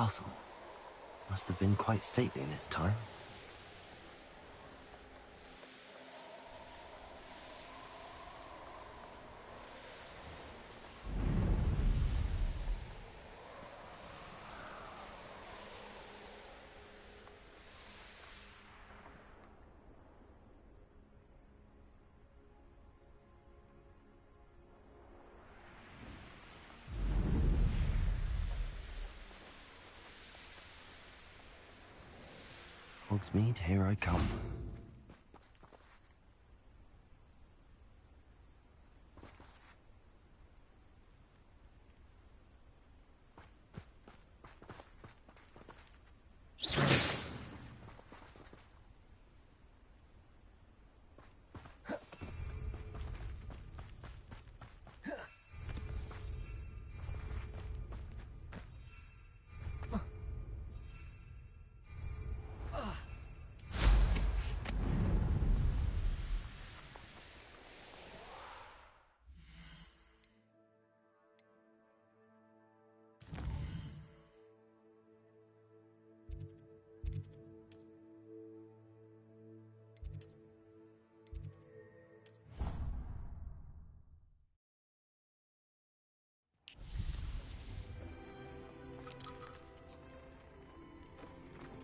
castle. Must have been quite stately in its time. Hogsmeade, here I come.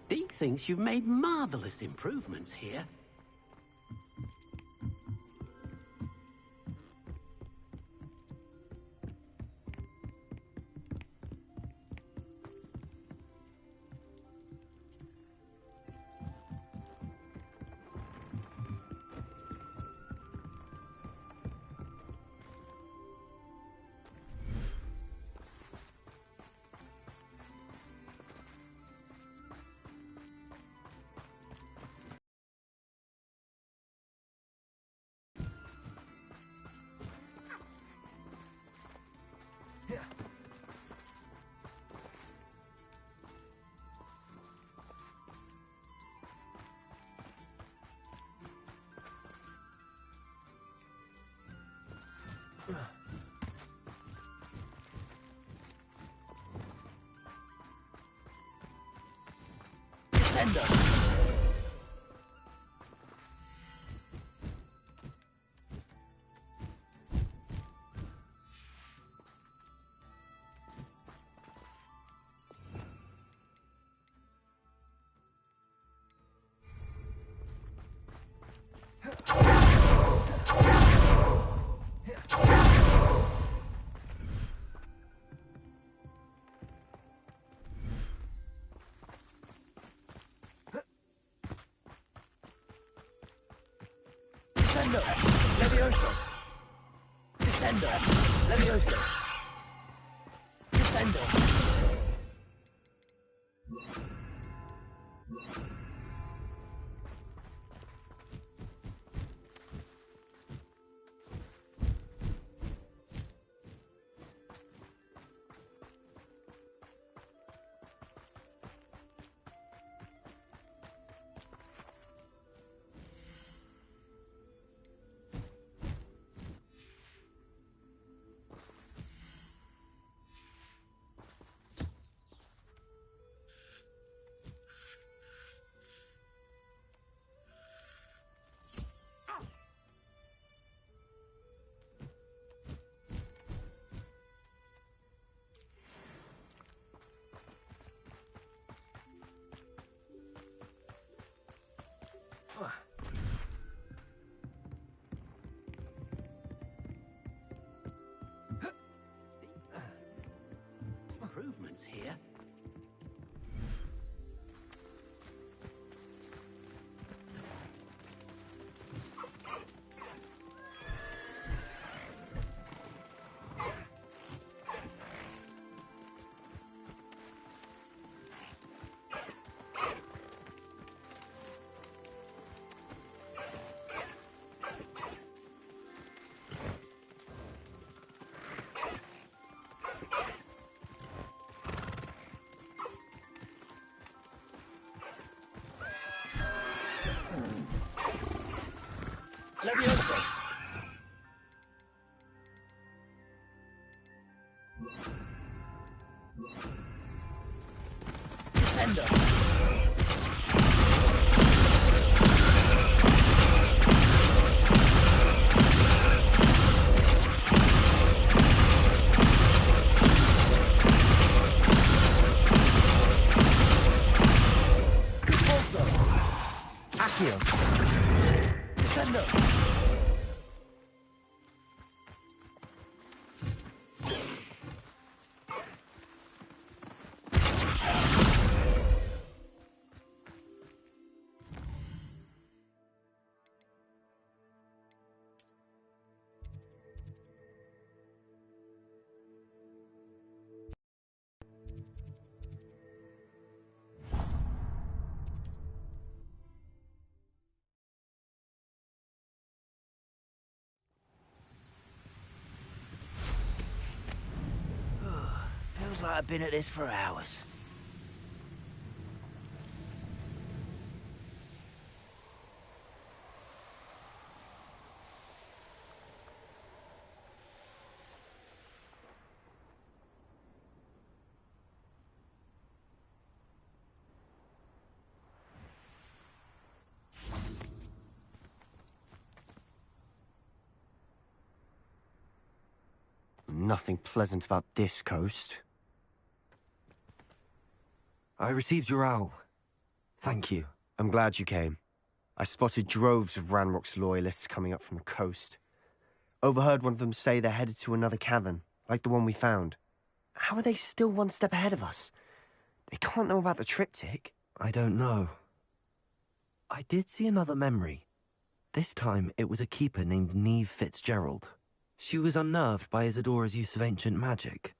Deke thinks you've made marvelous improvements here. Sender. Descendo! Levioso! Descendo! Levioso! Descendo! Improvements here. Levioso! Descender. Repulsor. Accio! Descender. Feels like I've been at this for hours. Nothing pleasant about this coast. I received your owl. Thank you. I'm glad you came. I spotted droves of Ranrock's loyalists coming up from the coast. Overheard one of them say they're headed to another cavern, like the one we found. How are they still one step ahead of us? They can't know about the triptych. I don't know. I did see another memory. This time, it was a keeper named Neve Fitzgerald. She was unnerved by Isadora's use of ancient magic.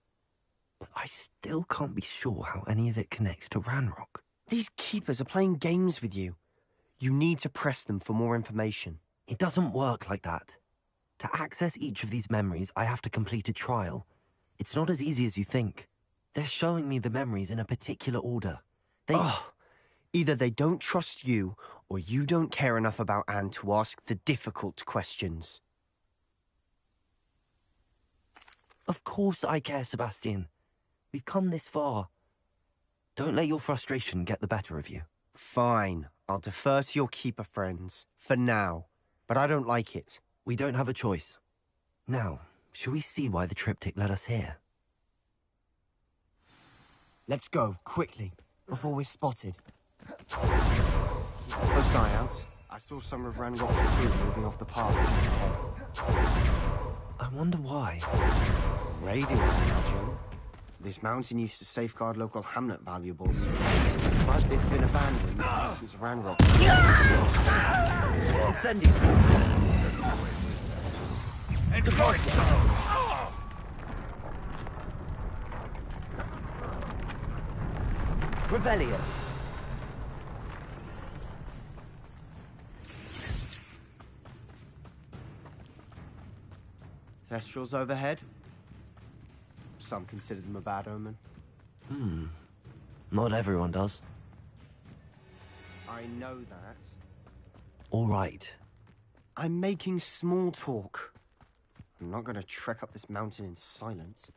But I still can't be sure how any of it connects to Ranrock. These keepers are playing games with you. You need to press them for more information. It doesn't work like that. To access each of these memories, I have to complete a trial. It's not as easy as you think. They're showing me the memories in a particular order. Either they don't trust you, or you don't care enough about Anne to ask the difficult questions. Of course I care, Sebastian. We've come this far. Don't let your frustration get the better of you. Fine, I'll defer to your keeper friends, for now. But I don't like it. We don't have a choice. Now, shall we see why the triptych led us here? Let's go, quickly, before we're spotted. Close eye out. I saw some of Ranrock's crew moving off the path ahead. I wonder why. Raiding, I imagine. This mountain used to safeguard local hamlet valuables, but it's been abandoned since Ranrock. Incendio. Revelio. Thestrals overhead. Some consider them a bad omen. Not everyone does. I know that. All right. I'm making small talk. I'm not going to trek up this mountain in silence.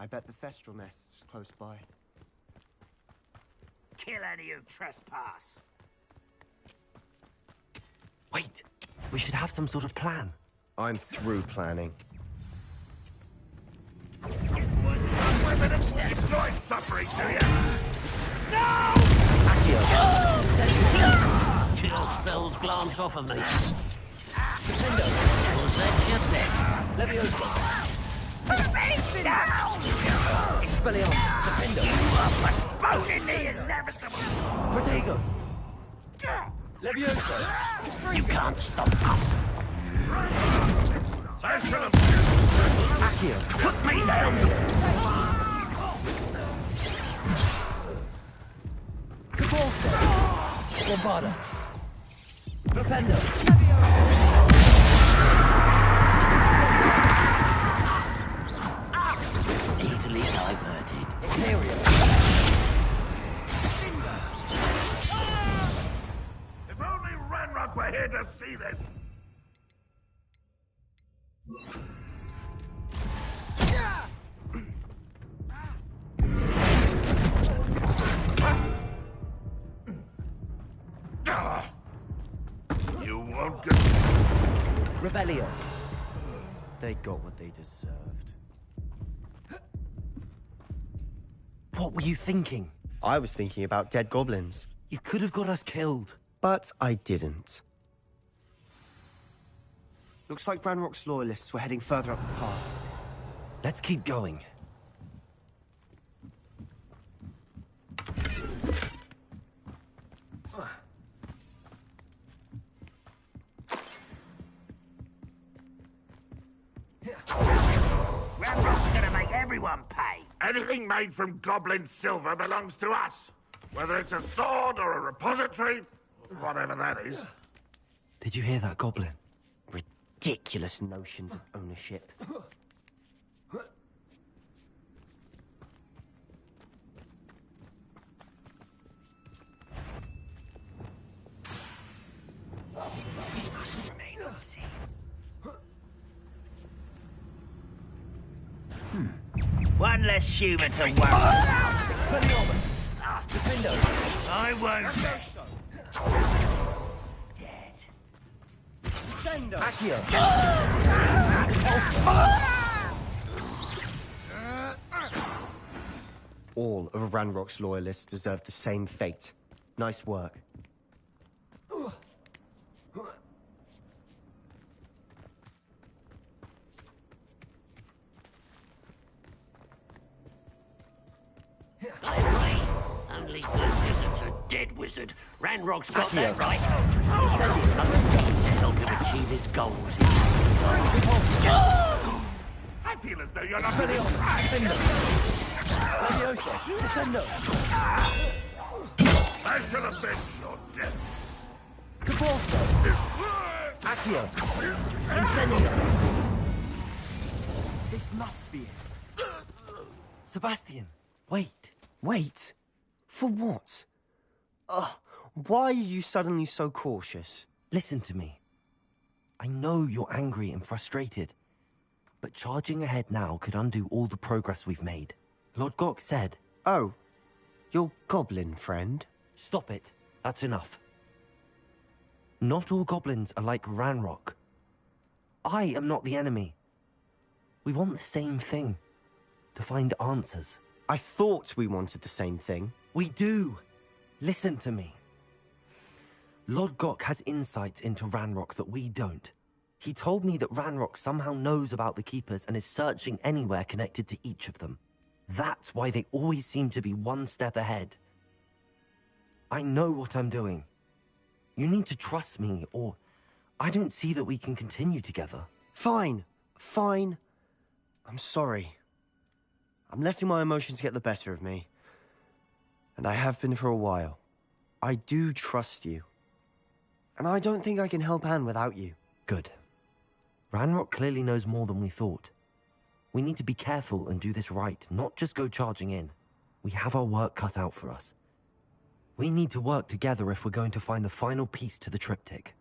I bet the Thestral nest's close by. Kill any who trespass. Wait! We should have some sort of plan. I'm through planning. Enjoy suffering, do you? Kill spells glance off of me. Was that your best? Leviosa. Down! Expelliarmus. Defendo. Postponing the inevitable! Protego. Leviosa. You can't stop us! Accio. Put me down! Cabalsa. Bombarda. Propendo. Imperio. If only Ranrock were here to see this! You won't get... Revelio. They got what they deserved. What were you thinking? I was thinking about dead goblins, You could have got us killed. but I didn't. Looks like Ranrock's loyalists were heading further up the path. Let's keep going. Ranrock's gonna make everyone pay. Anything made from goblin silver belongs to us. Whether it's a sword or a repository, whatever that is. Did you hear that, Goblin? Ridiculous notions of ownership. Must remain unseen. One less human to worry about. Expelliarmus. Defendo. I won't. Sendo. Accio. All of Ranrock's loyalists deserve the same fate. Nice work. Only good wizard's a dead wizard. Ranrock's got that right. Incendio. To help him achieve his goals. I feel as though you're not... Expelliarmus. Defendo. Leviosa. Descendo. I should have been your death. Caporso. Accio. Incendio. This must be it. Sebastian, wait. Wait. For what? Ugh. Why are you suddenly so cautious? Listen to me. I know you're angry and frustrated, but charging ahead now could undo all the progress we've made. Lord Gok said... Oh, your goblin friend? Stop it. That's enough. Not all goblins are like Ranrock. I am not the enemy. We want the same thing. To find answers. I thought we wanted the same thing. We do. Listen to me. Lord Gok has insights into Ranrock that we don't. He told me that Ranrock somehow knows about the Keepers and is searching anywhere connected to each of them. That's why they always seem to be one step ahead. I know what I'm doing. You need to trust me, or I don't see that we can continue together. Fine. Fine. I'm sorry. I'm letting my emotions get the better of me. And I have been for a while. I do trust you. And I don't think I can help Anne without you. Good. Ranrock clearly knows more than we thought. We need to be careful and do this right, not just go charging in. We have our work cut out for us. We need to work together if we're going to find the final piece to the triptych.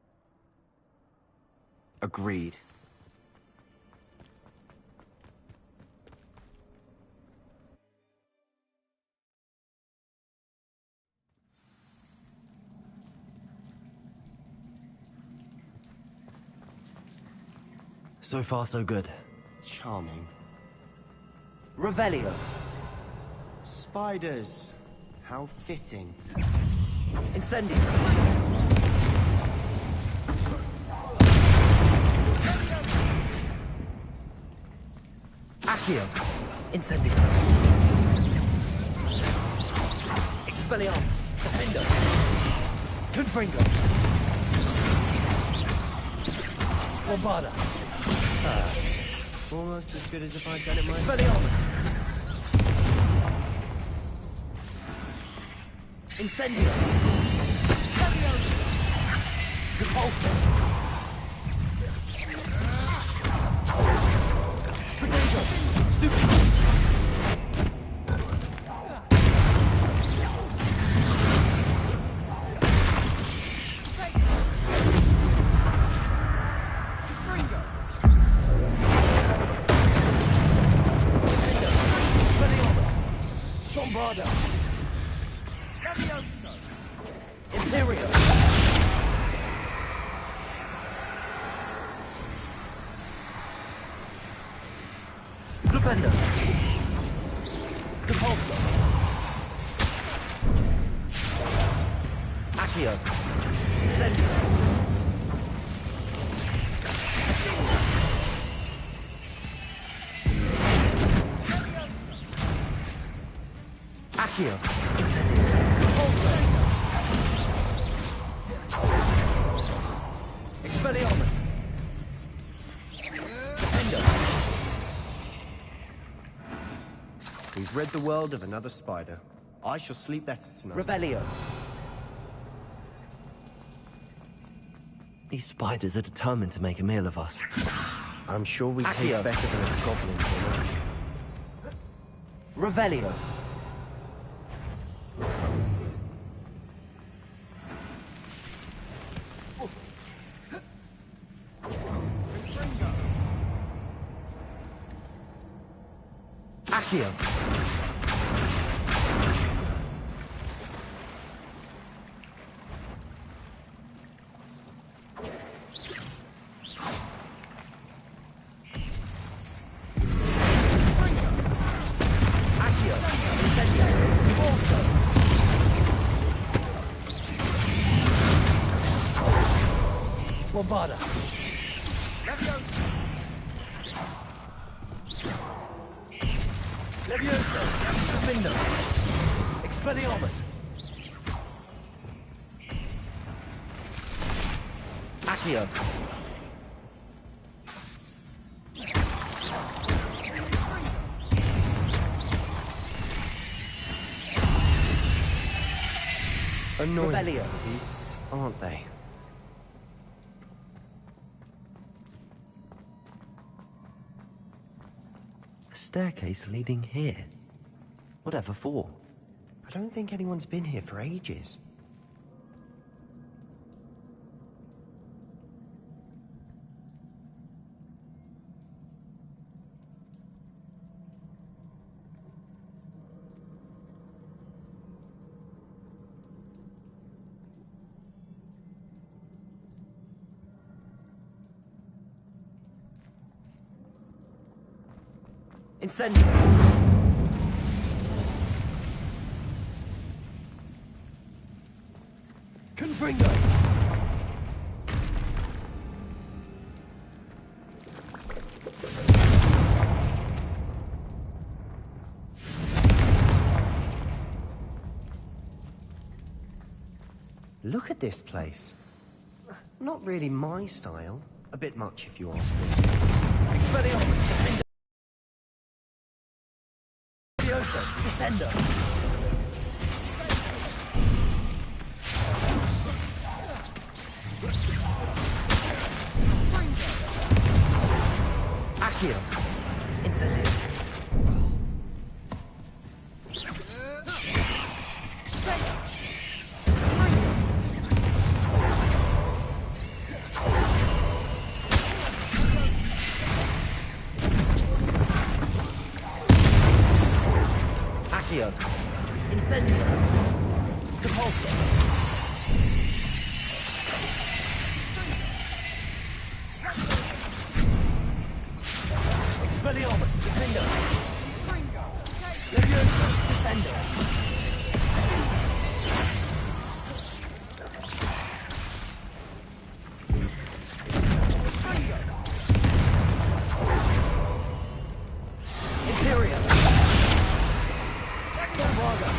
Agreed. So far, so good. Charming. Revelio. Spiders. How fitting. Incendio. Accio. Incendio. Expelliarmus. Defendo. Confringo. Bombarda. Almost as good as if I'd done it myself. Expelliarmus. Incendio. Repulsor. Potato. Stupid. Bombarda. Levioso. Imperio. Flipendo. Repulsor. Accio. Incendio. Accio. Incendio. Repulsor. Expelliarmus. Defender. We've rid the world of another spider. I shall sleep better tonight. Revelio. These spiders are determined to make a meal of us. I'm sure we Accio. taste better than a goblin dinner. Revelio. Accio. Accio. Incendio. Repulsor. Bombarda. Levioso. Defender. Expelliarmus. Accio. Annoying Revelio. beasts, aren't they? A staircase leading here. Whatever for? I don't think anyone's been here for ages. Incendio. Confringo. Look at this place. Not really my style. A bit much, if you ask me. Expelliarmus. Defender. Levioso. Descender. Accio. Incendio. Accio. Incendio. Repulsor. Expelliarmus. Defender. Levioso. Descender. Imperial. Bombarda.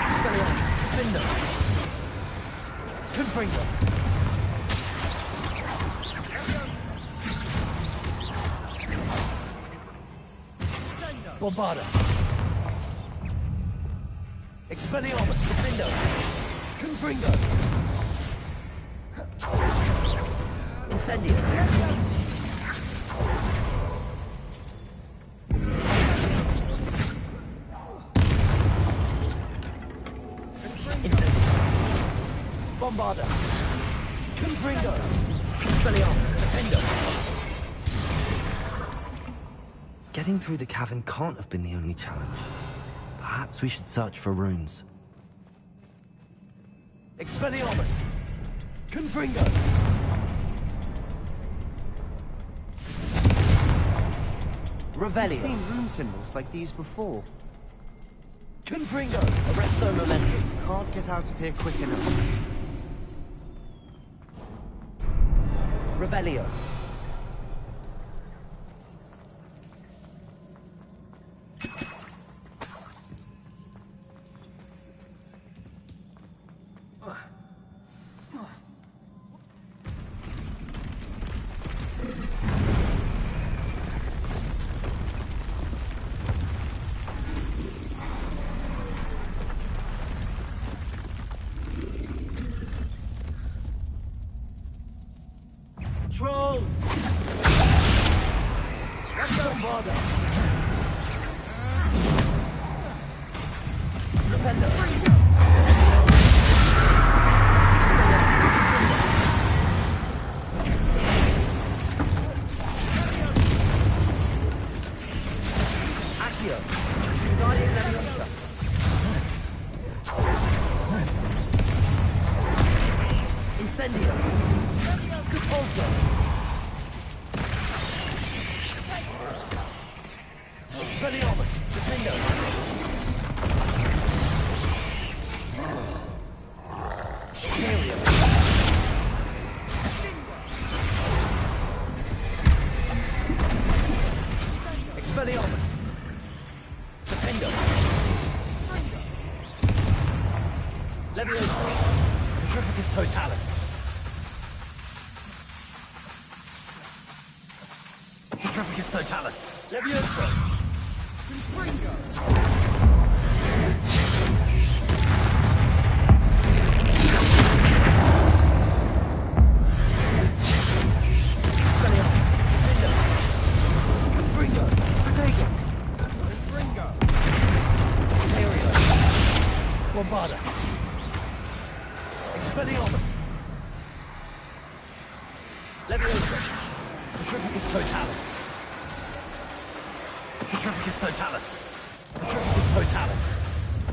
Expelliarmus. Defender. Confringo. Bombarda. Expelliarmus. Defender. Confringo. Incendio. Incendio. Bombarda. Confringo. Expelliarmus. Defender. Getting through the cavern can't have been the only challenge. Perhaps we should search for runes. Expelliarmus! Confringo! I've Revelio! seen rune symbols like these before. Confringo! Arresto momentum! Can't get out of here quick enough. Revelio! Troll! Let's go, Bardo! Rependo! Accio! Guardian Leviosa! Incendio! Catapulto! Expelliarmus! Defendo! Imperium! Expelliarmus! Defendo! Leviosa! Petrificus Totalis! Petrificus Totalis! Leviosa! Expelliarmus! Defendo! Confringo! Protego! Confringo! Aerial! Bombarda! Expelliarmus! Leviosa! Petrificus Totalis! Petrificus Totalis! Petrificus Totalis!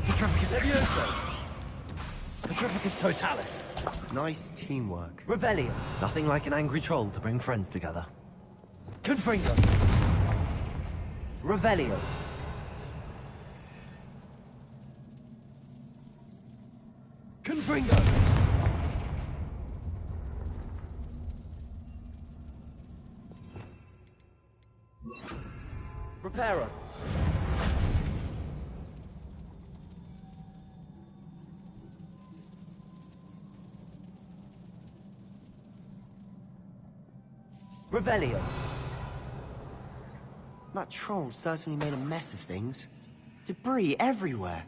Petrificus Leviosa! Petrificus Totalis! Nice teamwork. Revelio! Nothing like an angry troll to bring friends together. Confringo! Revelio! Confringo! Reparo! Revelio! That troll certainly made a mess of things. Debris everywhere.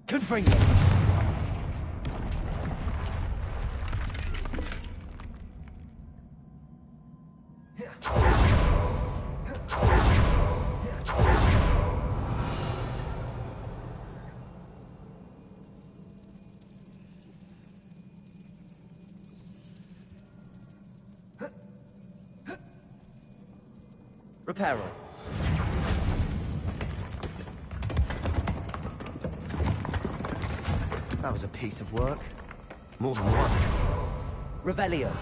Confringo! Reparo! That was a piece of work. More than one. Revelio!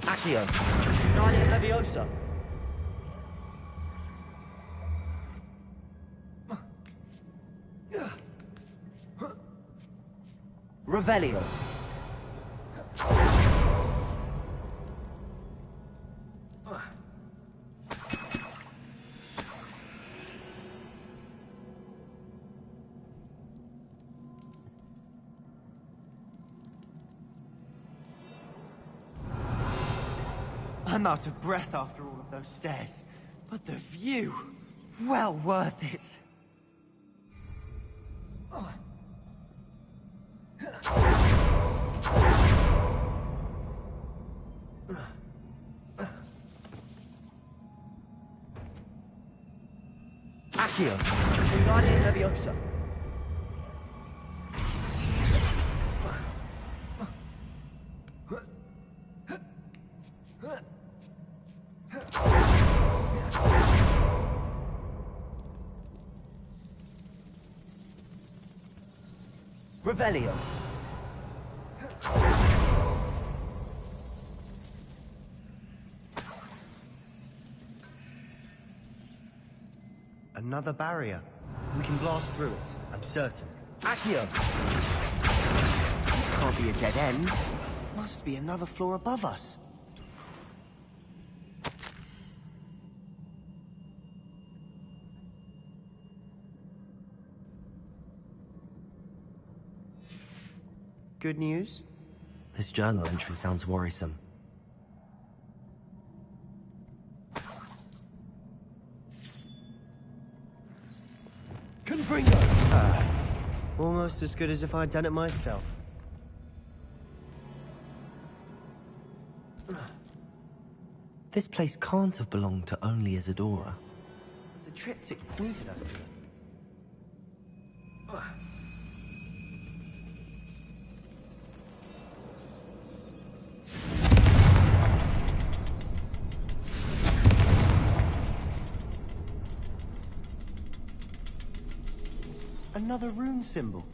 Accio! Guardian Leviosa! Revelio! I'm out of breath after all of those stairs. But the view, well worth it. Accio! Guardian Leviosa! Revelio. Another barrier. We can blast through it, I'm certain. Accio. This can't be a dead end. Must be another floor above us. Good news? This journal entry sounds worrisome. Confringo. Almost as good as if I'd done it myself. This place can't have belonged to only Isadora. The triptych pointed us here. Another rune symbol.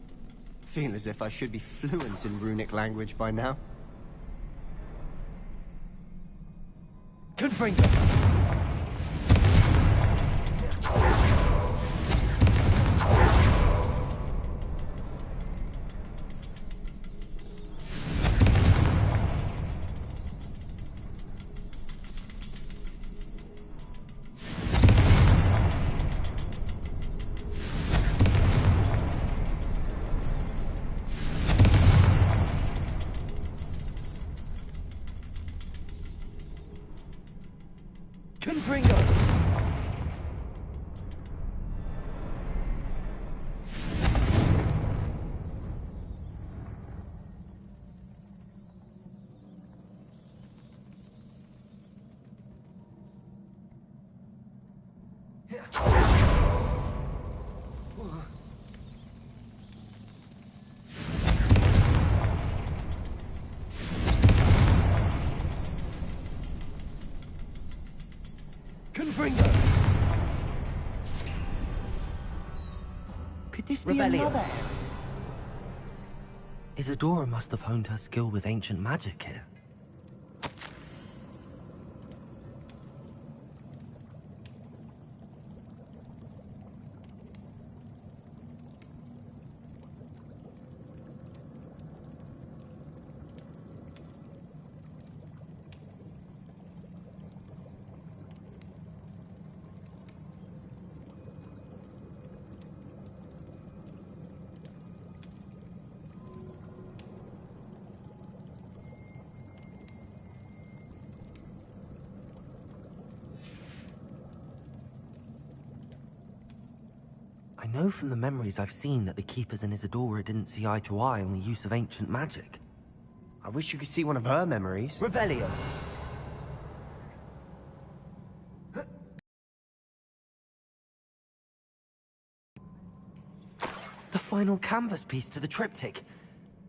Feel as if I should be fluent in runic language by now. Confringo. Confringo. Confringo. Could this be Revelio. another? Isadora must have honed her skill with ancient magic here. I know from the memories I've seen that the Keepers and Isadora didn't see eye to eye on the use of ancient magic. I wish you could see one of her memories. Revelio. The final canvas piece to the triptych.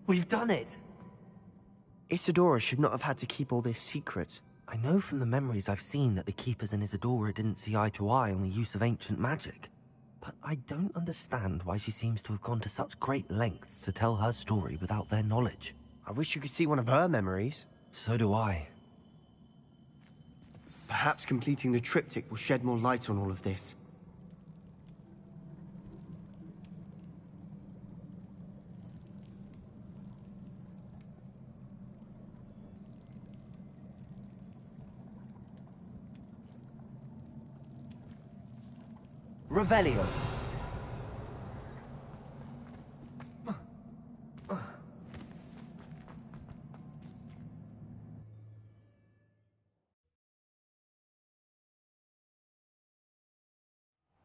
We've done it! Isadora should not have had to keep all this secret. I know from the memories I've seen that the Keepers and Isadora didn't see eye to eye on the use of ancient magic. But I don't understand why she seems to have gone to such great lengths to tell her story without their knowledge. I wish you could see one of her memories. So do I. Perhaps completing the triptych will shed more light on all of this. Revelio.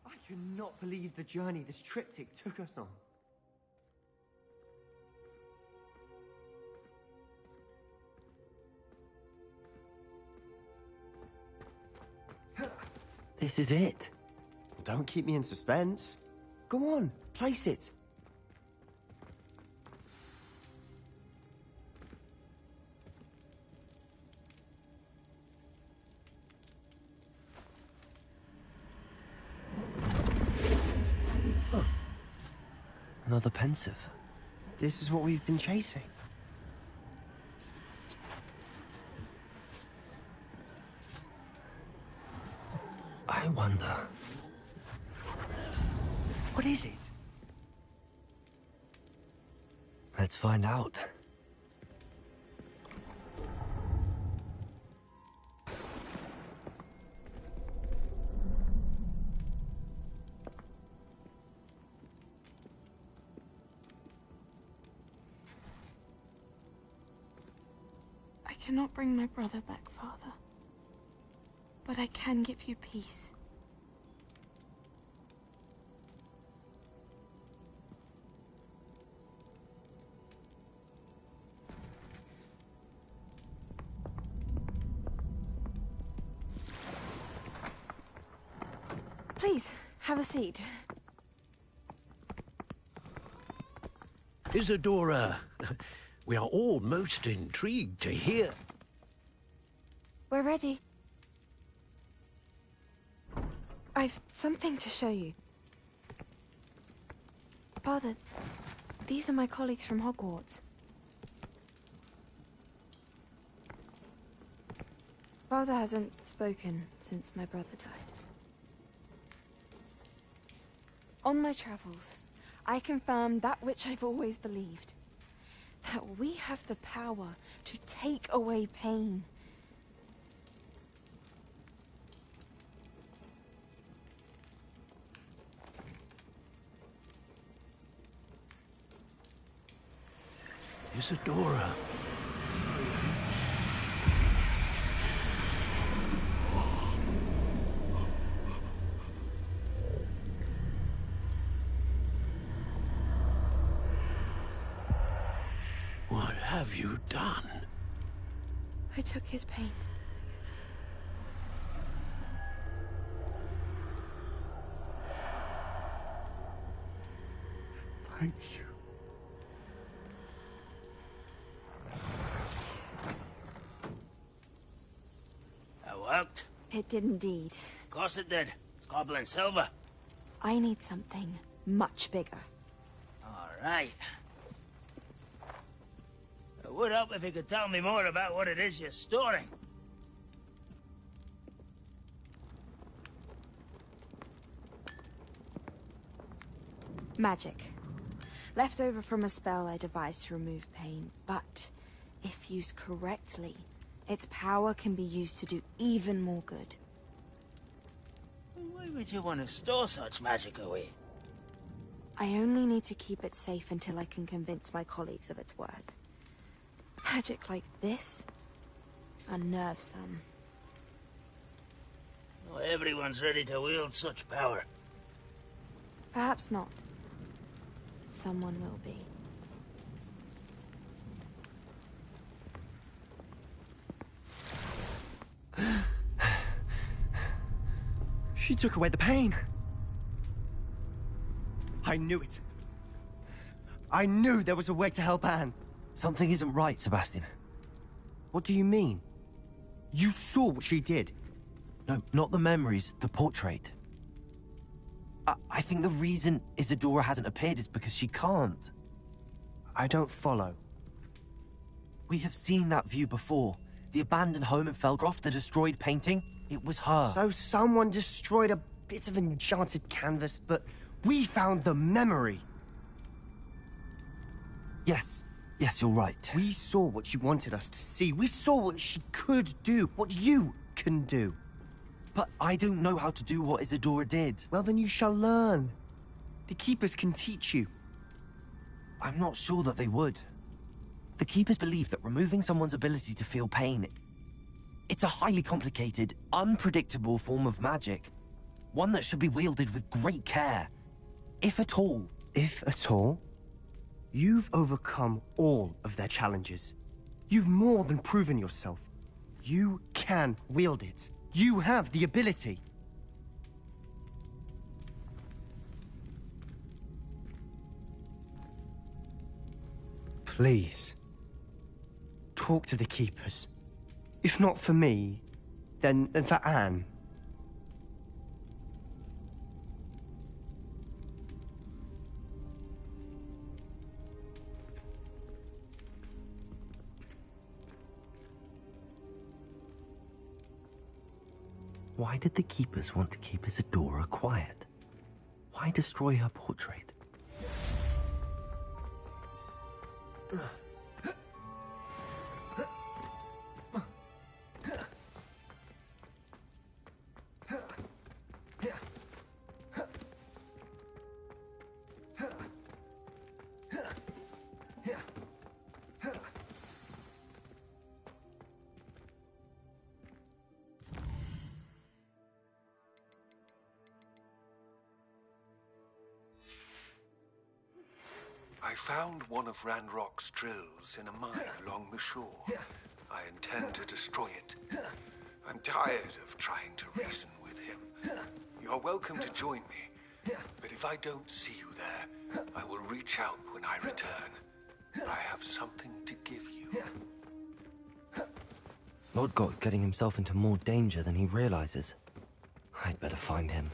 I cannot believe the journey this triptych took us on. This is it. Don't keep me in suspense. Go on, place it. Another pensive. This is what we've been chasing. I wonder. What is it? Let's find out. I cannot bring my brother back, Father. But I can give you peace. Please, have a seat. Isadora, we are all most intrigued to hear. We're ready. I've something to show you. Father, these are my colleagues from Hogwarts. Father hasn't spoken since my brother died. On my travels, I confirmed that which I've always believed. That we have the power to take away pain. Isadora. What have you done? I took his pain. Thank you. That worked. It did indeed. Of course it did. It's goblin silver. I need something much bigger. All right. It would help if you could tell me more about what it is you're storing. Magic. Left over from a spell I devised to remove pain, but if used correctly, its power can be used to do even more good. Why would you want to store such magic away? I only need to keep it safe until I can convince my colleagues of its worth. Magic like this unnerves some. Not everyone's ready to wield such power. Perhaps not. Someone will be. She took away the pain. I knew it. I knew there was a way to help Anne. Something isn't right, Sebastian. What do you mean? You saw what she did. No, not the memories, the portrait. I think the reason Isadora hasn't appeared is because she can't. I don't follow. We have seen that view before. The abandoned home in Felgroft, the destroyed painting. It was her. So someone destroyed a bit of enchanted canvas, but we found the memory. Yes, you're right. We saw what she wanted us to see. We saw what she could do, what you can do. But I don't know how to do what Isadora did. Well, then you shall learn. The Keepers can teach you. I'm not sure that they would. The Keepers believe that removing someone's ability to feel pain, it's a highly complicated, unpredictable form of magic. One that should be wielded with great care. If at all. If at all? You've overcome all of their challenges. You've more than proven yourself. You can wield it. You have the ability. Please. Talk to the Keepers. If not for me, then for Anne. Why did the keepers want to keep Isadora quiet? Why destroy her portrait? I found one of Ranrock's drills in a mine along the shore. I intend to destroy it. I'm tired of trying to reason with him. You're welcome to join me, but if I don't see you there, I will reach out when I return. I have something to give you. Lodgok's getting himself into more danger than he realizes. I'd better find him.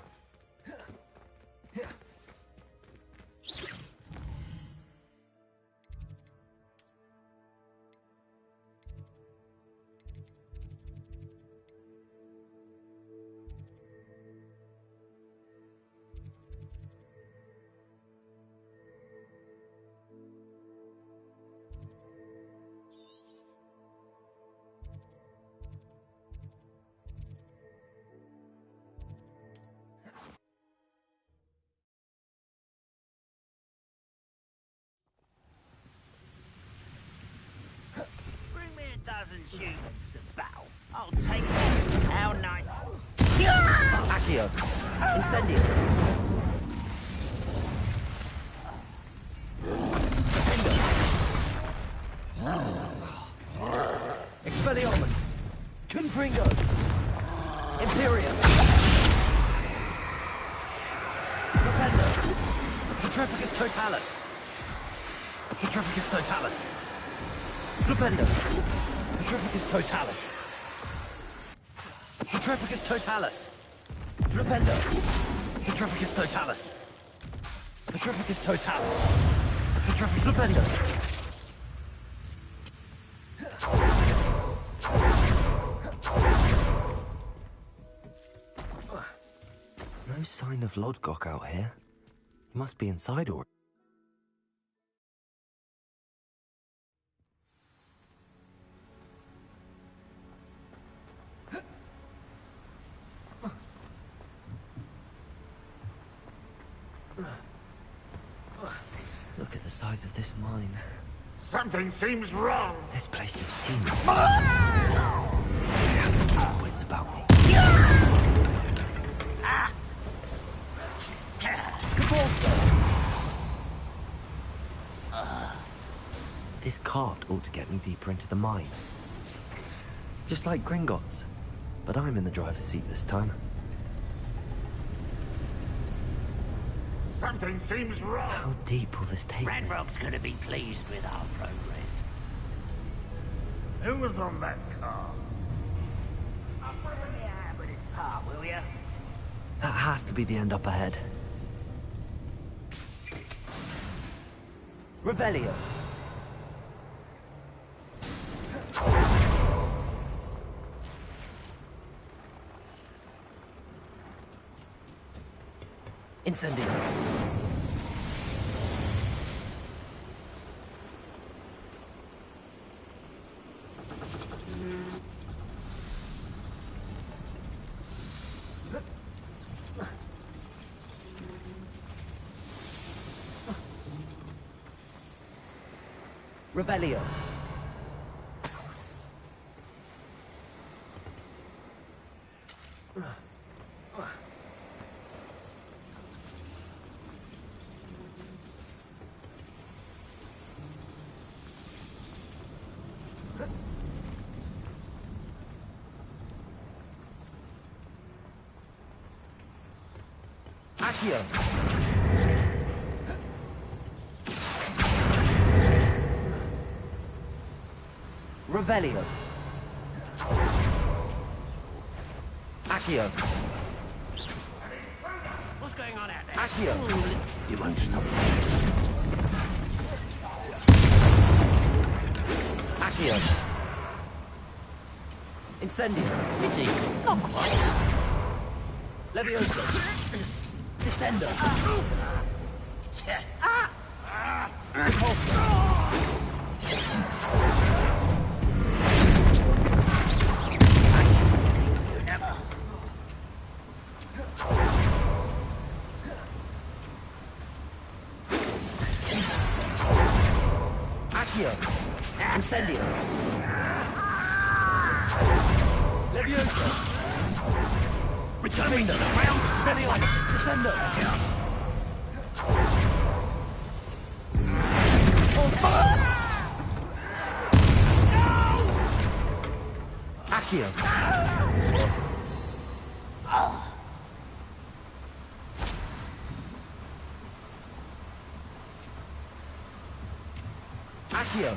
Bring me a dozen humans to battle. I'll take them. How nice. Accio. Incendio. Expelliarmus. Confringo. Imperium. Propendo. Petrificus Totalis. Petrificus Totalis. Flipendo. Petrificus Totalis. Petrificus Totalis. Flipendo. Petrificus Totalis. Petrificus Totalis. Petrificus Flipendo. No sign of Lodgok out here. He must be inside or... Look at the size of this mine. Something seems wrong. This place is teeming. I have to keep wits about me. This cart ought to get me deeper into the mine. Just like Gringotts. But I'm in the driver's seat this time. Something seems wrong. How deep will this take me? Ranrock's gonna be pleased with our progress. Who was on that car? I'll put in your hand with his part, will ya? That has to be the end up ahead. Revelio. Incendio. Revelio. Accio. Revelio. Accio. What's going on out there? Accio. You won't stop. Accio. Incendio. It is. Not quite. Levioso! Descendo! Repulsor! Accio! Incendio! Levioso! Returning them around! Expelliarmus! Descendo! Accio! Accio!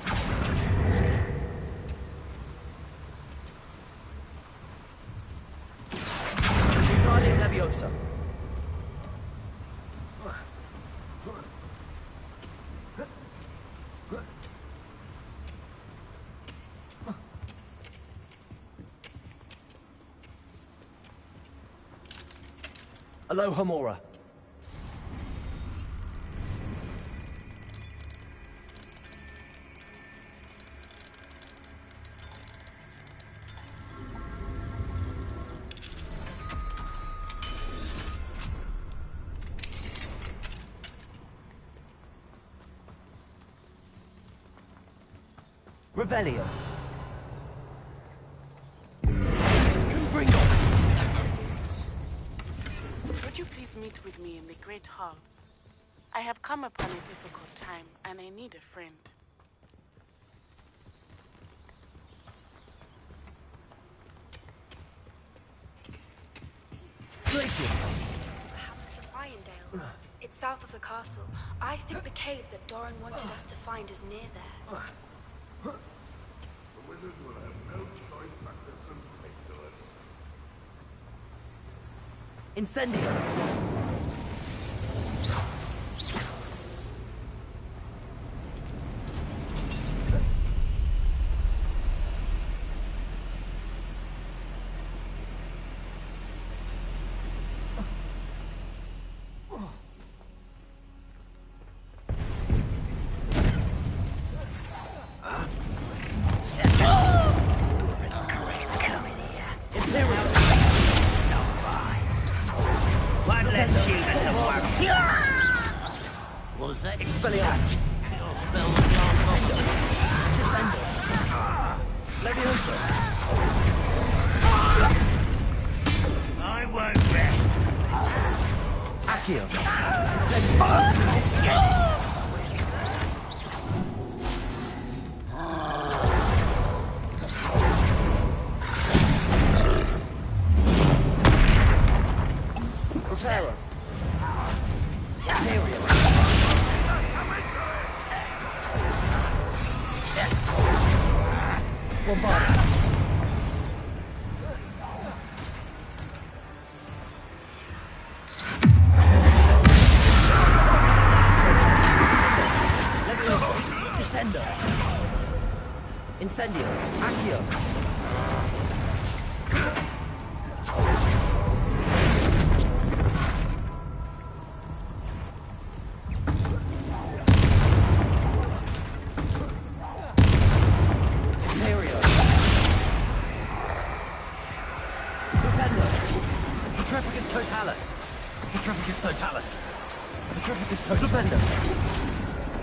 Regarding Leviosa. Aloha Mora. Revelio. Confringo. Would you please meet with me in the Great Hall? I have come upon a difficult time, and I need a friend. Glacier. Irondale. It's south of the castle. I think the cave that Doran wanted us to find is near there. The wizards will have no choice but to submit to us. Incendio. Was that Expelliarmus. your spell was last Descendo. Levioso. I won't rest. Accio. Incendio. Preparo. Imperial. Bombarda. Levioso. Descendo. Incendio. Accio. Imperial. Propendo. Petrificus totalis. Petrificus totalis. Petrificus totalis. Propendo.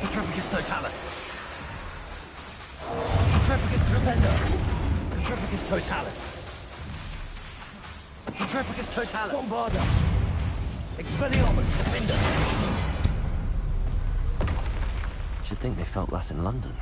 Petrificus totalis. Petrificus propendo. Petrificus totalis. Petrificus totalis. Bombarda. Expelliarmus. Defender. Should think they felt that in London.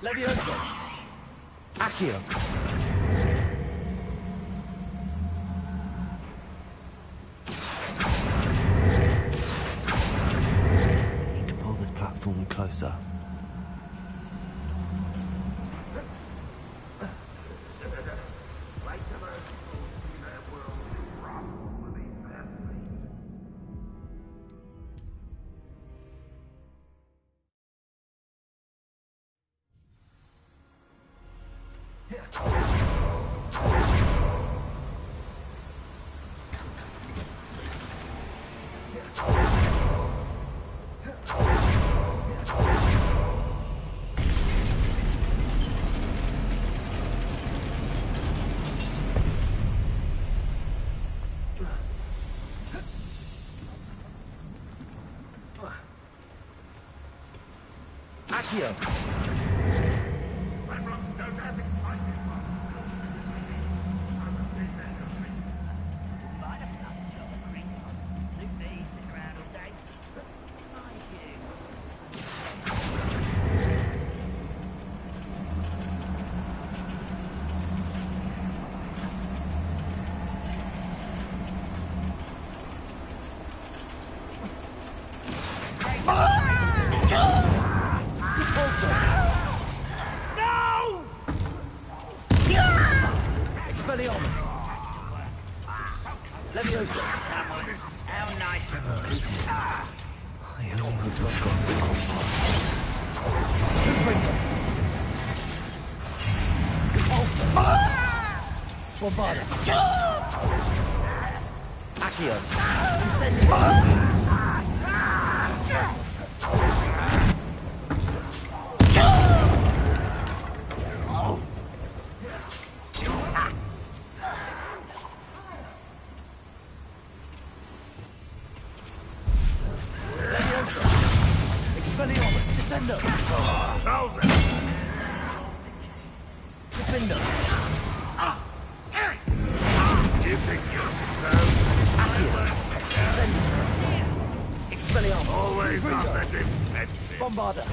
Levioso! Accio! I need to pull this platform closer. Accio! Ranrock's no doubt excited. Might have done a job of creep on. Look these, the ground all day. Mind you. Expelliarmus! Levioso! How nice of us. I only hope I've got this on Bombarda! Accio! Expelliarmus! Descendo! Tells it. Defendo! You think you're so? Expelliarmus! Always on the defensive. Bombarda!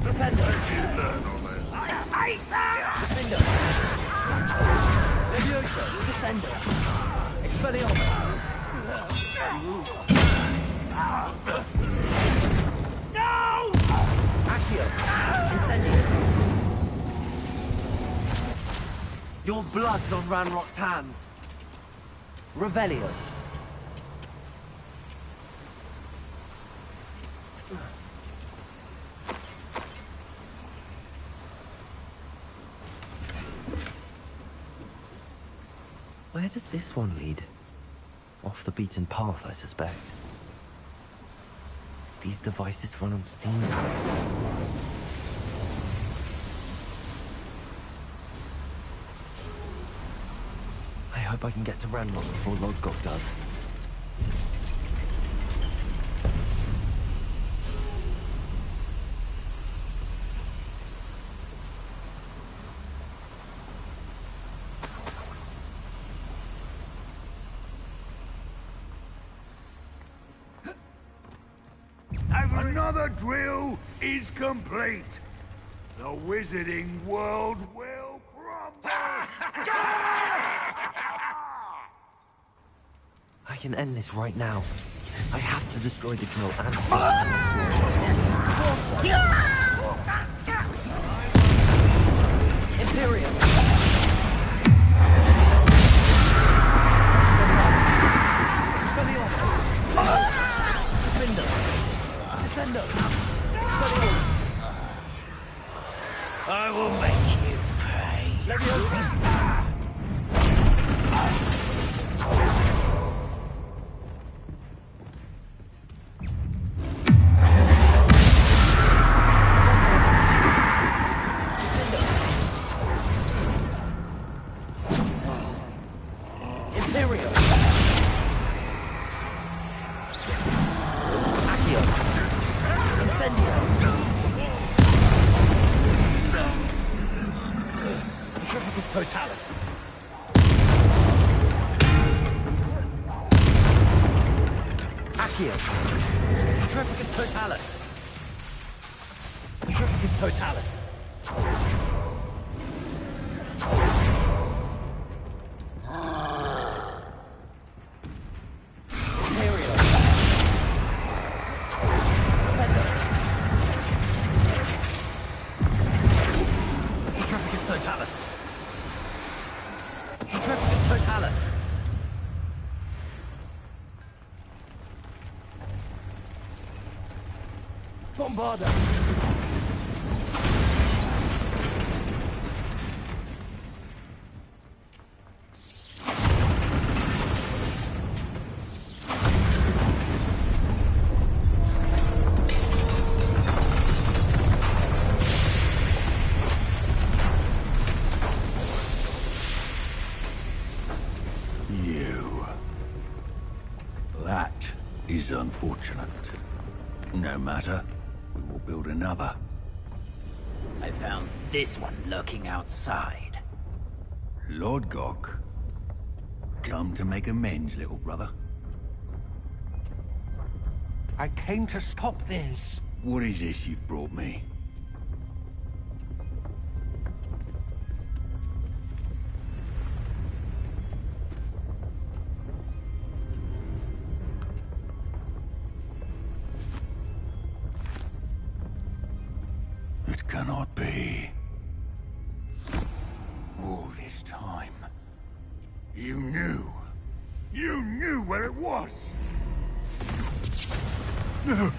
Defendo! You learn all those. Defendo! Levioso! Descendo! Expelliarmus! No! Accio! Incendio! Your blood's on Ranrock's hands. Revelio! Where does this one lead? Off the beaten path, I suspect. These devices run on steam power. I hope I can get to Ranrock before Lodgok does. Another drill is complete. The wizarding world will crumble. I can end this right now. I have to destroy the drill and stop Ranrock's Imperium! Expelliarmus! Defendo! Descendo! Expelliarmus! I will make you pay. Leviosa! Imperium! Accio! Incendio! Petrificus Totalis! Accio! Petrificus Totalis! Centrifugus Totalis. Imperial. Centrifugus Totalis. Centrifugus Totalis. Bombarda. You. That is unfortunate. No matter. We will build another. I found this one lurking outside. Lord Gok. Come to make amends, little brother. I came to stop this. What is this you've brought me? It cannot be. All this time, you knew. You knew where it was! No!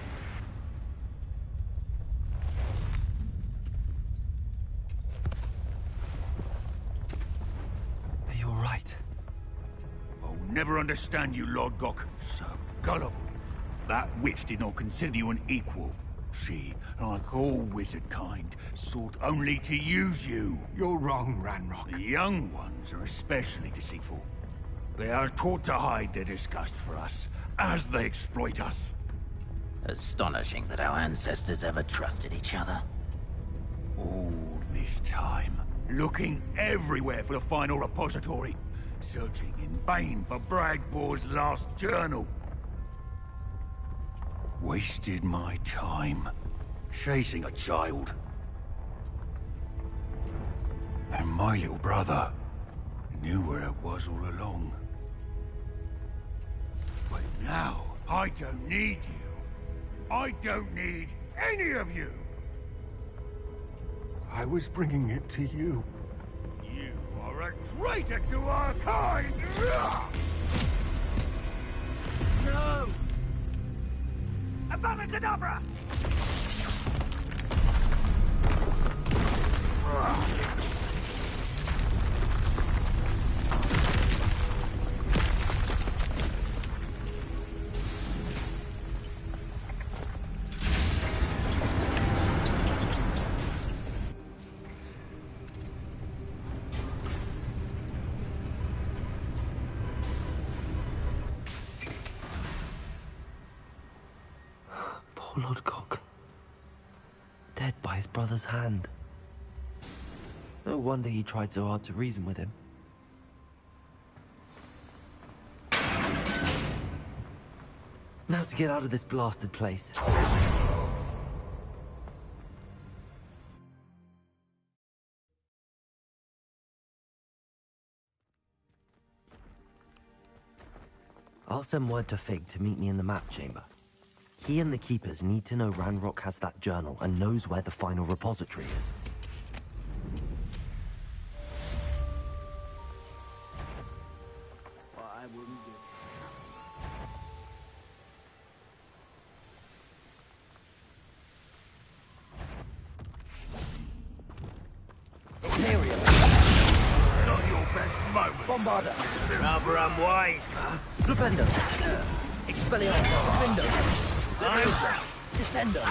Are you all right? I'll never understand you, Lord Gok. So gullible. That witch did not consider you an equal. She, like all wizard kind, sought only to use you. You're wrong, Ranrock. The young ones are especially deceitful. They are taught to hide their disgust for us, as they exploit us. Astonishing that our ancestors ever trusted each other. All this time, looking everywhere for the final repository, searching in vain for Bragbor's last journal. Wasted my time, chasing a child. And my little brother knew where it was all along. But now, I don't need you. I don't need any of you. I was bringing it to you. You are a traitor to our kind! No! Avada Kedavra! Poor Lord Gok. Dead by his brother's hand. No wonder he tried so hard to reason with him. Now to get out of this blasted place. I'll send word to Fig to meet me in the map chamber. He and the Keepers need to know Ranrock has that journal and knows where the final repository is. Well, I wouldn't do. Imperial. Not your best moment. Bombarda. Rather unwise. Flipendo! Expelliarmus. Window. Leviosa. Descendo.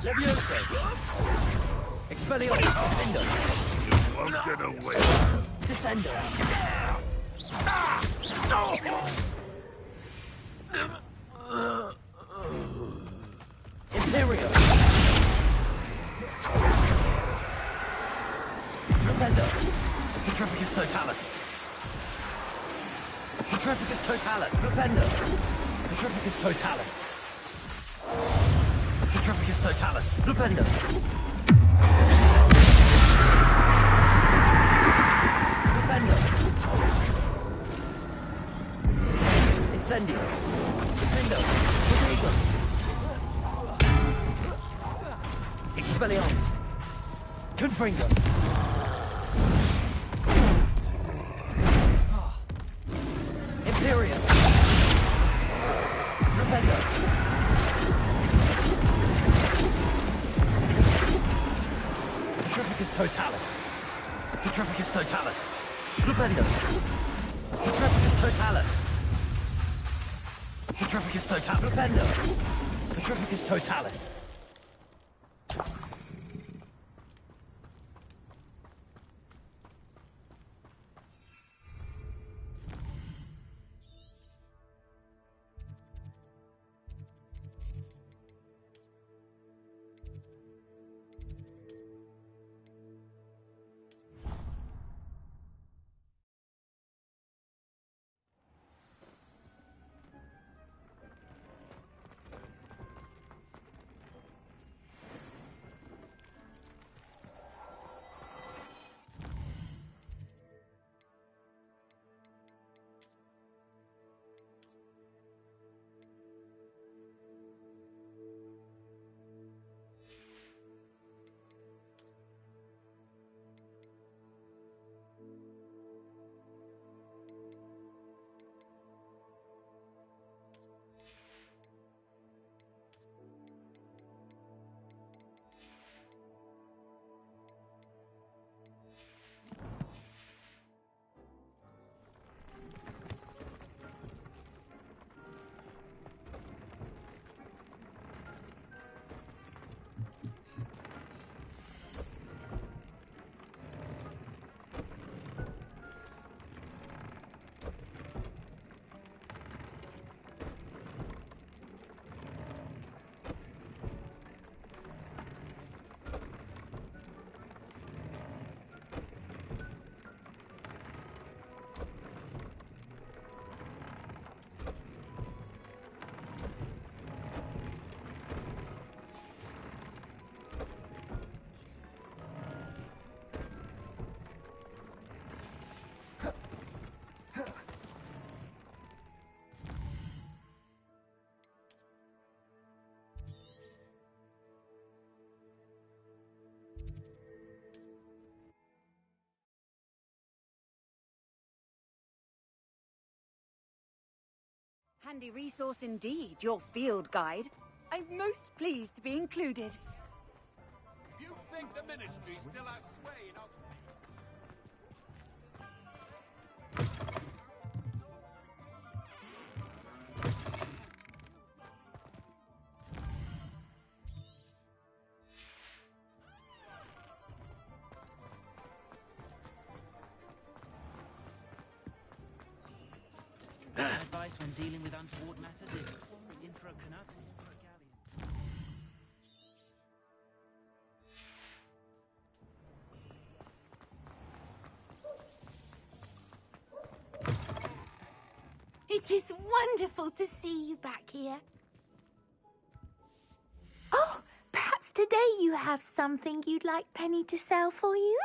Leviosa. Expelliarmus. Window. Won't get away. Descendo. Imperial. Flipendo. Petrificus totalis. Petrificus totalis. Flipendo. Petrificus totalis. Petrificus totalis. Flipendo. Flipendo. Incendio. Flipendo. Flipendo. Expelliarmus. Confringo. Imperium. Flipendo. Petrificus totalis. Petrificus totalis. Flipendo. Petrificus totalis. Petrificus totalis. Flipendo. Petrificus totalis. Handy resource indeed, your field guide. I'm most pleased to be included. You think the Ministry still has sway in our... Advice when dealing with untoward matters is in for a canut, in for a galleon. It is wonderful to see you back here. Oh, perhaps today you have something you'd like Penny to sell for you?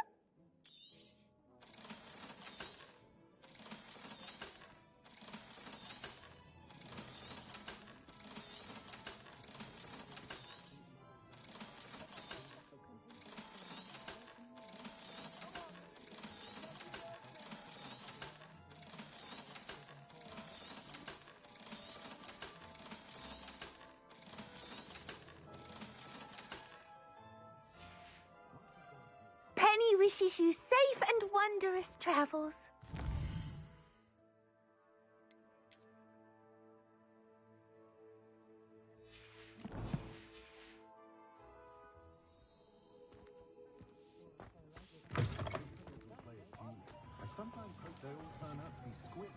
Penny wishes you safe and wondrous travels. I sometimes hope they all turn out to be squids.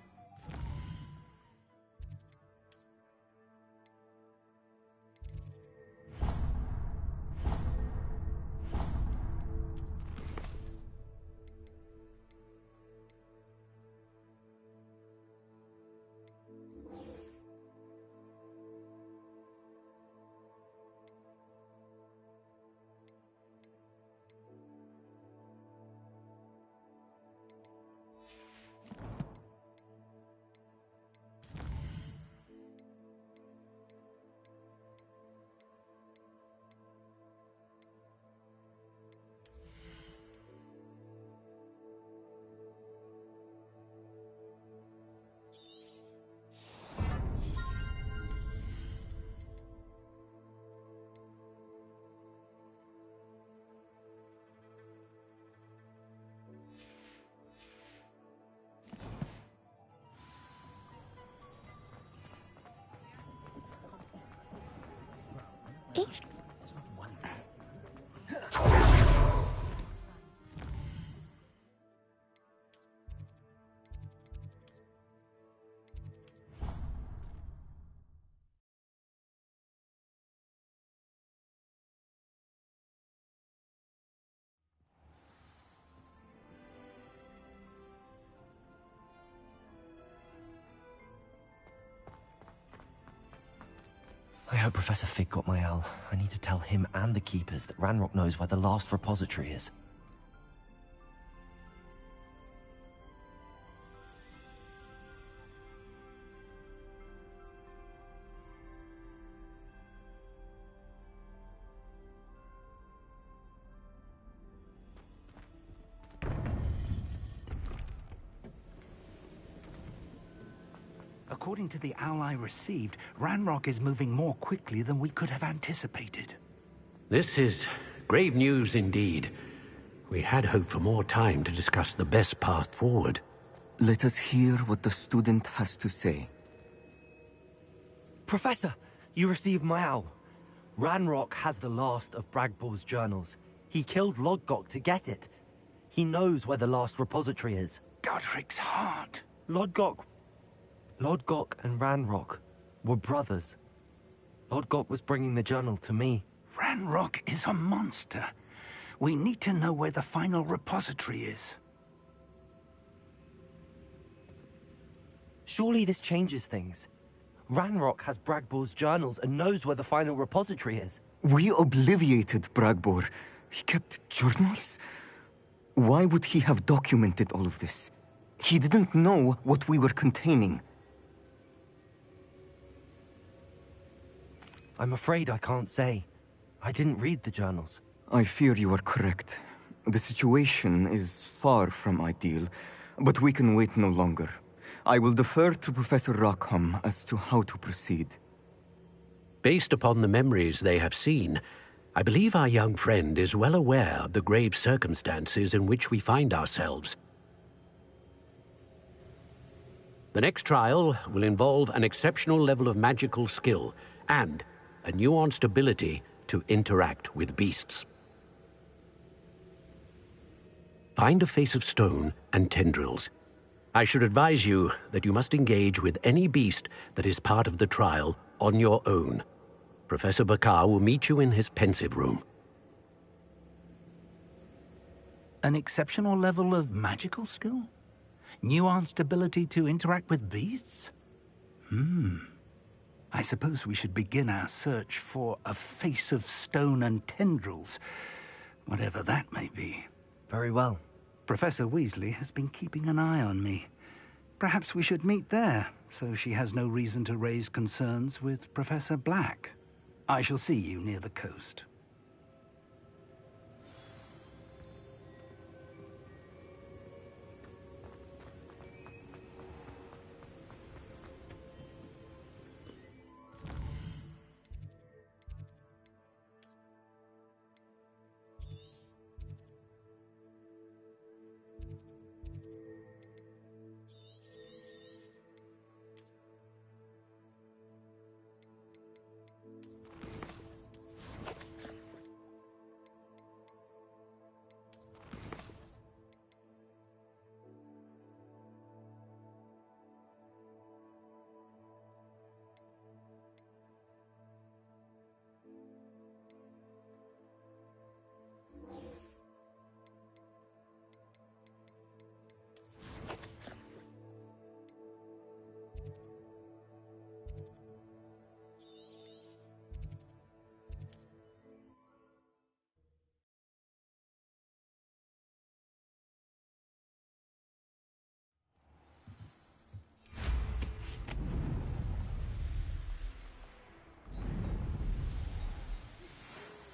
I hope Professor Fig got my owl. I need to tell him and the Keepers that Ranrock knows where the last repository is. According to the owl I received, Ranrock is moving more quickly than we could have anticipated. This is grave news indeed. We had hoped for more time to discuss the best path forward. Let us hear what the student has to say. Professor, you received my owl. Ranrock has the last of Bragball's journals. He killed Lodgok to get it. He knows where the last repository is. Godric's heart. Lodgok and Ranrock were brothers. Lodgok was bringing the journal to me. Ranrock is a monster. We need to know where the final repository is. Surely this changes things. Ranrock has Bragball's journals and knows where the final repository is. We obliviated Bragbor. He kept journals? Why would he have documented all of this? He didn't know what we were containing. I'm afraid I can't say. I didn't read the journals. I fear you are correct. The situation is far from ideal, but we can wait no longer. I will defer to Professor Rockham as to how to proceed. Based upon the memories they have seen, I believe our young friend is well aware of the grave circumstances in which we find ourselves. The next trial will involve an exceptional level of magical skill and a nuanced ability to interact with beasts. Find a face of stone and tendrils. I should advise you that you must engage with any beast that is part of the trial on your own. Professor Bakar will meet you in his pensive room. An exceptional level of magical skill? Nuanced ability to interact with beasts? I suppose we should begin our search for a face of stone and tendrils, whatever that may be. Very well. Professor Weasley has been keeping an eye on me. Perhaps we should meet there, so she has no reason to raise concerns with Professor Black. I shall see you near the coast.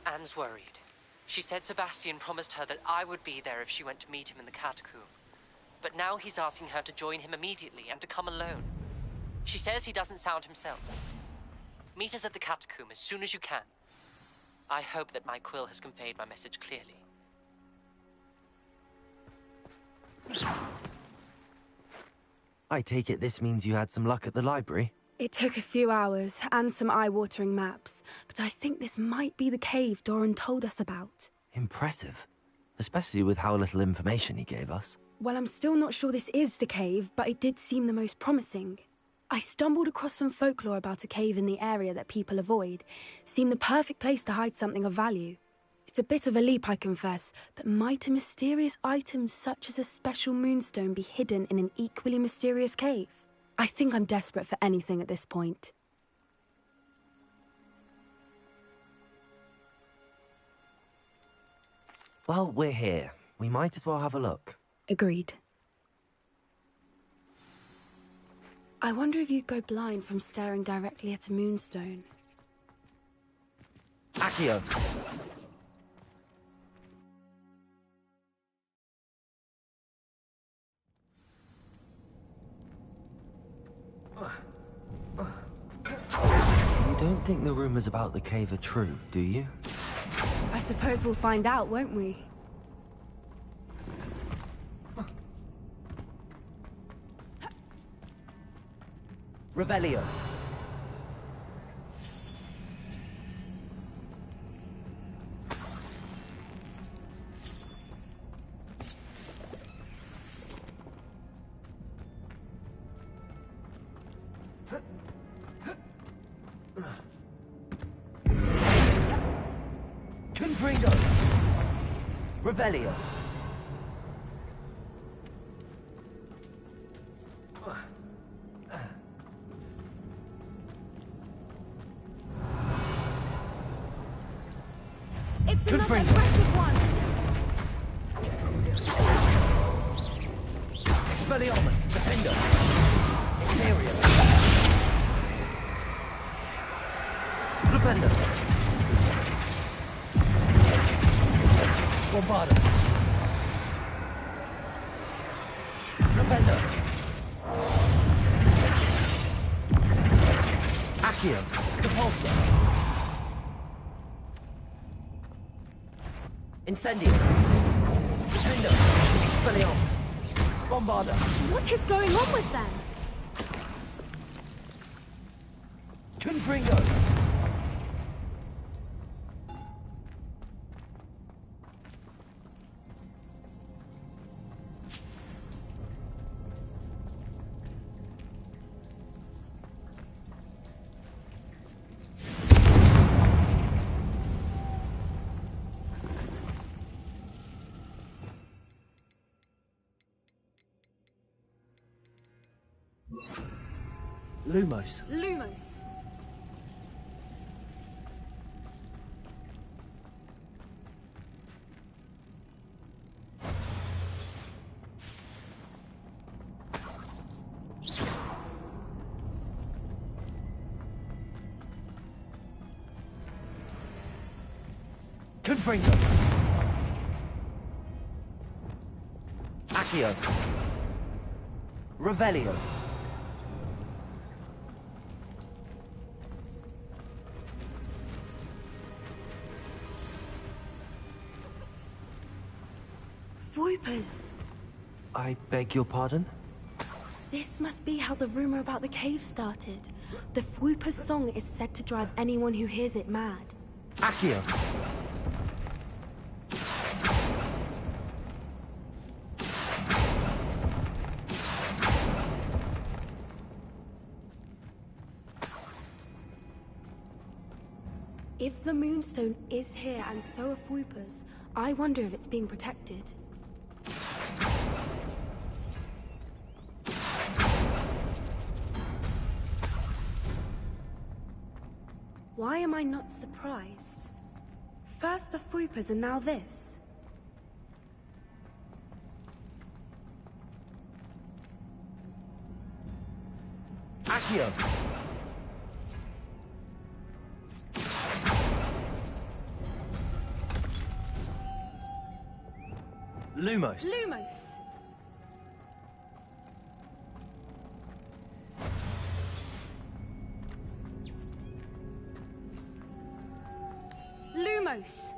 Anne's worried. She said Sebastian promised her that I would be there if she went to meet him in the catacomb. But now he's asking her to join him immediately and to come alone. She says he doesn't sound himself. Meet us at the catacomb as soon as you can. I hope that my quill has conveyed my message clearly. I take it this means you had some luck at the library? It took a few hours and some eye-watering maps, but I think this might be the cave Doran told us about. Impressive. Especially with how little information he gave us. Well, I'm still not sure this is the cave, but it did seem the most promising. I stumbled across some folklore about a cave in the area that people avoid. Seemed the perfect place to hide something of value. It's a bit of a leap, I confess, but might a mysterious item such as a special moonstone be hidden in an equally mysterious cave? I think I'm desperate for anything at this point. Well, we're here. We might as well have a look. Agreed. I wonder if you'd go blind from staring directly at a moonstone. Accio! You don't think the rumors about the cave are true, do you? I suppose we'll find out, won't we? Revelio. Confringo. Revelio. It's another aggressive one! Expelliarmus, Defender. Imperium. Flipendo. Bombardo. Flipendo. Accio. Repulsor. Incendio. Defender. Expelliarmus. Bombardo. What is going on with them? Confringo. Lumos. Lumos. Confringo. Accio. Revelio. Voipers. I beg your pardon? This must be how the rumor about the cave started. The Fwooper's song is said to drive anyone who hears it mad. Accio. If the Moonstone is here and so are Fwoopers, I wonder if it's being protected. Why am I not surprised? First the Fwoopers and now this. Accio. Lumos. Lumos! Lumos!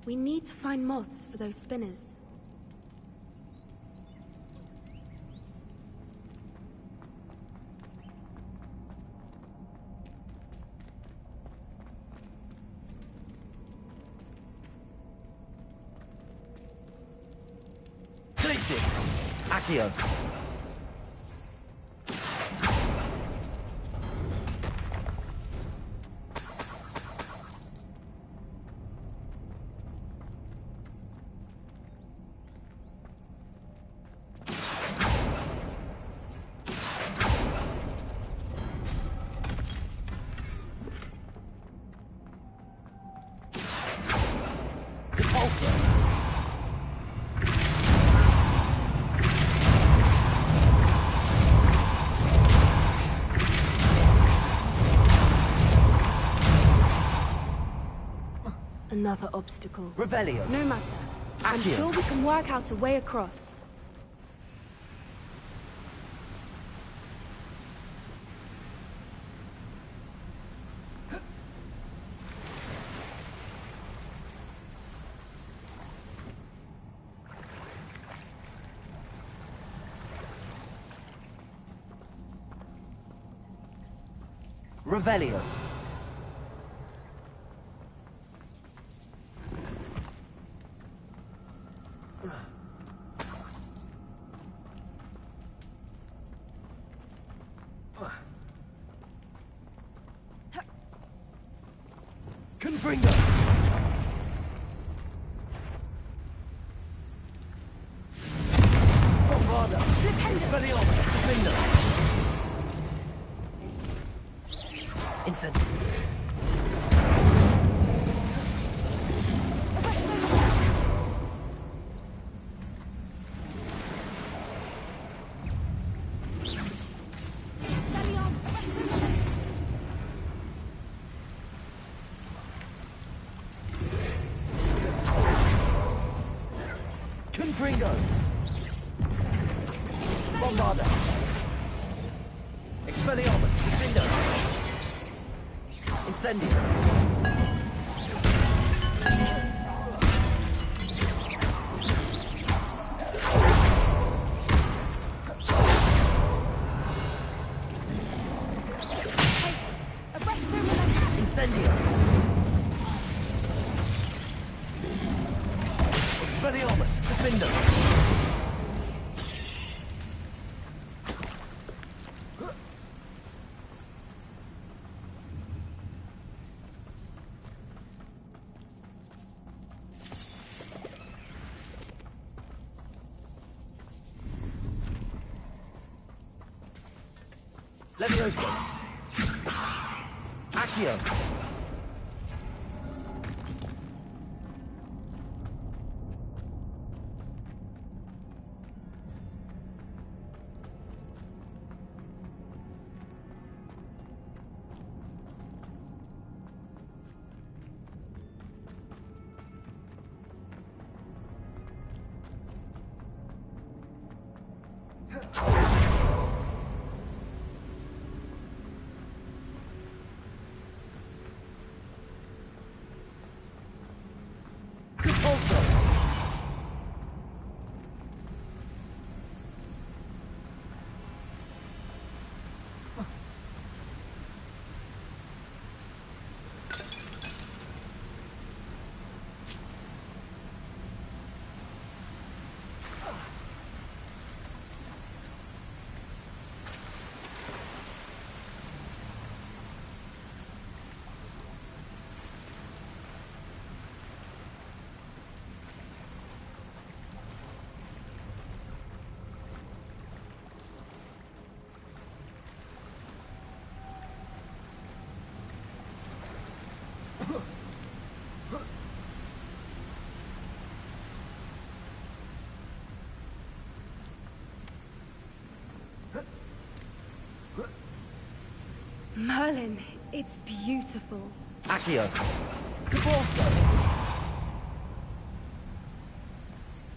We need to find moths for those spinners. Places! Accio! Another obstacle. Revelio. No matter. I'm Accio. sure we can work out a way across. Revelio. Confringo. Bombarda. Expelliarmus. Confringo. Instant. Confringo. Bombarda. Expelliarmus. Defendo. Incendio. Incendio. Expelliarmus. Defendo. Levioso. Accio. Merlin, it's beautiful. Accio. Cabalso.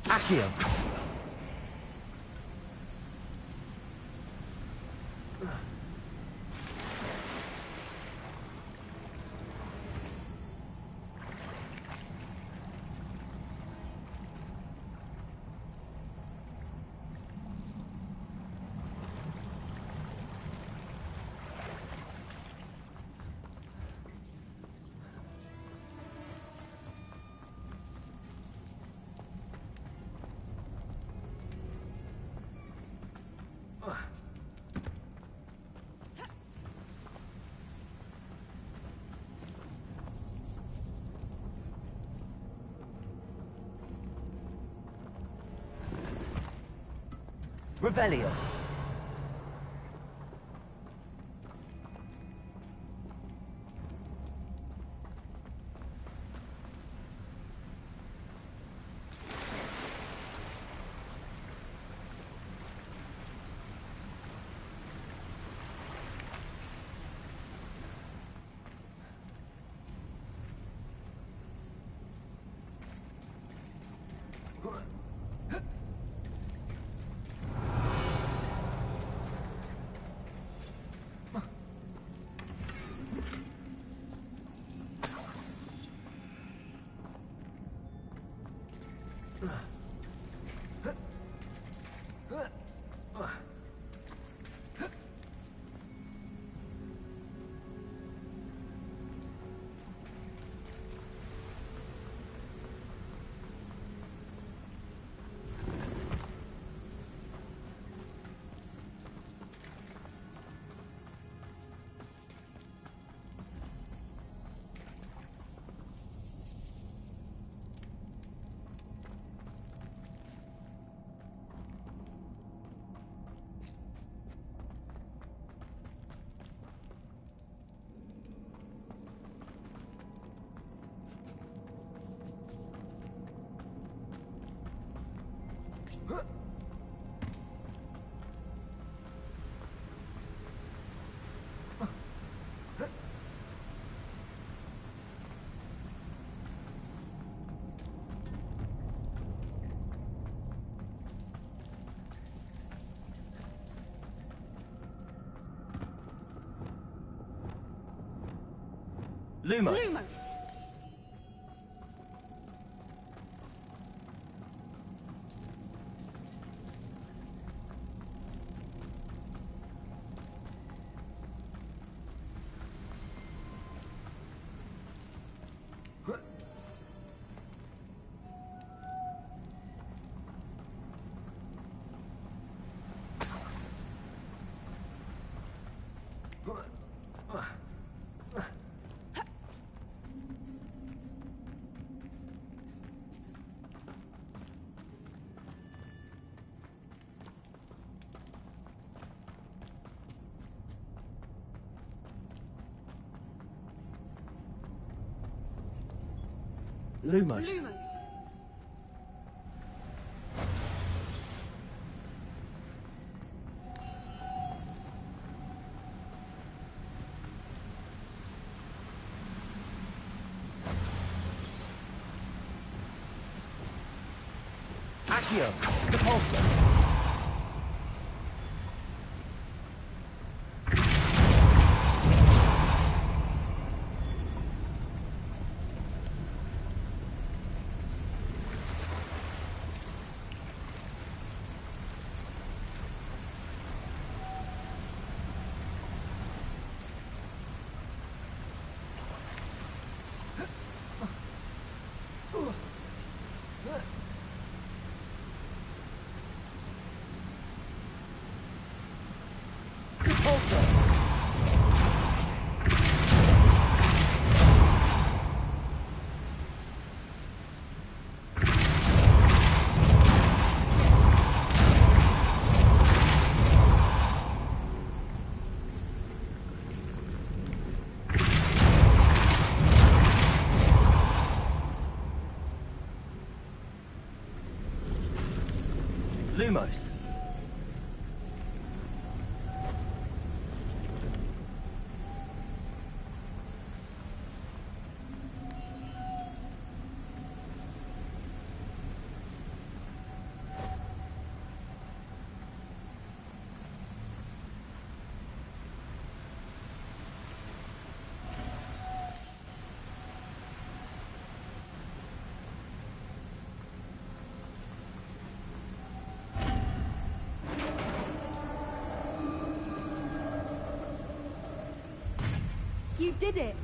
Accio. Revelio. Lumos. Lumos. Accio, the pulsar. Lumos. You did it!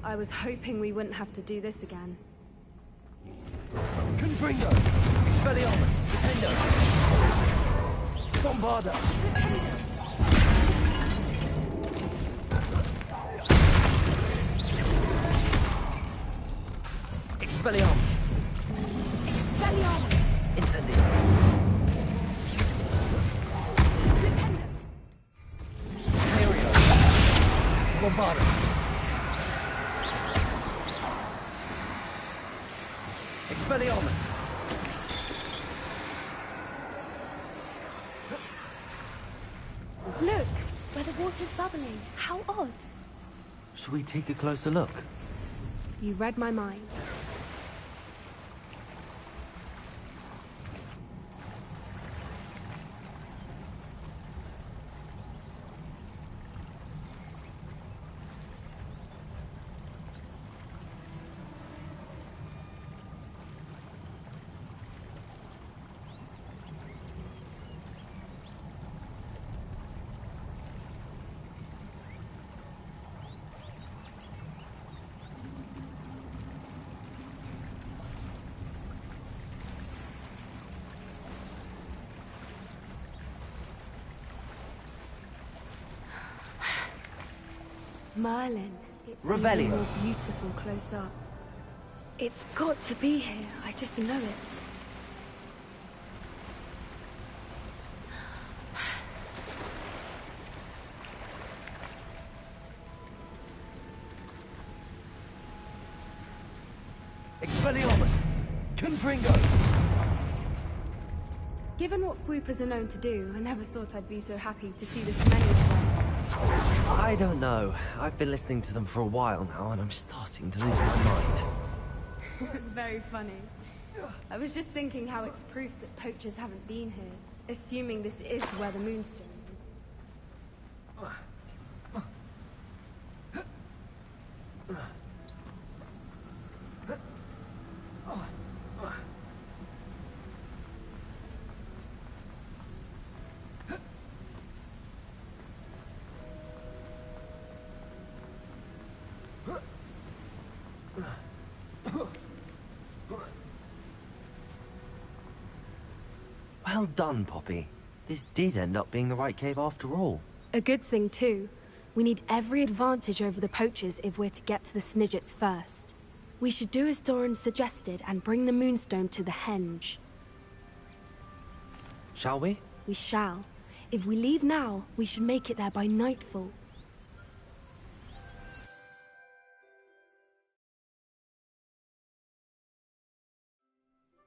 I was hoping we wouldn't have to do this again. Confringo. Expelliarmus. Defendo. Bombarda. Expelliarmus! Expelliarmus! Incendio! Aereo! Bombardo! Expelliarmus! Look, where the water's bubbling. How odd. Shall we take a closer look? You read my mind. Merlin, it's Revelio. even more beautiful close up. It's got to be here, I just know it. Expelliarmus! Confringo! Given what Fwoopas are known to do, I never thought I'd be so happy to see this many of them. I don't know. I've been listening to them for a while now, and I'm starting to lose my mind. Very funny. I was just thinking how it's proof that poachers haven't been here, assuming this is where the Moonstone is. Well done, Poppy. This did end up being the right cave after all. A good thing, too. We need every advantage over the poachers if we're to get to the Snidgets first. We should do as Doran suggested and bring the Moonstone to the Henge. Shall we? We shall. If we leave now, we should make it there by nightfall.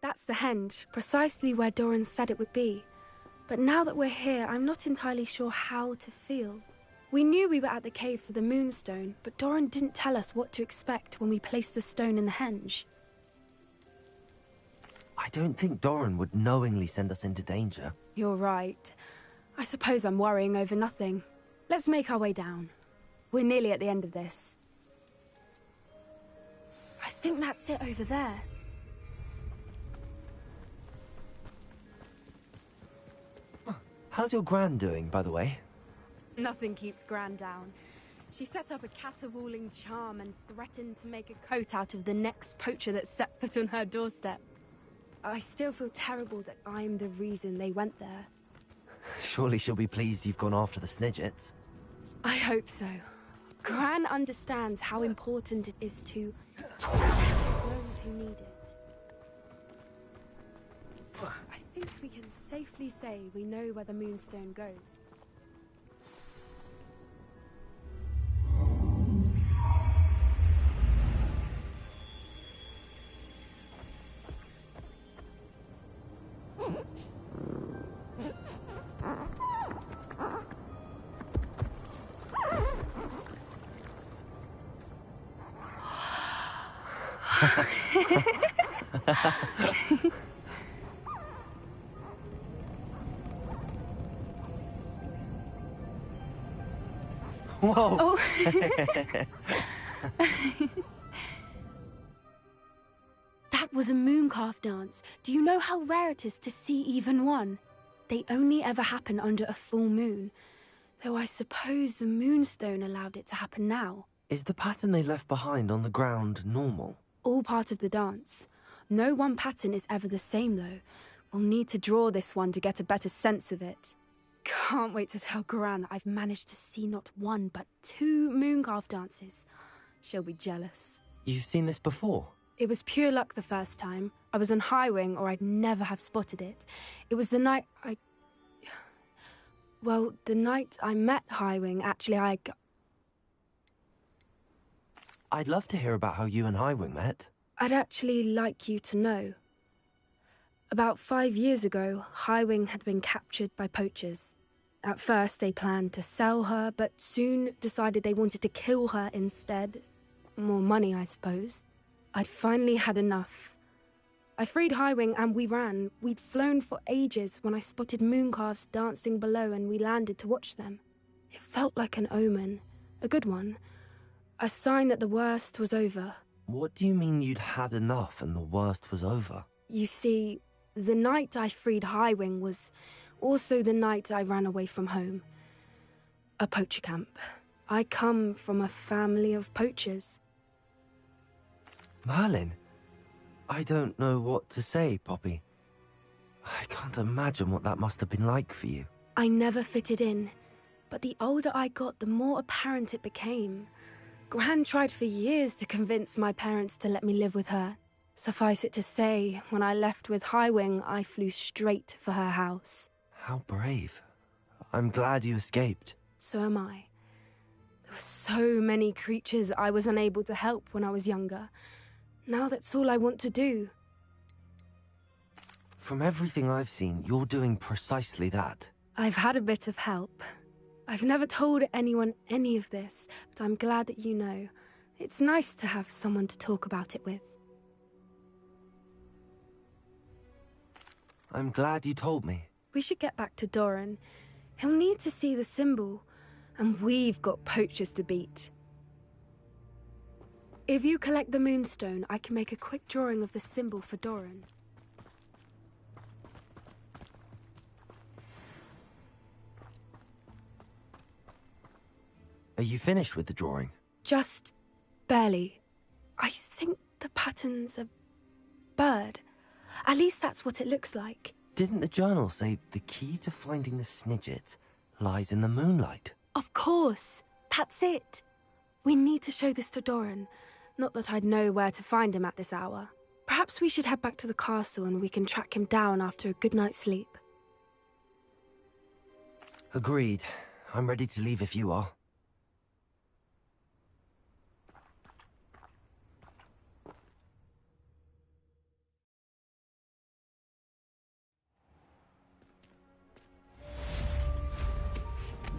That's the Henge, precisely where Doran said it would be. But now that we're here, I'm not entirely sure how to feel. We knew we were at the cave for the Moonstone, but Doran didn't tell us what to expect when we placed the stone in the Henge. I don't think Doran would knowingly send us into danger. You're right. I suppose I'm worrying over nothing. Let's make our way down. We're nearly at the end of this. I think that's it over there. How's your Gran doing, by the way? Nothing keeps Gran down. She set up a caterwauling charm and threatened to make a coat out of the next poacher that set foot on her doorstep. I still feel terrible that I'm the reason they went there. Surely she'll be pleased you've gone after the Snidgets. I hope so. Gran understands how important it is to those who need it. I think we can safely say we know where the Moonstone goes. Whoa! Oh. That was a mooncalf dance. Do you know how rare it is to see even one? They only ever happen under a full moon. Though I suppose the Moonstone allowed it to happen now. Is the pattern they left behind on the ground normal? All part of the dance. No one pattern is ever the same, though. We'll need to draw this one to get a better sense of it. Can't wait to tell Gran that I've managed to see not one, but 2 mooncalf dances. She'll be jealous. You've seen this before? It was pure luck the first time. I was on Highwing, or I'd never have spotted it. It was the night Well, the night I met Highwing, actually, I'd love to hear about how you and Highwing met. I'd actually like you to know. About 5 years ago, Highwing had been captured by poachers. At first, they planned to sell her, but soon decided they wanted to kill her instead. More money, I suppose. I'd finally had enough. I freed Highwing and we ran. We'd flown for ages when I spotted mooncalves dancing below and we landed to watch them. It felt like an omen. A good one. A sign that the worst was over. What do you mean you'd had enough and the worst was over? You see, the night I freed Highwing was also the night I ran away from home. A poacher camp. I come from a family of poachers. Merlin? I don't know what to say, Poppy. I can't imagine what that must have been like for you. I never fitted in, but the older I got, the more apparent it became. Gran tried for years to convince my parents to let me live with her. Suffice it to say, when I left with Highwing, I flew straight for her house. How brave. I'm glad you escaped. So am I. There were so many creatures I was unable to help when I was younger. Now that's all I want to do. From everything I've seen, you're doing precisely that. I've had a bit of help. I've never told anyone any of this, but I'm glad that you know. It's nice to have someone to talk about it with. I'm glad you told me. We should get back to Doran. He'll need to see the symbol, and we've got poachers to beat. If you collect the moonstone, I can make a quick drawing of the symbol for Doran. Are you finished with the drawing? Just barely. I think the pattern's a bird. At least that's what it looks like. Didn't the journal say the key to finding the Snidget lies in the moonlight? Of course. That's it. We need to show this to Doran. Not that I'd know where to find him at this hour. Perhaps we should head back to the castle and we can track him down after a good night's sleep. Agreed. I'm ready to leave if you are.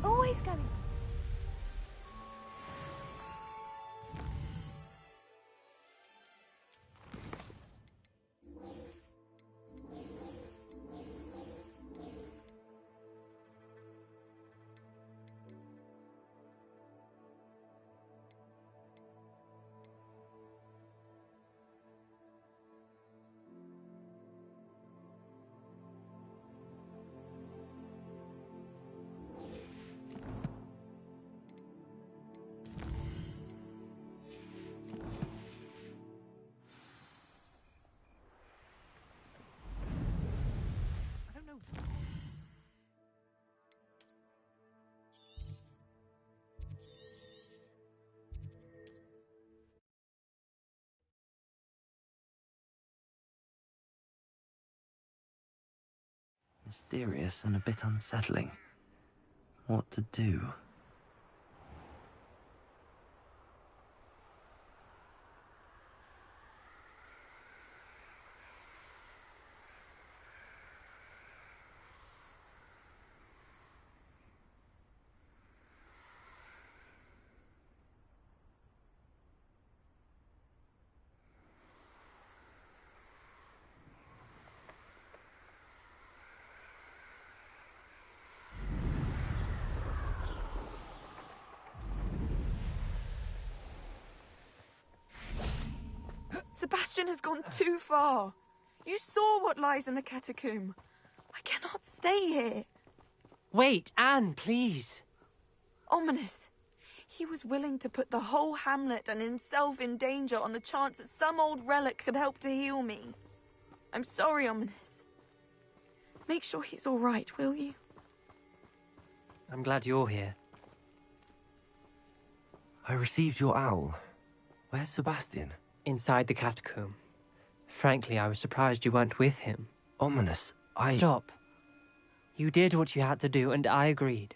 Always going. Mysterious and a bit unsettling. What to do? Sebastian has gone too far. You saw what lies in the catacomb. I cannot stay here. Wait, Anne, please. Ominous. He was willing to put the whole hamlet and himself in danger on the chance that some old relic could help to heal me. I'm sorry, Ominous. Make sure he's all right, will you? I'm glad you're here. I received your owl. Where's Sebastian? Inside the catacomb. Frankly, I was surprised you weren't with him. Ominous. Stop. You did what you had to do, and I agreed.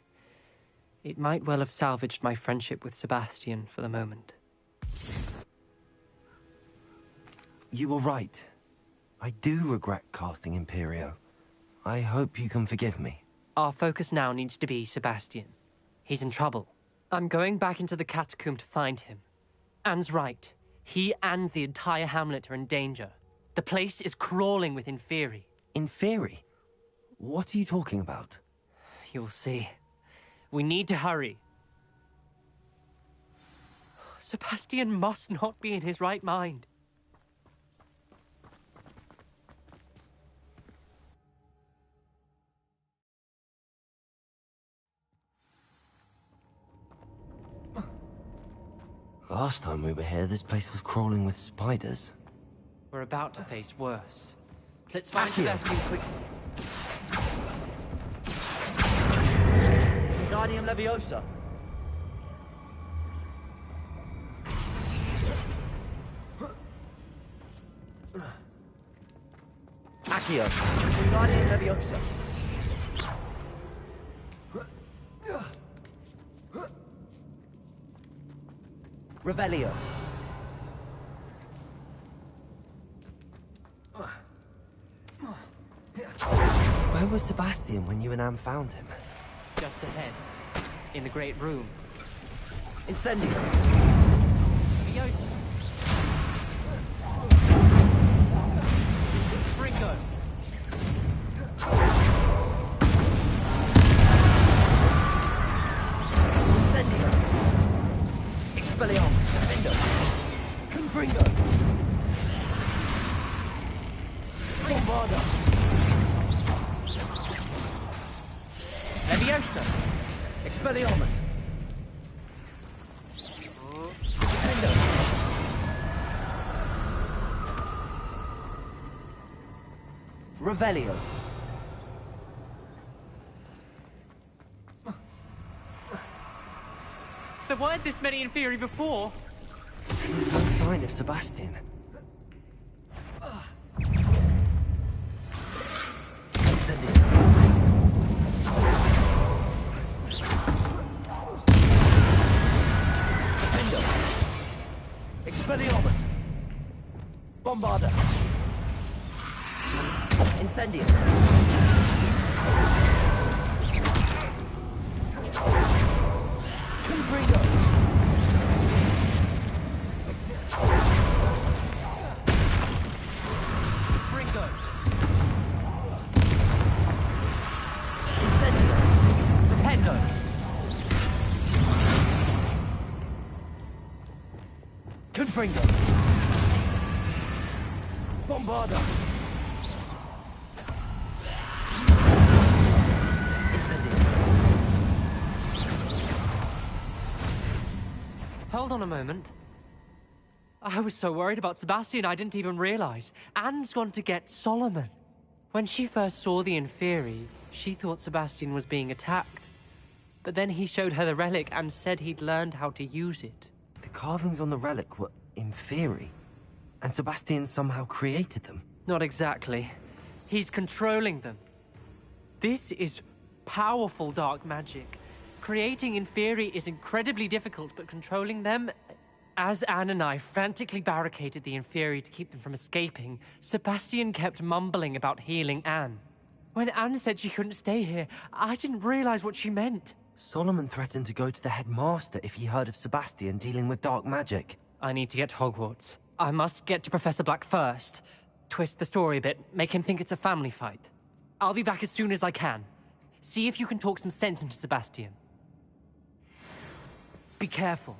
It might well have salvaged my friendship with Sebastian for the moment. You were right. I do regret casting Imperio. I hope you can forgive me. Our focus now needs to be Sebastian. He's in trouble. I'm going back into the catacomb to find him. Anne's right. He and the entire hamlet are in danger. The place is crawling with Inferi. Inferi? What are you talking about? You'll see. We need to hurry. Sebastian must not be in his right mind. Last time we were here, this place was crawling with spiders. We're about to face worse. Let's find Sebastian quickly. Guardian Leviosa. Accio. Guardian Leviosa. Revelio. Where was Sebastian when you and Anne found him? Just ahead. In the great room. Incendio. Leviosa. Fringo. Incendio. Expelliarmus. Defendo. Confringo. Bombarda. Leviosa. Expelliarmus. Defendo. Revelio. There weren't this many Inferi before. There's no sign of Sebastian. Incendio. Defendo. Expelliarmus. Bombarda. Incendio. Confringo. Fringo. Incendio. Rependo. Confringo. Bombarda. Incendio. Hold on a moment. I was so worried about Sebastian I didn't even realize. Anne's gone to get Solomon. When she first saw the Inferi, she thought Sebastian was being attacked. But then he showed her the relic and said he'd learned how to use it. The carvings on the relic were Inferi, and Sebastian somehow created them. Not exactly. He's controlling them. This is powerful dark magic. Creating Inferi is incredibly difficult, but controlling them... As Anne and I frantically barricaded the Inferi to keep them from escaping, Sebastian kept mumbling about healing Anne. When Anne said she couldn't stay here, I didn't realize what she meant. Solomon threatened to go to the headmaster if he heard of Sebastian dealing with dark magic. I need to get to Hogwarts. I must get to Professor Black first. Twist the story a bit, make him think it's a family fight. I'll be back as soon as I can. See if you can talk some sense into Sebastian. Be careful.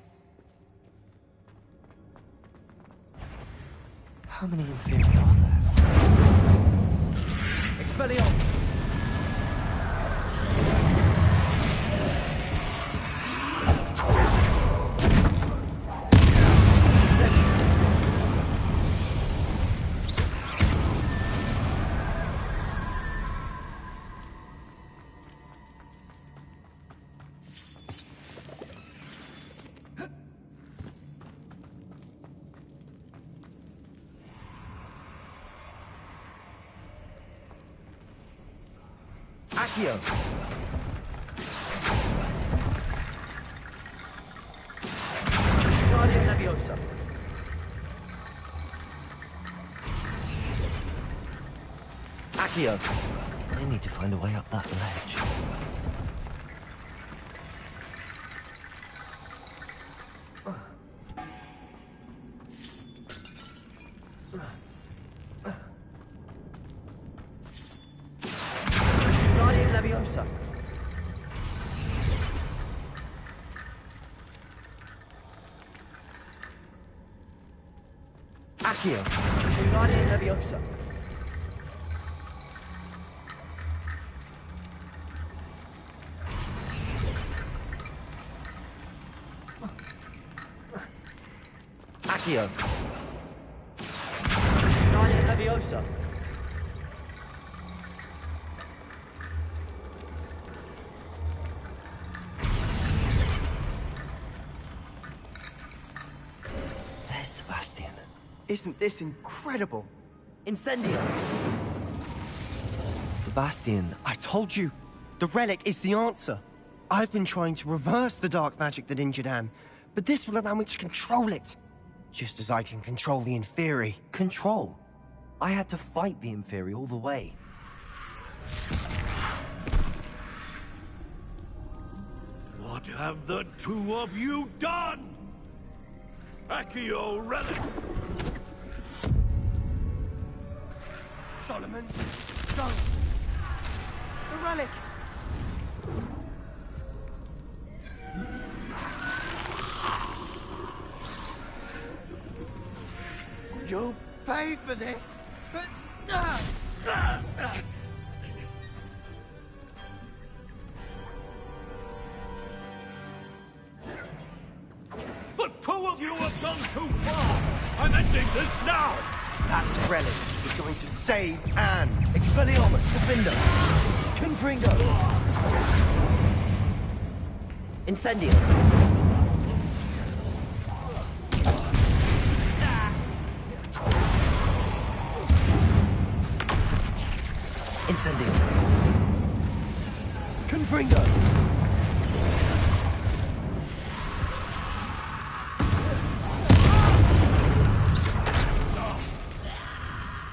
How many Inferi are there? Expelliarmus. Accio! Guardian Leviosa! Accio! I need to find a way up that ledge. Guardian Leviosa! Accio! Guardian Leviosa! Accio! Guardian Leviosa! There's Sebastian. Isn't this incredible? Incendio! Sebastian. I told you, the relic is the answer. I've been trying to reverse the dark magic that injured Anne, but this will allow me to control it. Just as I can control the Inferi. Control? I had to fight the Inferi all the way. What have the two of you done? Accio relic! Solomon, go! The relic! You'll pay for this! The two of you have gone too far! I'm ending this now! That relic is going to save Anne! Expelliarmus, Defender! Confringo! Incendio! Incendio! Confringo!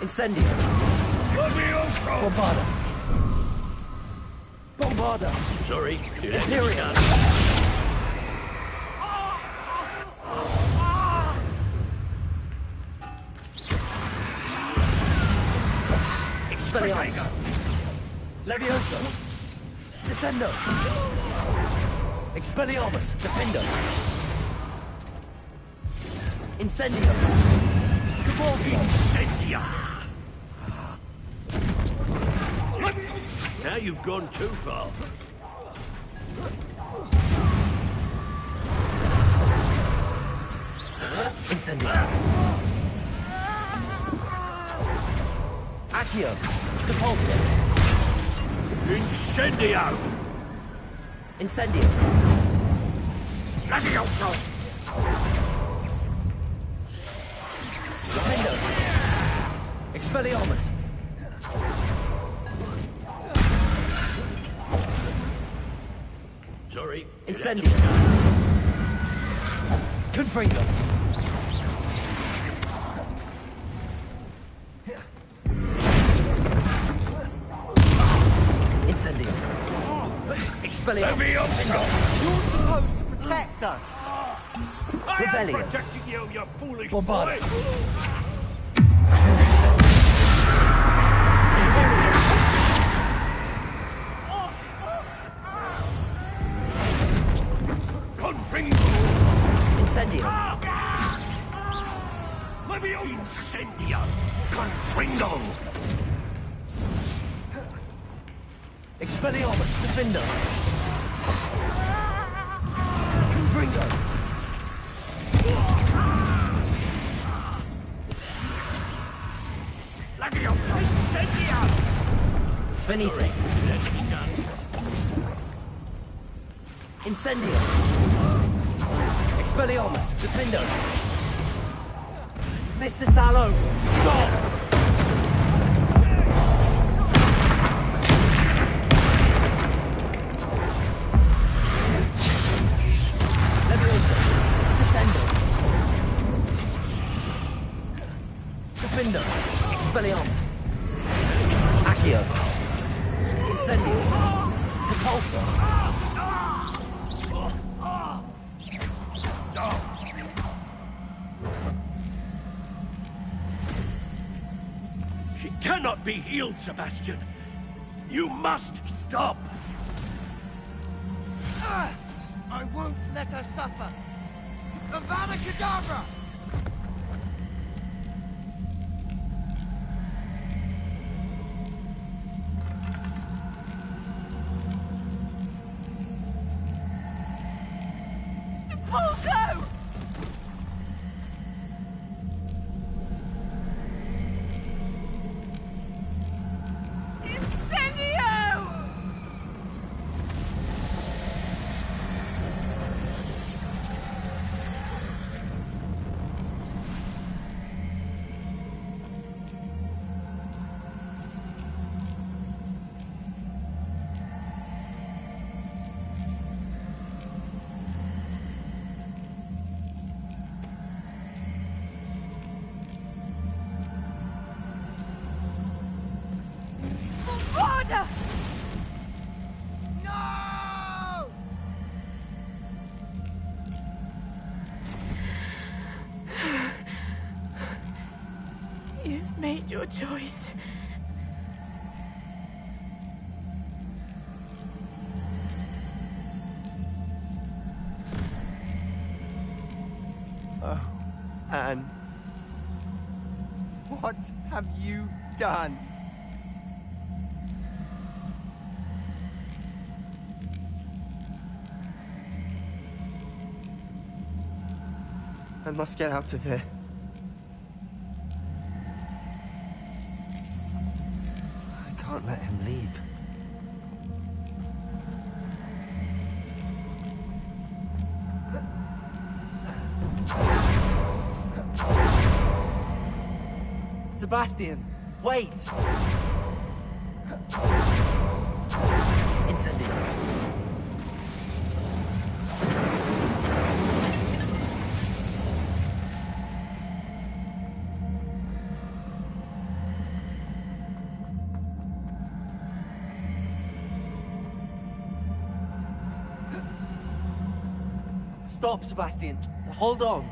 Incendio! Bombarda! Bombarda! Sorry, Imperial! Expelliarmus! Levioso! Descendo! Expelliarmus! Defendo! Incendio! Cabalso! Incendia! Now you've gone too far. Incendio! Accio! Depulso! Incendio! Incendio! Levioso! Defendo! Expelliarmus! Sorry. Incendio! Confringo! Incendio! Expelliarmus! You're supposed to protect us! I am Revelio. protecting you, you foolish Bombarda. boy! Incendio! Levio! Incendio! Confringo! Expelliarmus! Defendo! Confringo! Levioso! Incendio! Finite! Incendio! Expelliarmus! Defendo! Mr. Salo! Stop! She cannot be healed, Sebastian. You must stop. I won't let her suffer. Avada Kedavra! Pulso! Incendio! Water! No! You've made your choice. Oh, Anne. What have you done? I must get out of here. I can't let him leave. Sebastian, wait! Incendio. Stop, Sebastian. Hold on.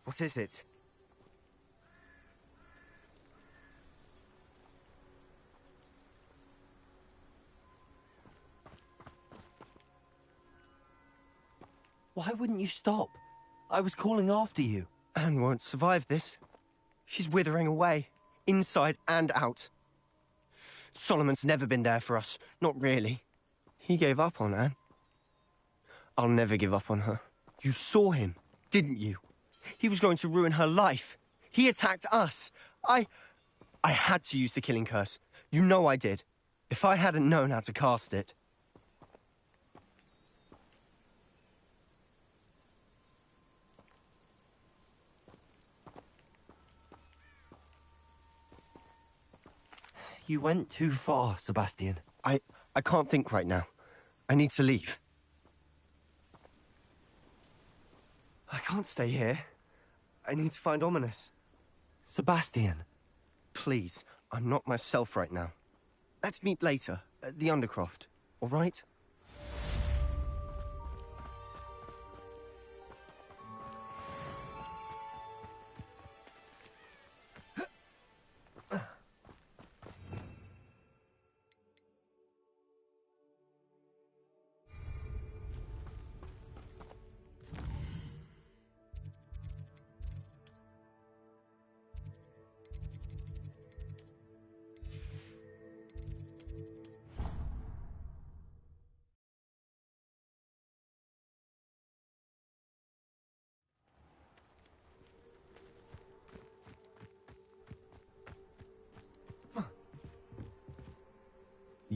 What is it? Why wouldn't you stop? I was calling after you. Anne won't survive this. She's withering away, inside and out. Solomon's never been there for us, not really. He gave up on Anne. I'll never give up on her. You saw him, didn't you? He was going to ruin her life. He attacked us. I had to use the killing curse. You know I did. If I hadn't known how to cast it. You went too far, Sebastian. I can't think right now. I need to leave. I can't stay here. I need to find Ominous. Sebastian. Please, I'm not myself right now. Let's meet later, at the Undercroft, all right?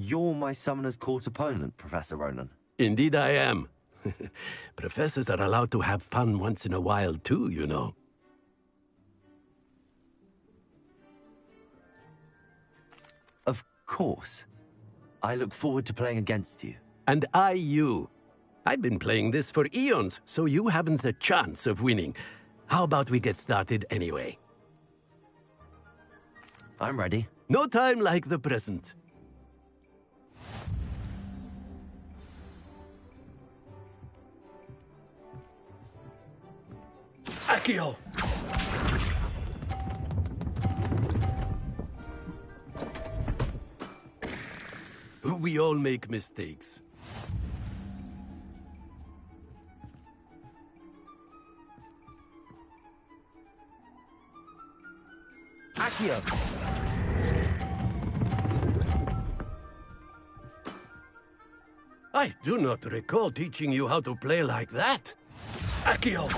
You're my Summoner's Court opponent, Professor Ronan. Indeed I am. Professors are allowed to have fun once in a while too, you know. Of course. I look forward to playing against you. And I you. I've been playing this for eons, so you haven't a chance of winning. How about we get started anyway? I'm ready. No time like the present. Accio! We all make mistakes. Accio! I do not recall teaching you how to play like that. Accio!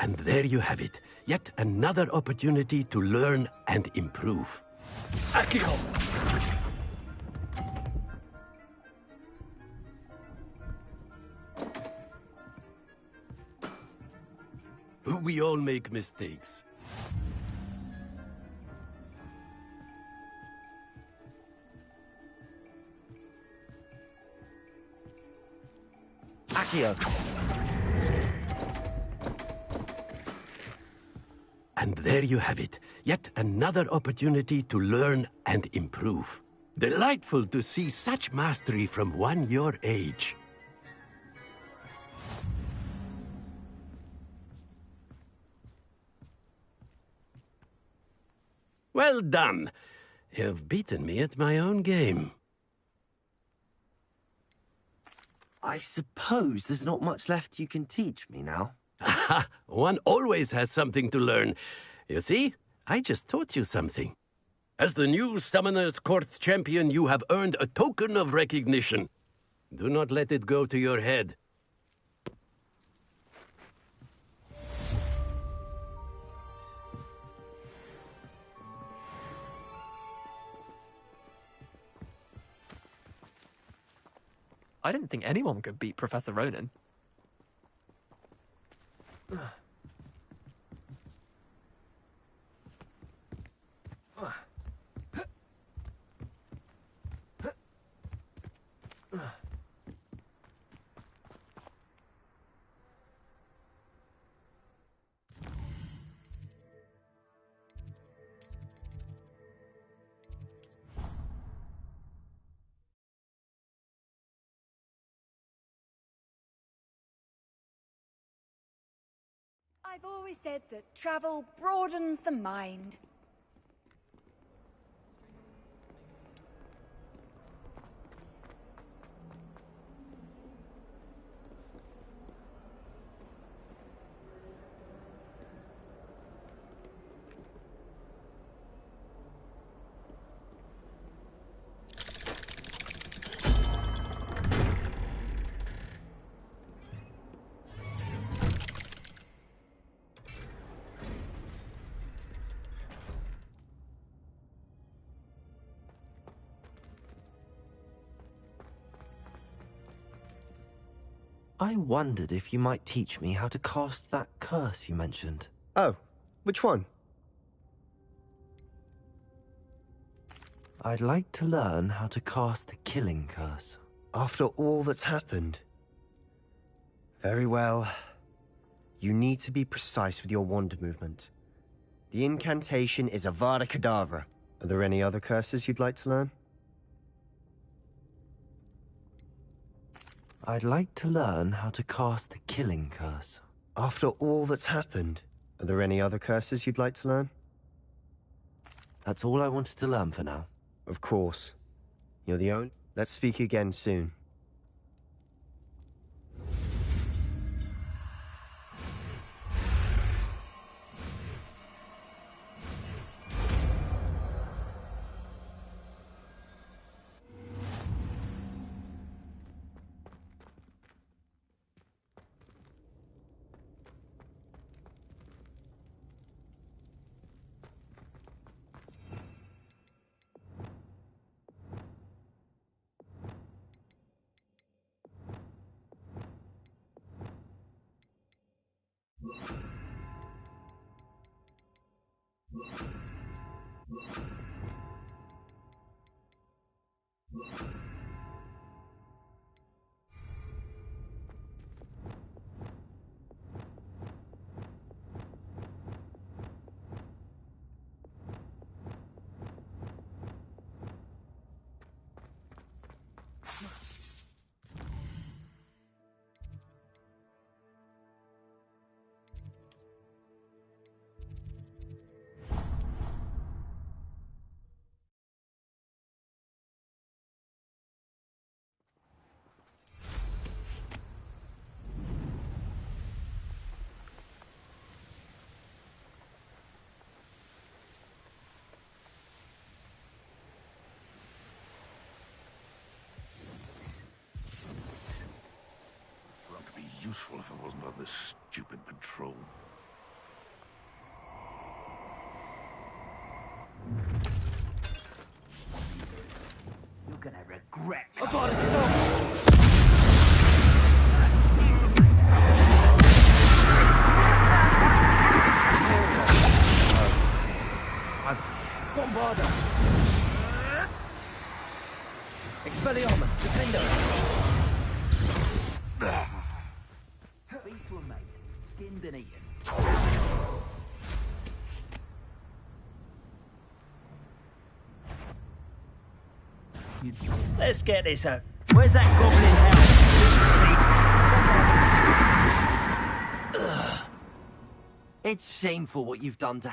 And there you have it. Yet another opportunity to learn and improve. Accio! We all make mistakes. Accio! And there you have it. Yet another opportunity to learn and improve. Delightful to see such mastery from one your age. Well done. You've beaten me at my own game. I suppose there's not much left you can teach me now. One always has something to learn. You see, I just taught you something. As the new Summoner's Court champion, you have earned a token of recognition. Do not let it go to your head. I didn't think anyone could beat Professor Ronan. I've always said that travel broadens the mind. I wondered if you might teach me how to cast that curse you mentioned. Oh, which one? I'd like to learn how to cast the killing curse. After all that's happened? Very well. You need to be precise with your wand movement. The incantation is Avada Kedavra. Are there any other curses you'd like to learn? I'd like to learn how to cast the killing curse. After all that's happened, are there any other curses you'd like to learn? That's all I wanted to learn for now. Of course. You're the only... Let's speak again soon. Useful if I wasn't on this stupid patrol. You're gonna regret. I've got to stop! Bombarda! Expelliarmus, Defender! Beast were made, skinned and eaten. Let's get this out. Where's that goblin hell? It's shameful what you've done to...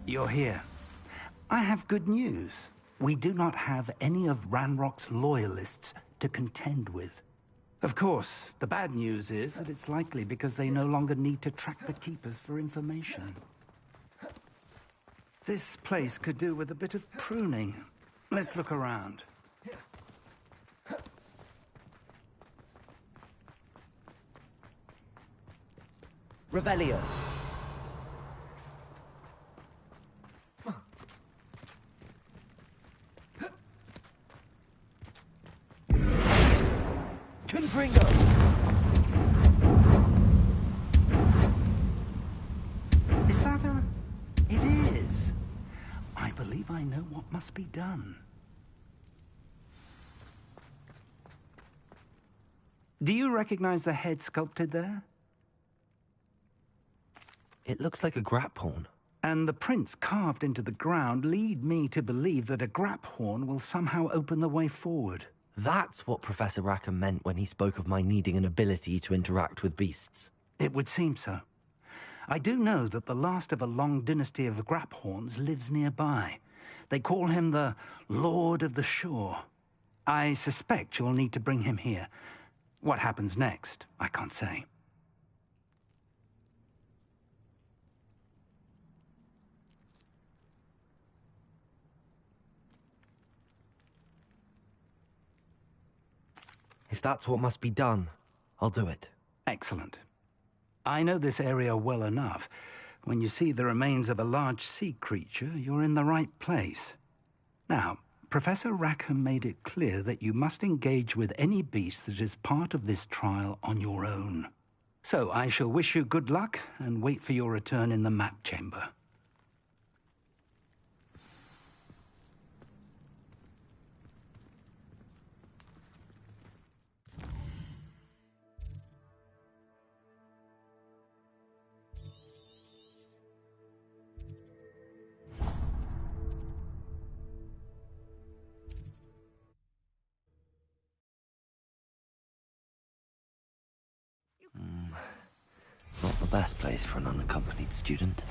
You're here. I have good news. We do not have any of Ranrock's loyalists to contend with. Of course, the bad news is that it's likely because they no longer need to track the Keepers for information. This place could do with a bit of pruning. Let's look around. Revelio. Confringo! Is that a... It is. I believe I know what must be done. Do you recognize the head sculpted there? It looks like a grap horn. And the prints carved into the ground lead me to believe that a grap horn will somehow open the way forward. That's what Professor Rackham meant when he spoke of my needing an ability to interact with beasts. It would seem so. I do know that the last of a long dynasty of Graphorns lives nearby. They call him the Lord of the Shore. I suspect you'll need to bring him here. What happens next, I can't say. If that's what must be done, I'll do it. Excellent. I know this area well enough. When you see the remains of a large sea creature, you're in the right place. Now, Professor Rackham made it clear that you must engage with any beast that is part of this trial on your own. So I shall wish you good luck and wait for your return in the map chamber. Not the best place for an unaccompanied student.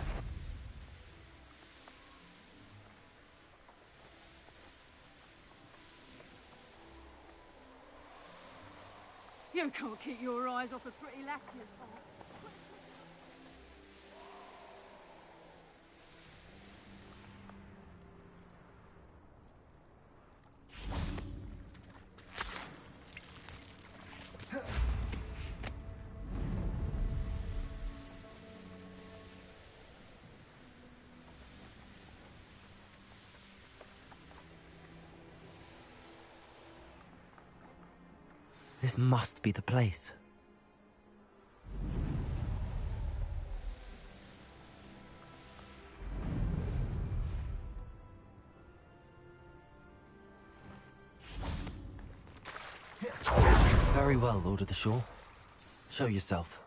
You can't keep your eyes off a pretty lassie. This must be the place. Very well, Lord of the Shore. Show yourself.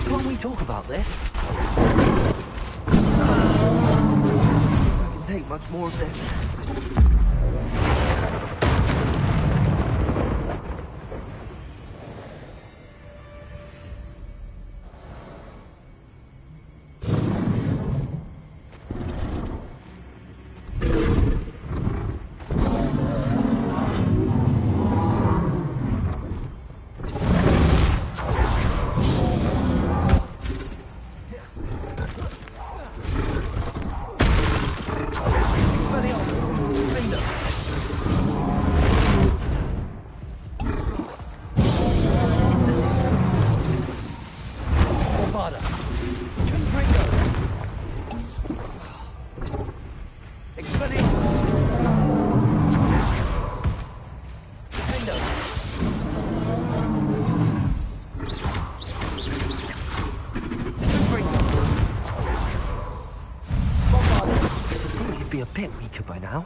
Can't we talk about this? I can take much more of this. By now.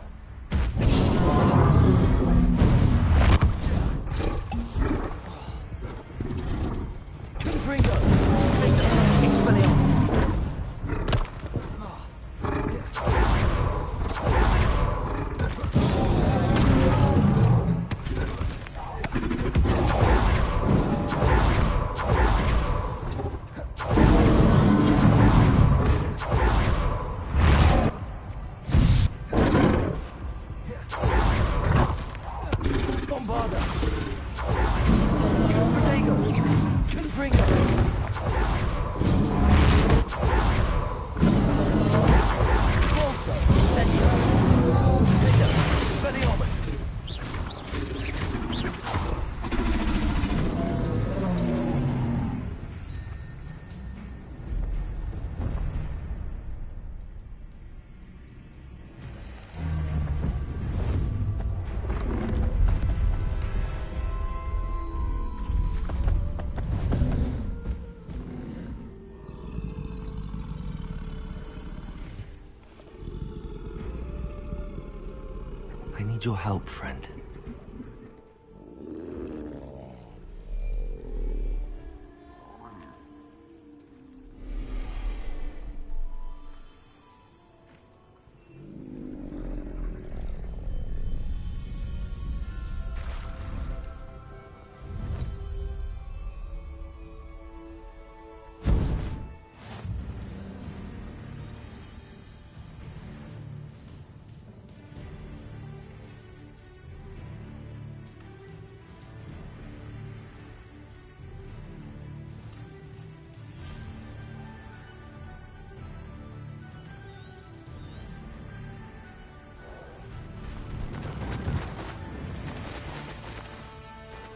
need your help, friend.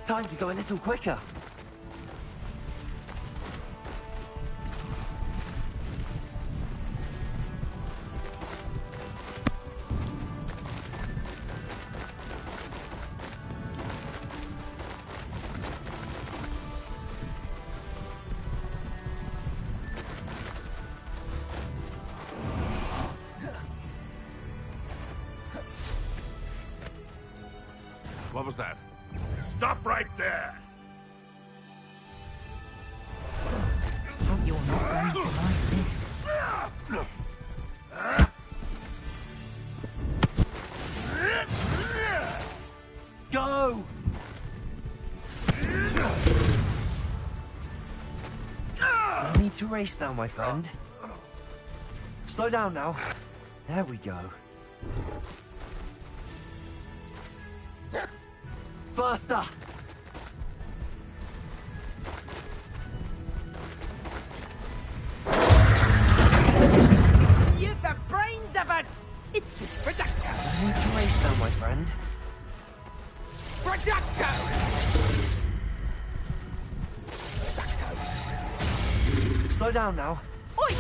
Time to go a little quicker. What was that? Stop right there! Hope you're not going to like this. Go! No need to race now, my friend. Slow down now. There we go. Faster! You've the brains of a... It's just Reducto. No need to race now, my friend. Reducto! Slow down now. Oi!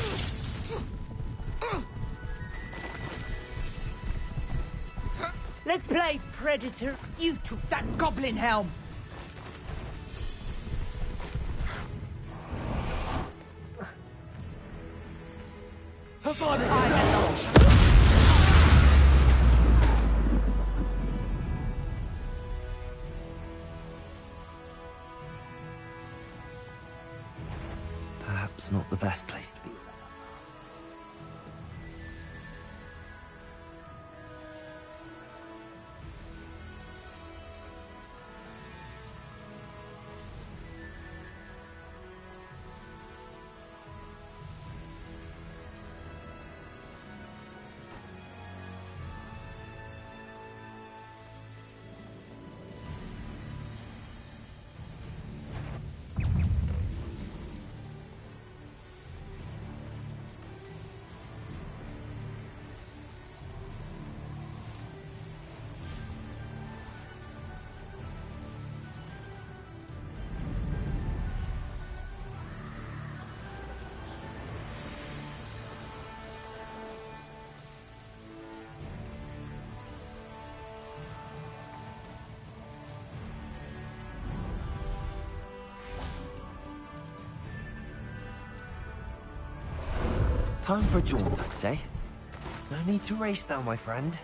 Let's play Predator. You took that goblin helm. Perhaps not the best place to be. Time for a jaunt, I'd say. No need to race now, my friend.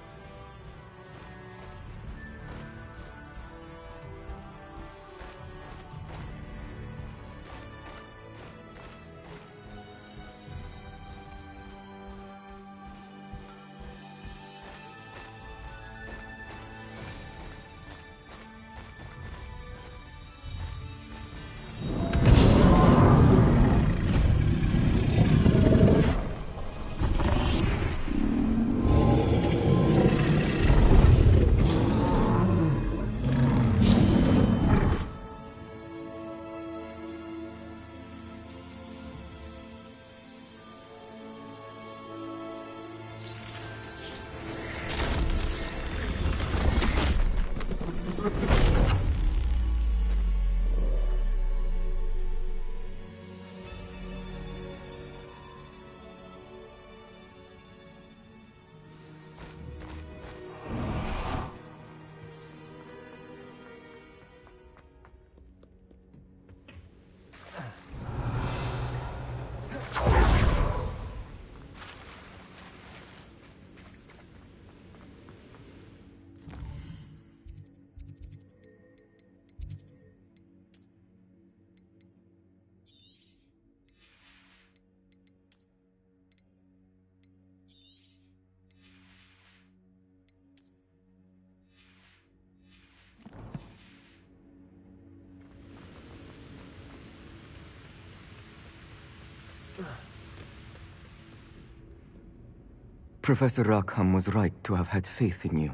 Professor Rackham was right to have had faith in you.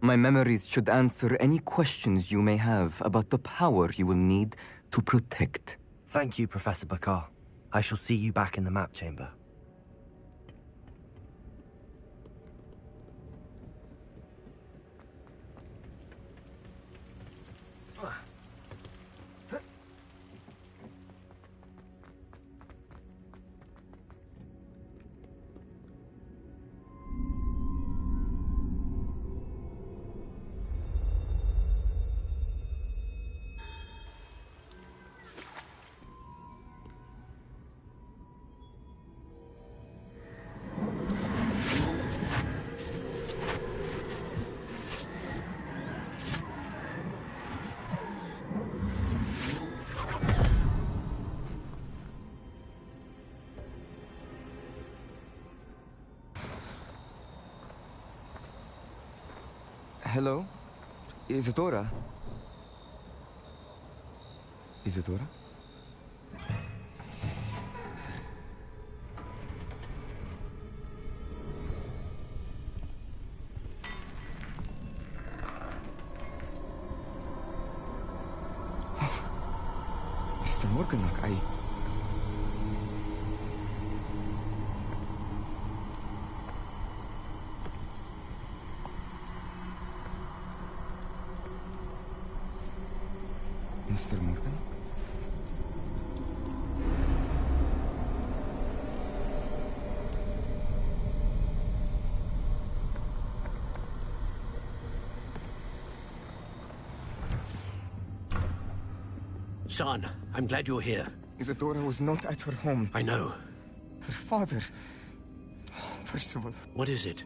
My memories should answer any questions you may have about the power you will need to protect. Thank you, Professor Bakar. I shall see you back in the map chamber. Hello? Isadora? Isadora? Mr. Morganach, Mr. Morgan? Son, I'm glad you're here. Isadora was not at her home. I know. Her father... Percival. What is it?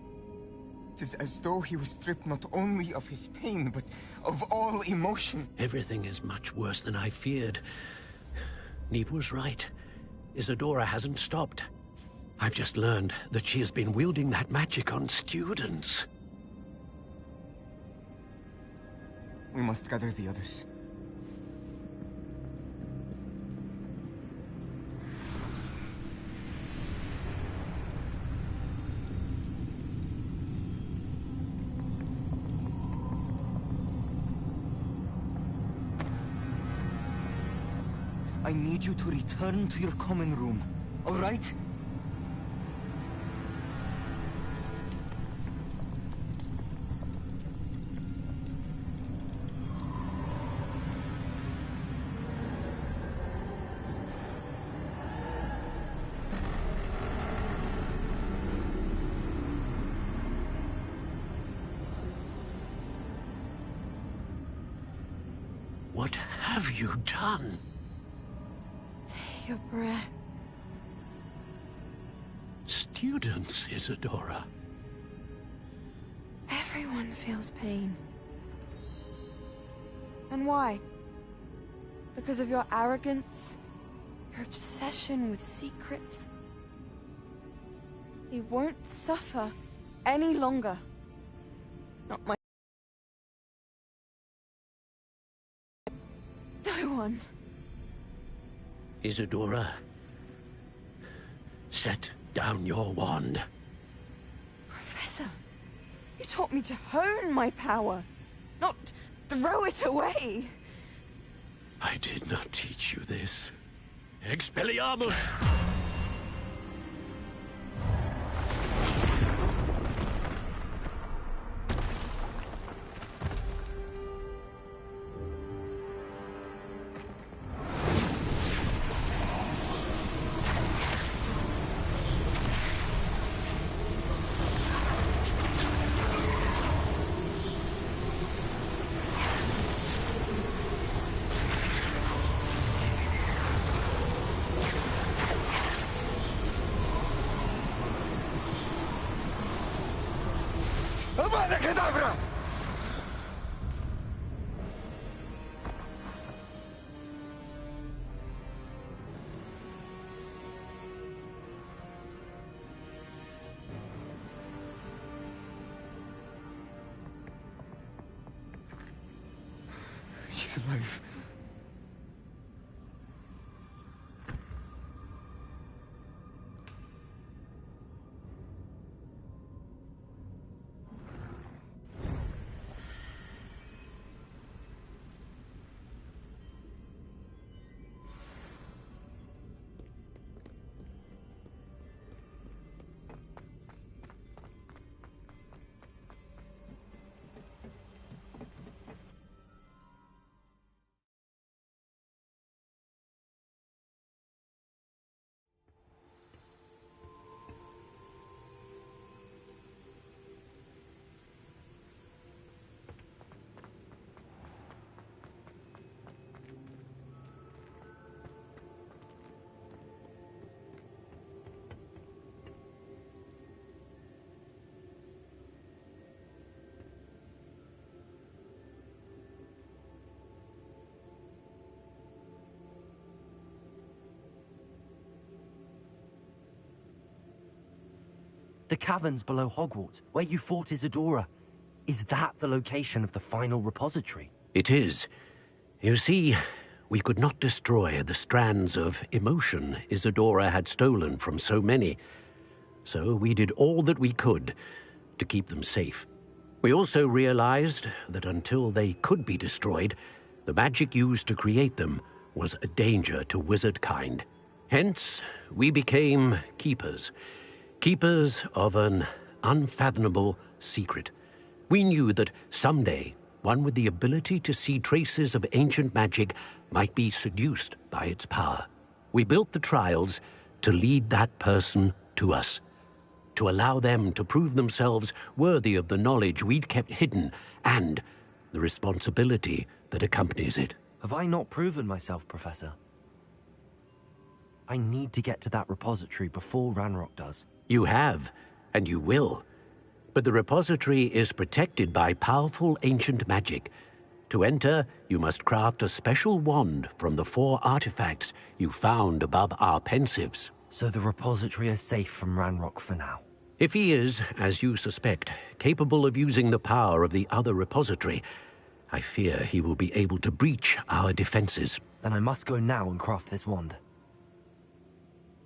It is as though he was stripped not only of his pain, but of all emotion. Everything is much worse than I feared. Neve was right. Isadora hasn't stopped. I've just learned that she has been wielding that magic on students. We must gather the others. I need you to return to your common room, all right? What have you done? Take a breath. Students, Isadora. Everyone feels pain. And why? Because of your arrogance? Your obsession with secrets? He won't suffer any longer. Not my... No one. Isadora, set down your wand. Professor, you taught me to hone my power, not throw it away. I did not teach you this. Expelliarmus! Avada Kedavra! She's alive. The caverns below Hogwarts, where you fought Isadora. Is that the location of the final repository? It is. You see, we could not destroy the strands of emotion Isadora had stolen from so many. So we did all that we could to keep them safe. We also realized that until they could be destroyed, the magic used to create them was a danger to wizard kind. Hence, we became keepers. Keepers of an unfathomable secret. We knew that someday, one with the ability to see traces of ancient magic might be seduced by its power. We built the trials to lead that person to us, to allow them to prove themselves worthy of the knowledge we'd kept hidden and the responsibility that accompanies it. Have I not proven myself, Professor? I need to get to that repository before Ranrock does. You have, and you will. But the repository is protected by powerful ancient magic. To enter, you must craft a special wand from the 4 artifacts you found above our pensives. So the repository is safe from Ranrock for now? If he is, as you suspect, capable of using the power of the other repository, I fear he will be able to breach our defenses. Then I must go now and craft this wand.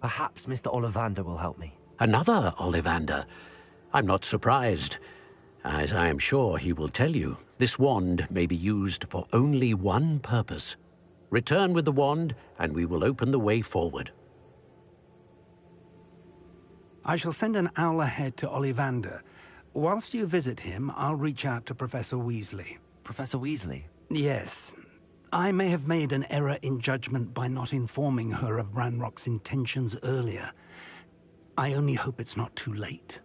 Perhaps Mr. Ollivander will help me. Another Ollivander? I'm not surprised. As I am sure he will tell you, this wand may be used for only one purpose. Return with the wand, and we will open the way forward. I shall send an owl ahead to Ollivander. Whilst you visit him, I'll reach out to Professor Weasley. Professor Weasley? Yes. I may have made an error in judgment by not informing her of Ranrock's intentions earlier. I only hope it's not too late.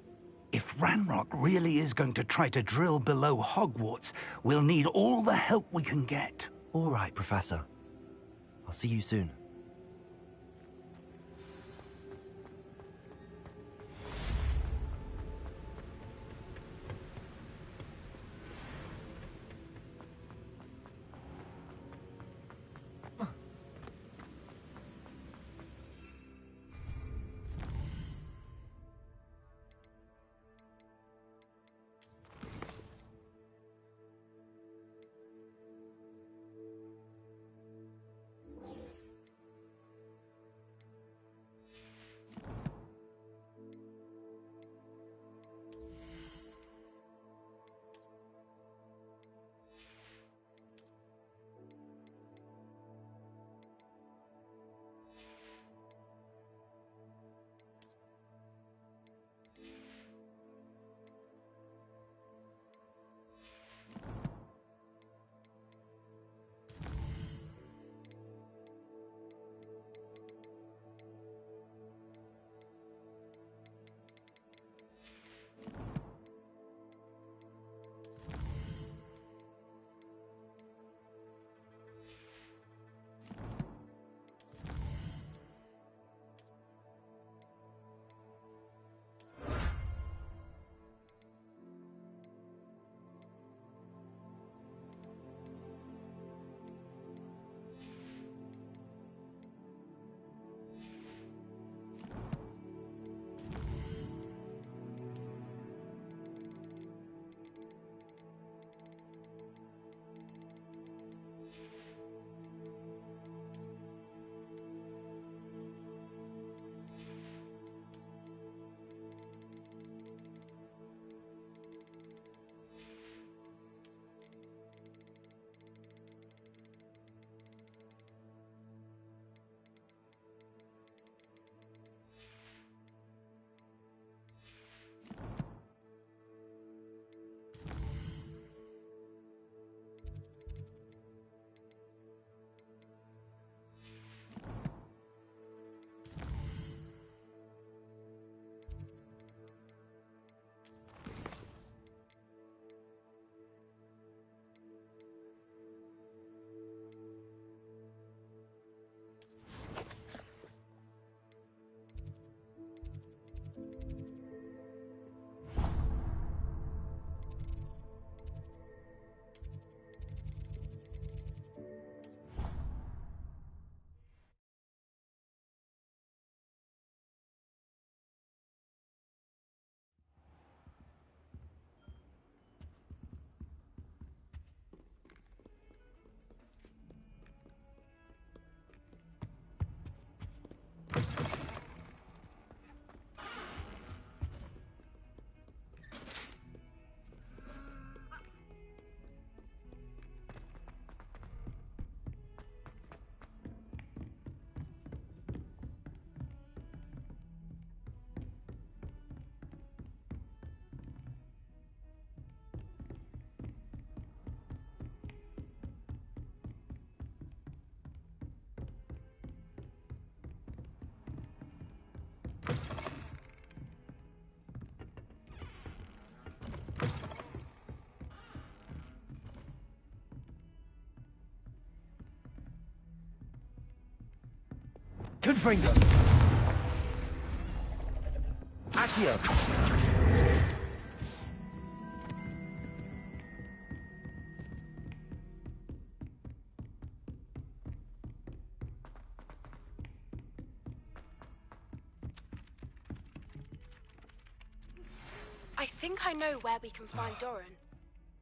If Ranrock really is going to try to drill below Hogwarts, we'll need all the help we can get. All right, Professor. I'll see you soon. Confringo! Accio! I think I know where we can find Doran.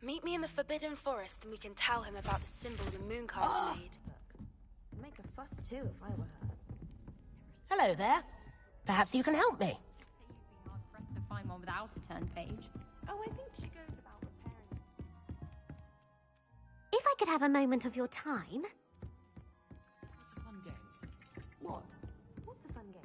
Meet me in the Forbidden Forest and we can tell him about the symbol the Mooncar's made. I'd make a fuss too if I were her. Hello there. Perhaps you can help me. Pressed to find one without a turn page. Oh, I think she goes about repairing. If I could have a moment of your time. It's a fun game. What? What's a fun game?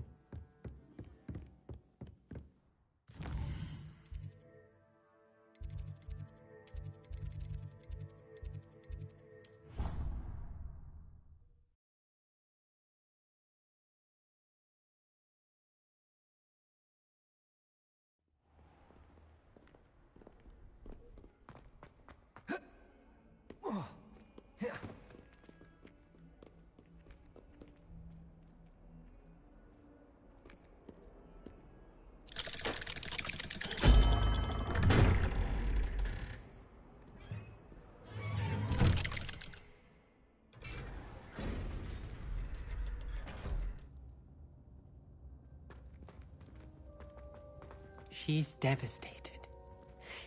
She's devastated.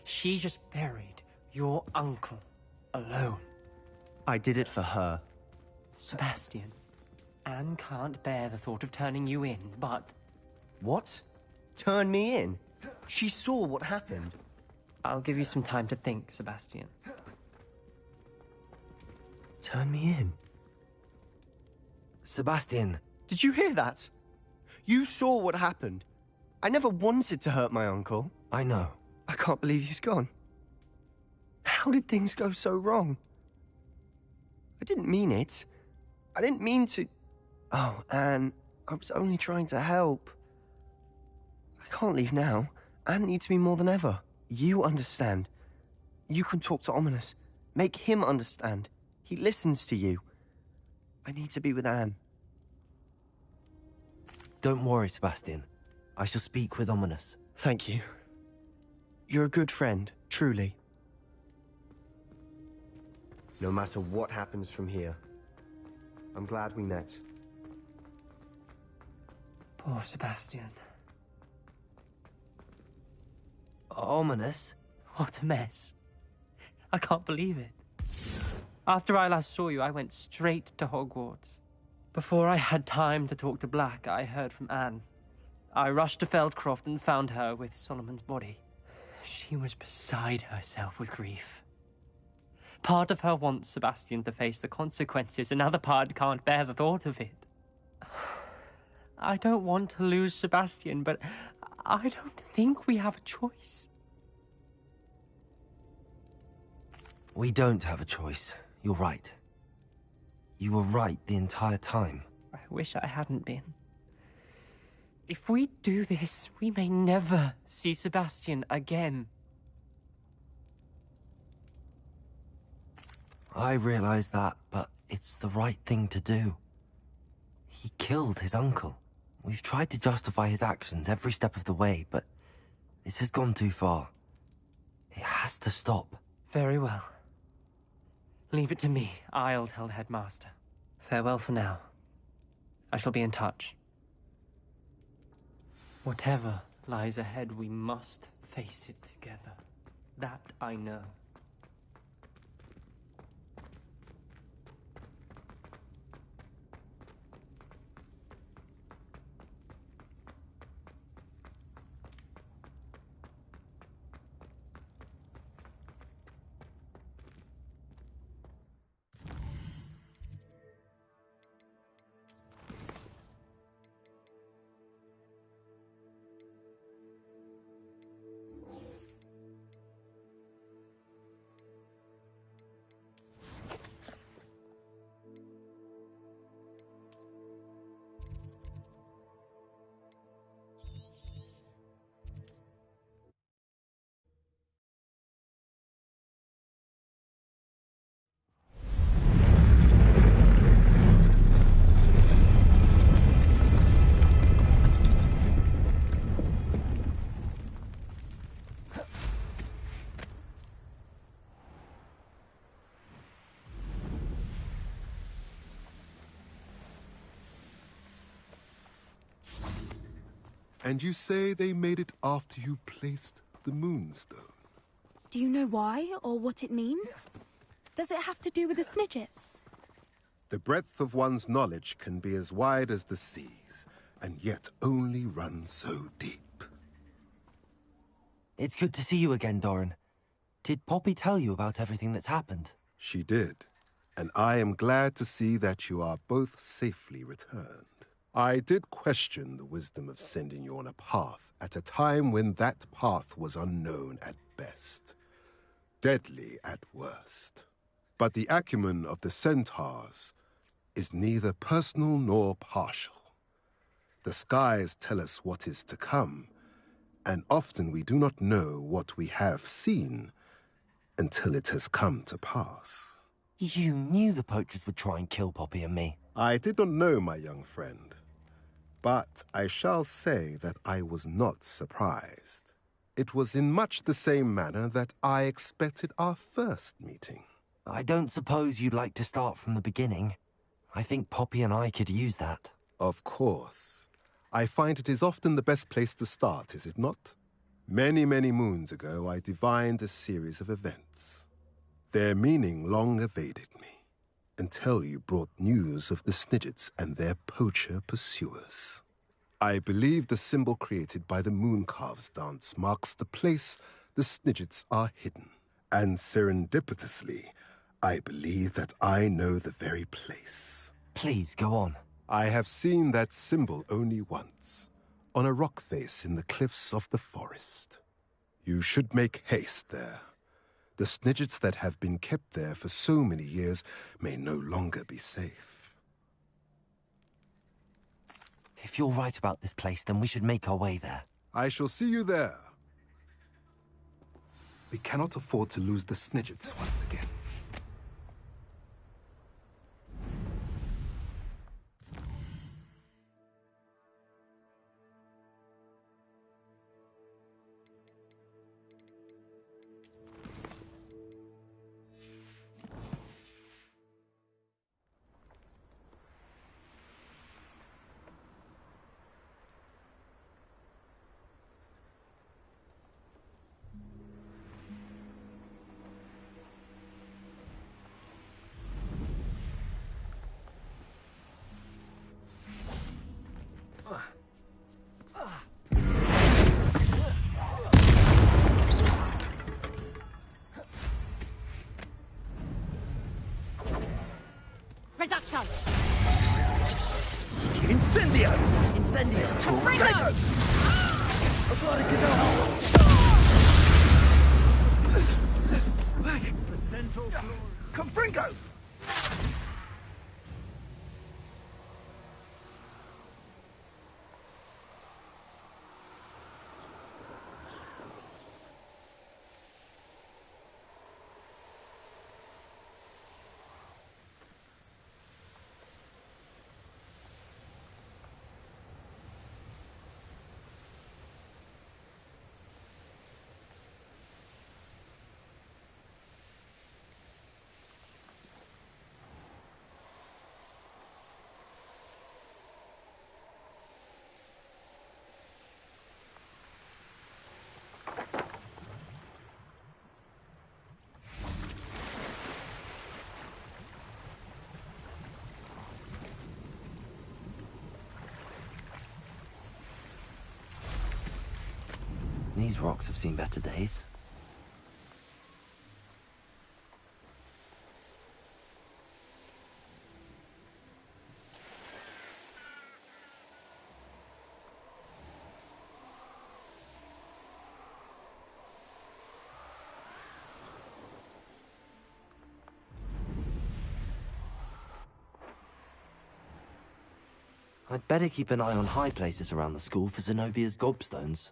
She just buried your uncle alone. I did it for her. Sebastian, Anne can't bear the thought of turning you in, but... What? Turn me in? She saw what happened. I'll give you some time to think, Sebastian. Turn me in? Sebastian. Did you hear that? You saw what happened. I never wanted to hurt my uncle. I know. I can't believe he's gone. How did things go so wrong? I didn't mean it. I didn't mean to... Oh, Anne, I was only trying to help. I can't leave now. Anne needs me more than ever. You understand. You can talk to Ominous. Make him understand. He listens to you. I need to be with Anne. Don't worry, Sebastian. I shall speak with Ominous. Thank you. You're a good friend, truly. No matter what happens from here, I'm glad we met. Poor Sebastian. Ominous? What a mess. I can't believe it. After I last saw you, I went straight to Hogwarts. Before I had time to talk to Black, I heard from Anne. I rushed to Feldcroft and found her with Solomon's body. She was beside herself with grief. Part of her wants Sebastian to face the consequences, another part can't bear the thought of it. I don't want to lose Sebastian, but I don't think we have a choice. We don't have a choice. You're right. You were right the entire time. I wish I hadn't been. If we do this, we may never see Sebastian again. I realize that, but it's the right thing to do. He killed his uncle. We've tried to justify his actions every step of the way, but this has gone too far. It has to stop. Very well. Leave it to me. I'll tell the headmaster. Farewell for now. I shall be in touch. Whatever lies ahead, we must face it together. That I know. And you say they made it after you placed the moonstone? Do you know why, or what it means? Does it have to do with the Snidgets? The breadth of one's knowledge can be as wide as the seas, and yet only run so deep. It's good to see you again, Doran. Did Poppy tell you about everything that's happened? She did, and I am glad to see that you are both safely returned. I did question the wisdom of sending you on a path at a time when that path was unknown at best, deadly at worst. But the acumen of the centaurs is neither personal nor partial. The skies tell us what is to come, and often we do not know what we have seen until it has come to pass. You knew the poachers would try and kill Poppy and me. I did not know, my young friend, but I shall say that I was not surprised. It was in much the same manner that I expected our first meeting. I don't suppose you'd like to start from the beginning. I think Poppy and I could use that. Of course. I find it is often the best place to start, is it not? Many, many moons ago, I divined a series of events. Their meaning long evaded me, until you brought news of the Snidgets and their poacher pursuers. I believe the symbol created by the Mooncarves dance marks the place the Snidgets are hidden. And serendipitously, I believe that I know the very place. Please, go on. I have seen that symbol only once, on a rock face in the cliffs of the forest. You should make haste there. The Snidgets that have been kept there for so many years may no longer be safe. If you're right about this place, then we should make our way there. I shall see you there. We cannot afford to lose the Snidgets once again. Reduction! Incendio! Incendio! Confringo! The Centaur glory. Confringo! These rocks have seen better days. I'd better keep an eye on high places around the school for Zenobia's gobstones.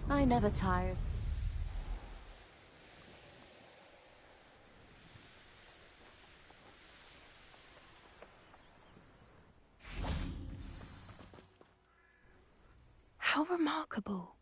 I never tire. How remarkable.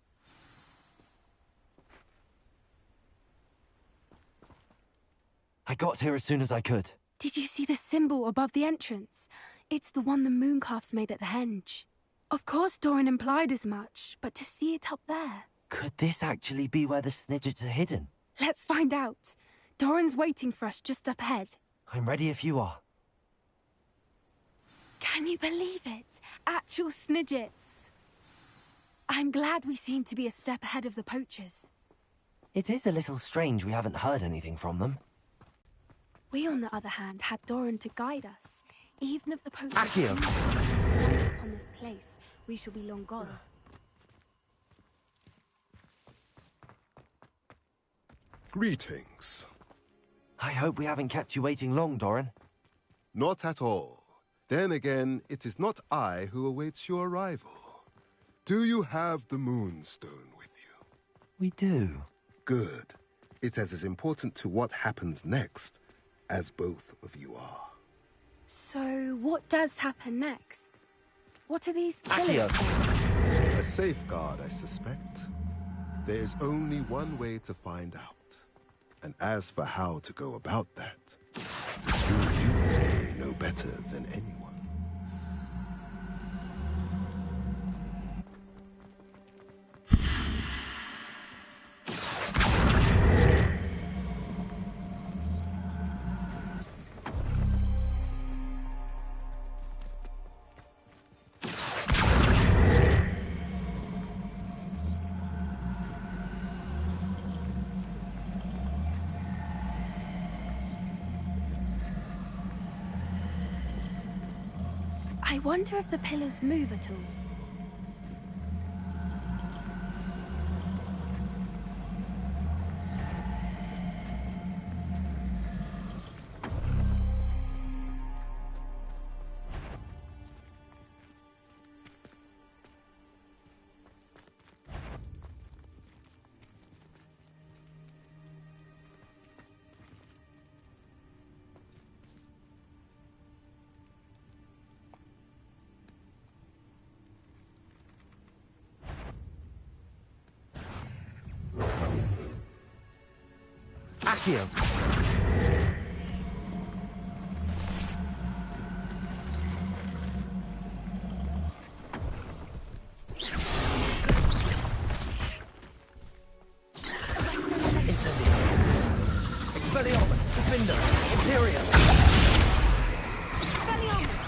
I got here as soon as I could. Did you see the symbol above the entrance? It's the one the mooncalfs made at the henge. Of course Doran implied as much, but to see it up there... Could this actually be where the Snidgets are hidden? Let's find out. Doran's waiting for us just up ahead. I'm ready if you are. Can you believe it? Actual Snidgets. I'm glad we seem to be a step ahead of the poachers. It is a little strange we haven't heard anything from them. We, on the other hand, had Doran to guide us. Even if the poachers Accio! stumble upon this place, we shall be long gone. Greetings. I hope we haven't kept you waiting long, Doran. Not at all. Then again, it is not I who awaits your arrival. Do you have the Moonstone with you? We do. Good. It is as important to what happens next as both of you are. So, what does happen next? What are these Accio! pillars? A safeguard, I suspect. There is only one way to find out. And as for how to go about that, the two of you may know better than anyone. I wonder if the pillars move at all. Accio! Incendio! Expelliarmus! Defender! Imperium! Expelliarmus!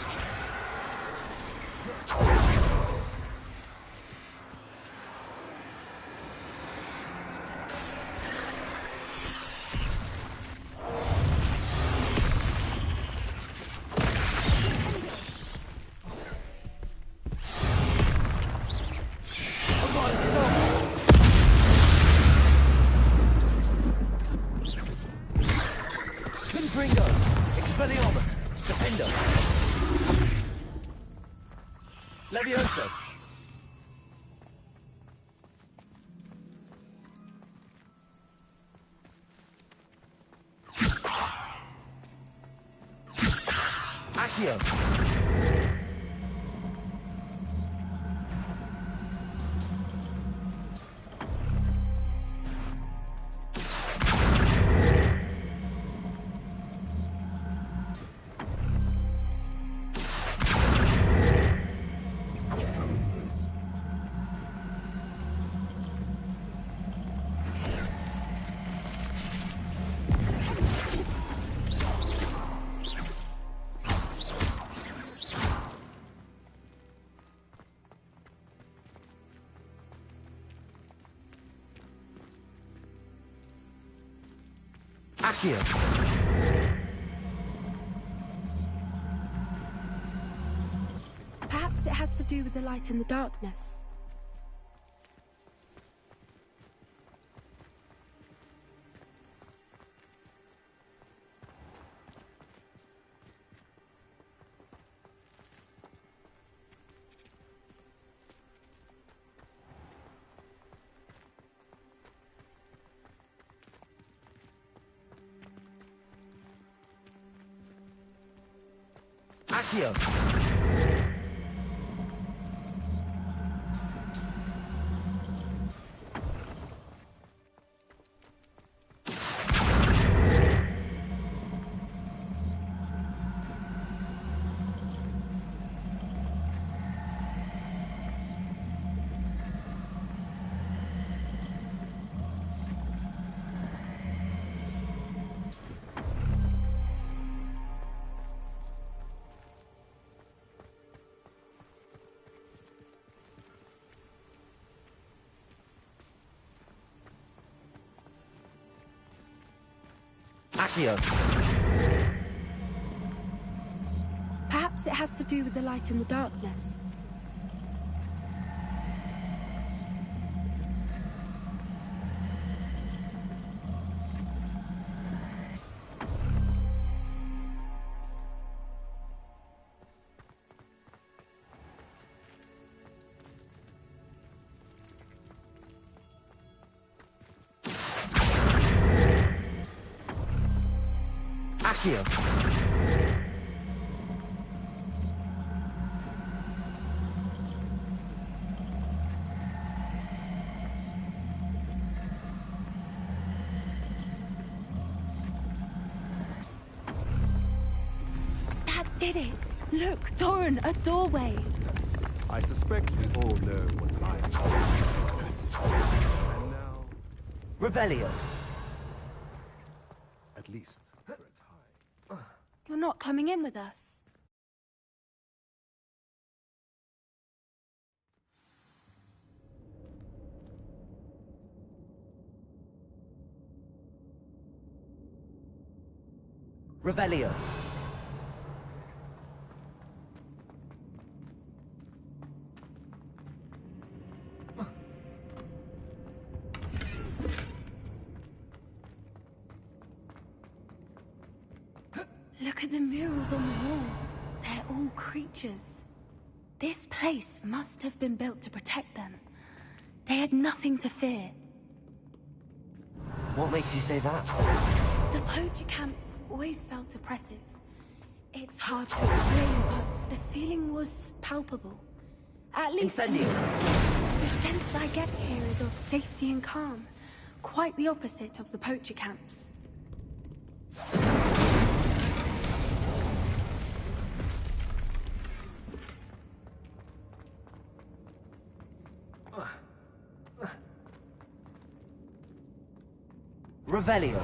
Confringo! Expelliarmus! Defender! Levioso! Accio! Accio! Perhaps it has to do with the light and the darkness. Accio! Accio! Perhaps it has to do with the light in the darkness. Accio! That did it! Look, Doran, a doorway! I suspect we all know what lies in the passage. And now, Revelio! at least for a time. You're not coming in with us. Revelio! Look at the murals on the wall. They're all creatures. This place must have been built to protect them. They had nothing to fear. What makes you say that? The poacher camps always felt oppressive. It's hard to explain, but the feeling was palpable. At least Incendio! The sense I get here is of safety and calm. Quite the opposite of the poacher camps. Revelio!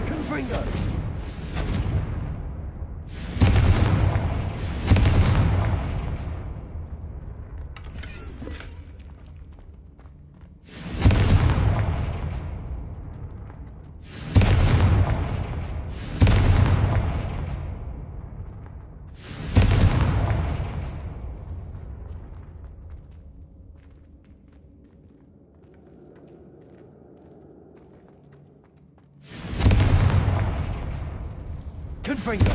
Confringo! Confringo!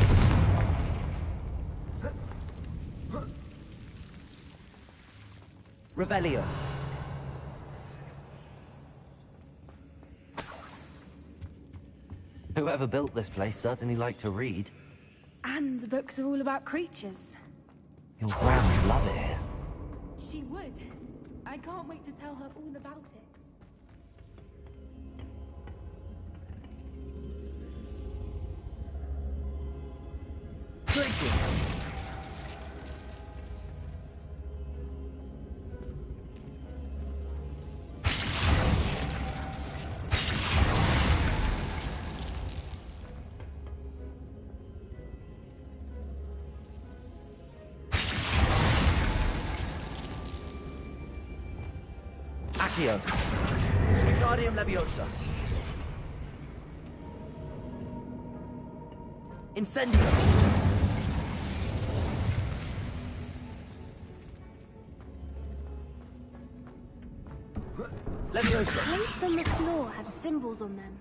Revelio! Whoever built this place certainly liked to read. And the books are all about creatures. Your gran would love it here. She would. I can't wait to tell her all about it. Tracy! Accio! Wingardium Leviosa! Incendio! Leviosa! Plates on the floor have symbols on them.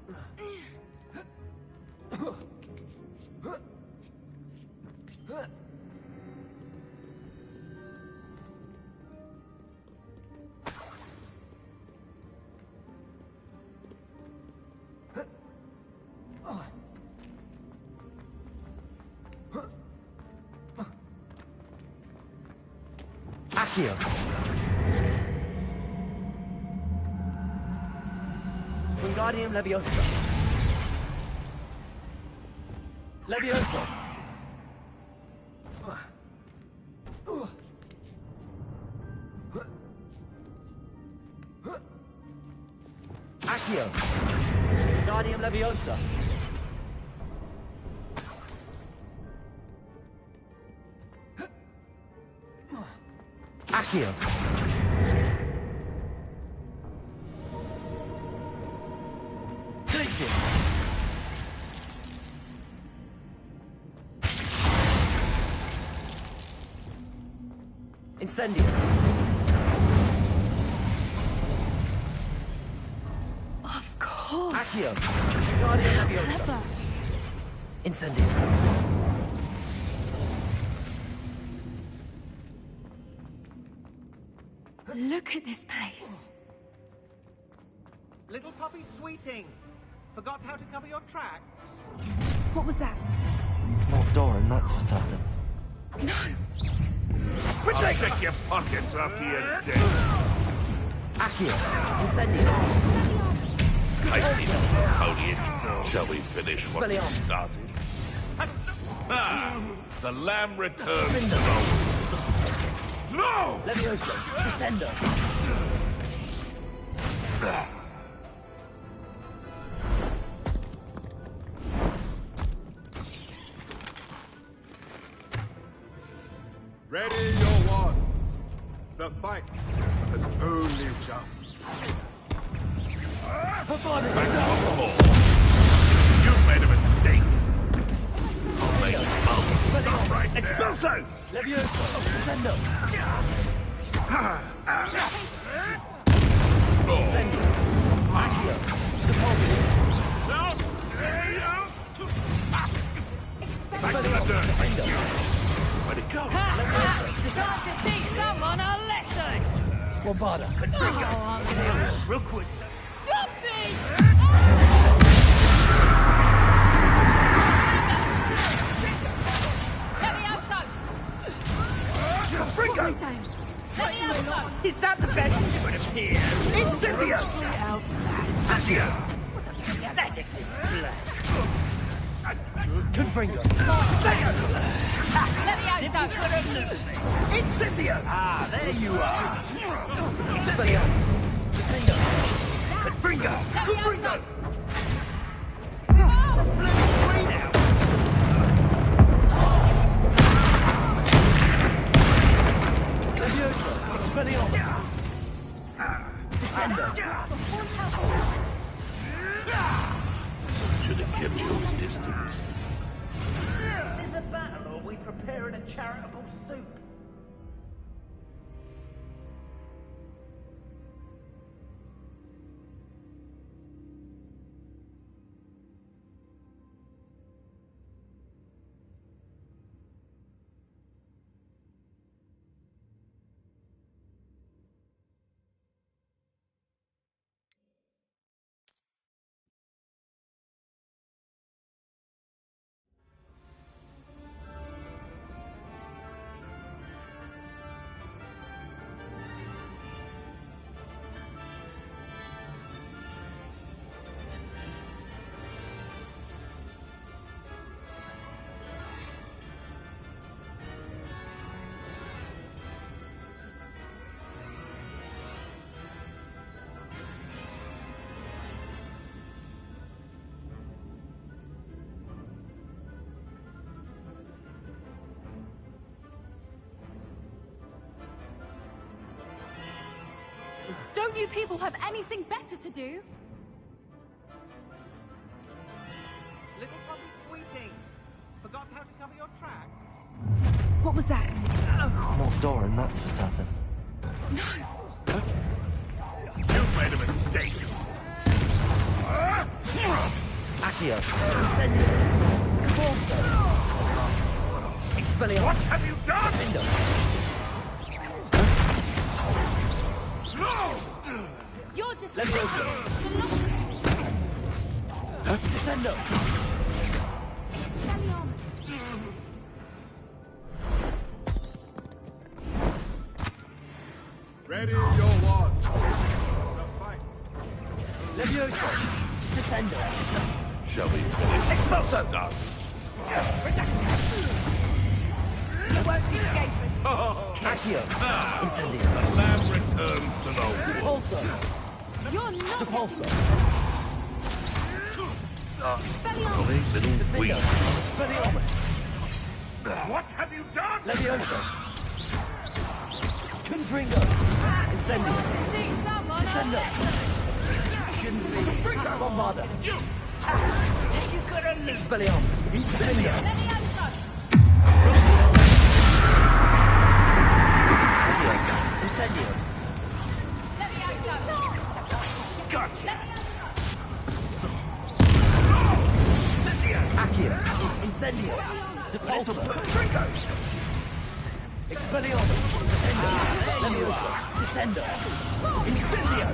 Accio! Wingardium Leviosa! Leviosa! Accio! Wingardium Leviosa! Accio! Glacier! Incendio! Of course. Accio! Wingardium Leviosa! Clever. Incendio! Look at this place. Little puppy sweeting. Forgot how to cover your tracks? What was that? Not Doran, that's for certain. No! I'll check your pockets after you're dead. Accio! Incendio! I need a foliage. Shall we finish what we Expelliarmus. started? The lamb returns to the... No! Leviosa! Descendo! Ready your wands. The fight has only just. Back on the ball. You've made a mistake. I'll make you both stop right there. Expulso! Leviosa! Descendo! Incendio! Accio! Depulso! Back to the dirt. Where'd it go? Time to teach someone a lesson! Bombarda! Oh, Real quick! Stop this! Levioso! Ringo! Levioso! Is that the best it would appear? Incendio! Accio! What a pathetic display! Confringo! Levioso! Incendio! Ah, there you are! Expelliarmus! Defendo! Confringo! Confringo! Leviosa! Expelliarmus! Descendo! Should have kept you at distance. Is this a battle or are we preparing a charitable soup? Don't you people have anything better to do? Little puppy sweeting. Forgot how to cover your tracks? What was that? Not Doran, that's for certain. No! You've made a mistake. mistake! Accio. Incendio. Convulso. Expelliarmus. What have you done? Window. You're Levioso. Descendo. Ready your watch. The fight. Levioso. Descendo. Shall we finish? Expulso. Done. You won't be escaping. Accio. Incendio. The lamb returns to the wood. Repulso. You're not. Depulso. Golly, little weed. Expelliarmus. What have you done? Levioso. Confringo. Incendio. Descendo. Shouldn't be. Bombarda. You could have lived. Expelliarmus. Incendio. Incendio. Gotcha. Accio. Incendio. Depulso. Expelliarmus. Levioso. Descendo. Incendio.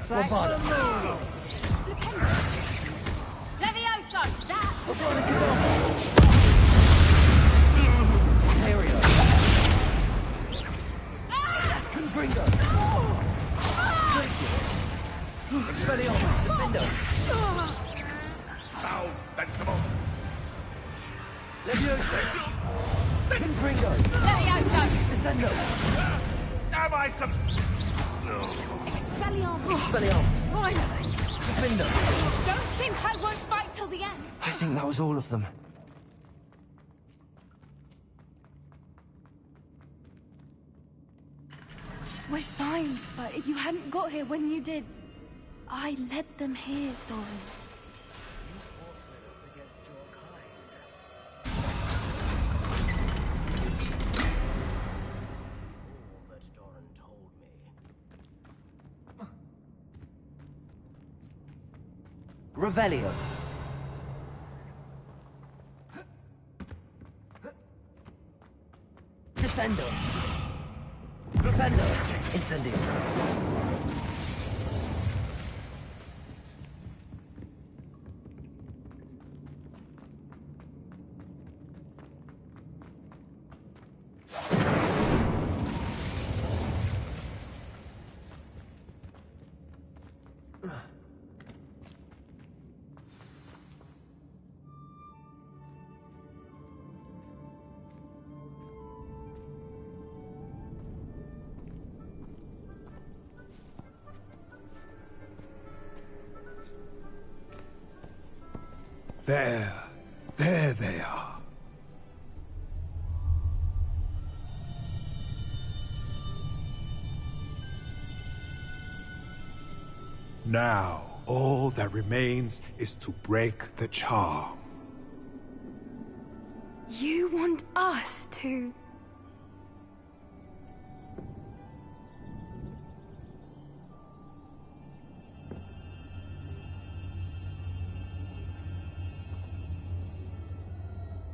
Bombarda. Levioso! That! Aereo. Confringo. Glacier. Expelliarmus. Defendo. Now, vegetable. Levioso. Confringo. Levioso! Descendo. Am I some... Expelliarmus! Expelliarmus. Finally! Defendo. Don't think I won't fight till the end! I think that was all of them. We're fine, but if you hadn't got here when you did, I led them here, Doran. Revelio. Descendo. Propendo. Incendio. There they are. Now, all that remains is to break the charm. You want us to...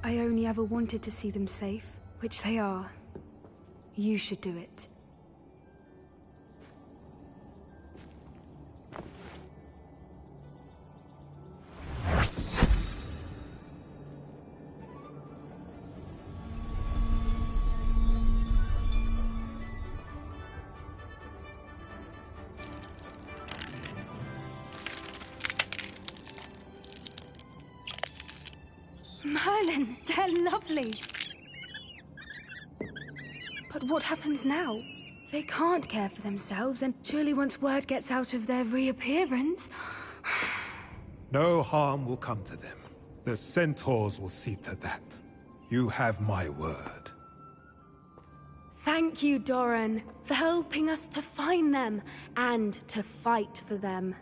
I only ever wanted to see them safe, which they are. You should do it. Merlin, they're lovely. But what happens now? They can't care for themselves, and surely once word gets out of their reappearance... No harm will come to them. The centaurs will see to that. You have my word. Thank you, Doran, for helping us to find them, and to fight for them.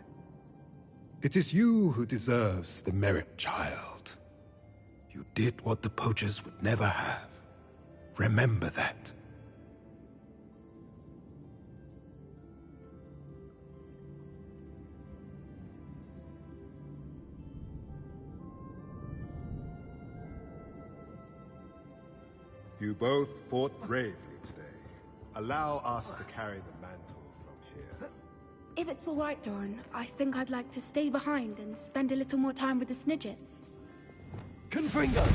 It is you who deserves the merit, child. You did what the poachers would never have. Remember that. You both fought bravely today. Allow us to carry the mantle from here. If it's all right, Doran, I think I'd like to stay behind and spend a little more time with the Snidgets. Confringo!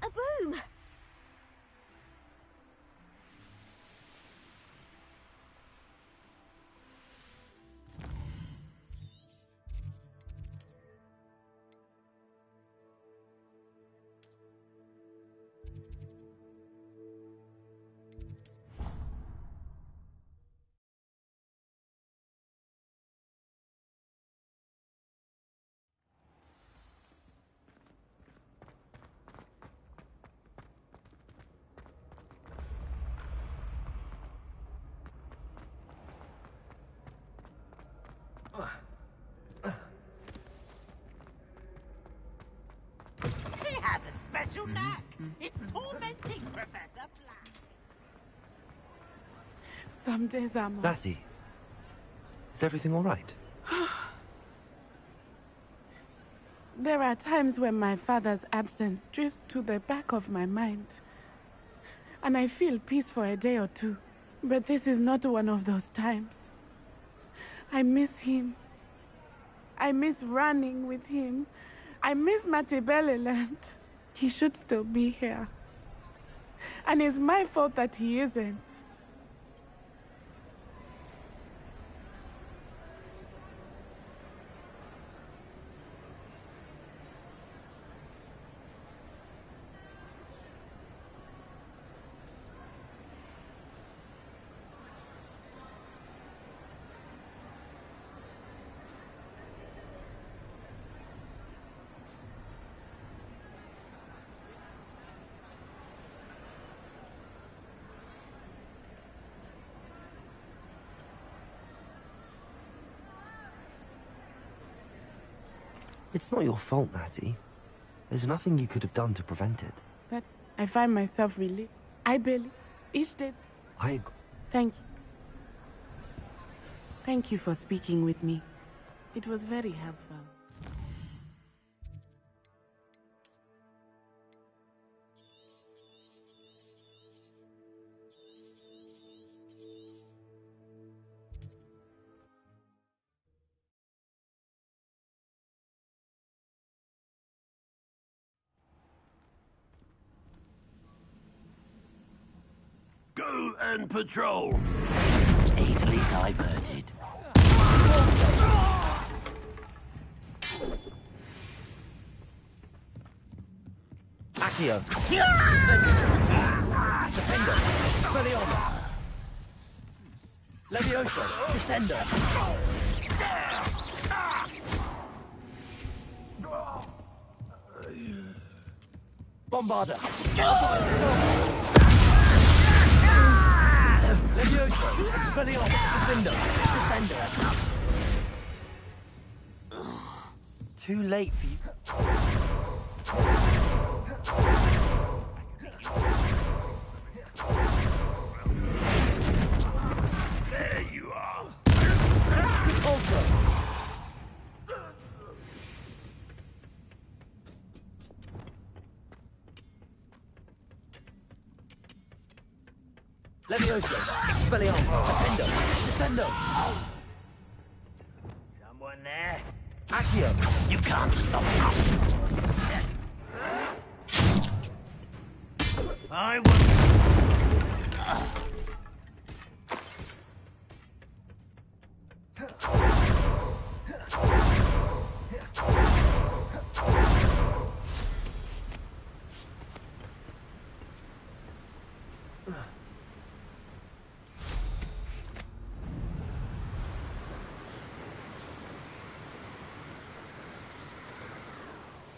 A broom! She has a special knack. It's tormenting Professor Black. Some days I'm... Lassie, is everything all right? There are times when my father's absence drifts to the back of my mind. And I feel peace for a day or two. But this is not one of those times. I miss him. I miss running with him. I miss Matebeleland. He should still be here. And it's my fault that he isn't. It's not your fault, Natty. There's nothing you could have done to prevent it. But I find myself really... I barely... Each day... I agree. Thank you. Thank you for speaking with me. It was very helpful. Go and patrol. Easily diverted. Accio. Defender. Expelliarmus. Levioso. Descender. Bombarder. Levioso. Expelliarmus. Defender. Descender. Too late for you. There you are. Also. Levioso. Expelliarmus. Defender. Descendo. Someone there? Accio. You can't stop us. I will.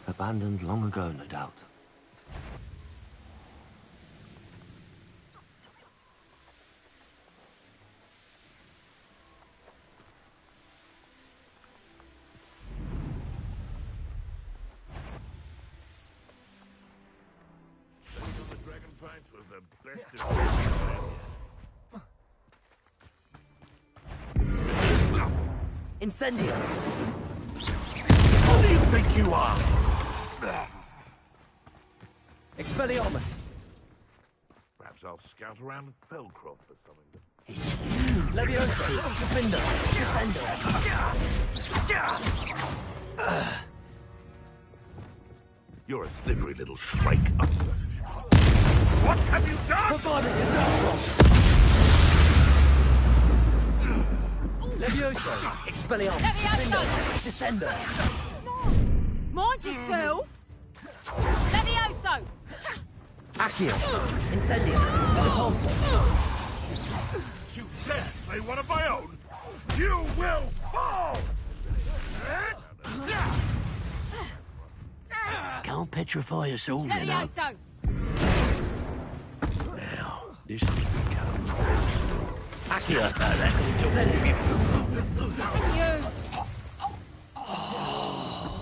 Abandoned long ago, no doubt. The dragon fight was the best of Incendio. Who do you think you are? Expelliarmus. Perhaps I'll scout around Felcroft for something. Levioso. Defender. Descender. You're a slippery little shrike. What have you done? Bombarder. Levioso. Expelliarmus. Defender. Descender. Mind yourself! Levioso! Accio. Incendio. Repulsor. You dare slay one of my own? You will fall! Can't petrify us all, you know. Levioso! Now, this has become personal. Accio. Incendio. You!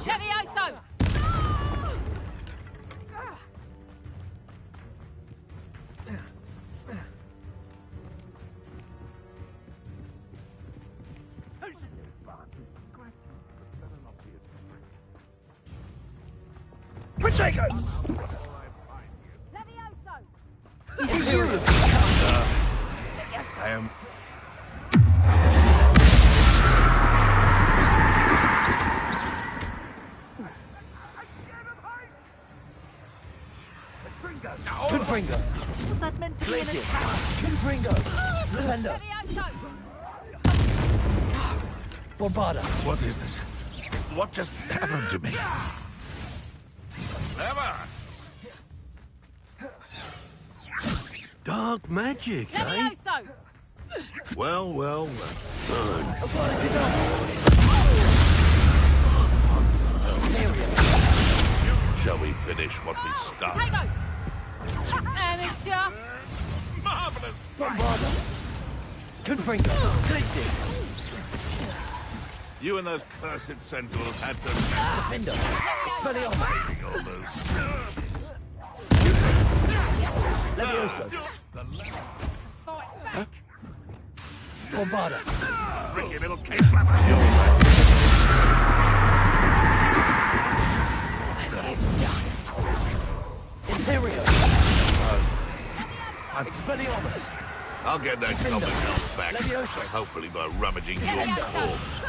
Levioso! Protego! Levioso! I am... Confringo. Was that meant to be an Glacius. attack? Confringo. Defender. Bombarder. What is this? What just happened to me? Never! Dark magic, eh? Levioso! Well, well, well. Shall we finish what we started? Potato! Amateur! Marvelous! Bombarder. Confringo. Glacius. You and those cursed centaurs had to... Defender. Expelliarmus. All those... Levioso. Fight back! Bombarder. Ricky little cake flapper. Expelliarmus! I'll get that goblin elf back. Leviosa! Hopefully by rummaging your corpse.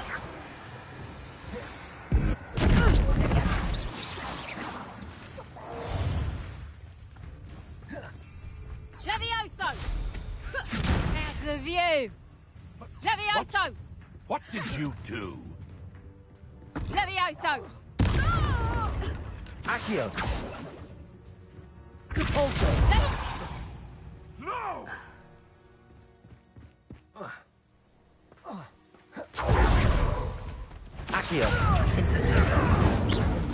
Levioso! Out of view! Levioso! What did you do? Levioso! Accio! Repulsor! No! Accio! Incendio!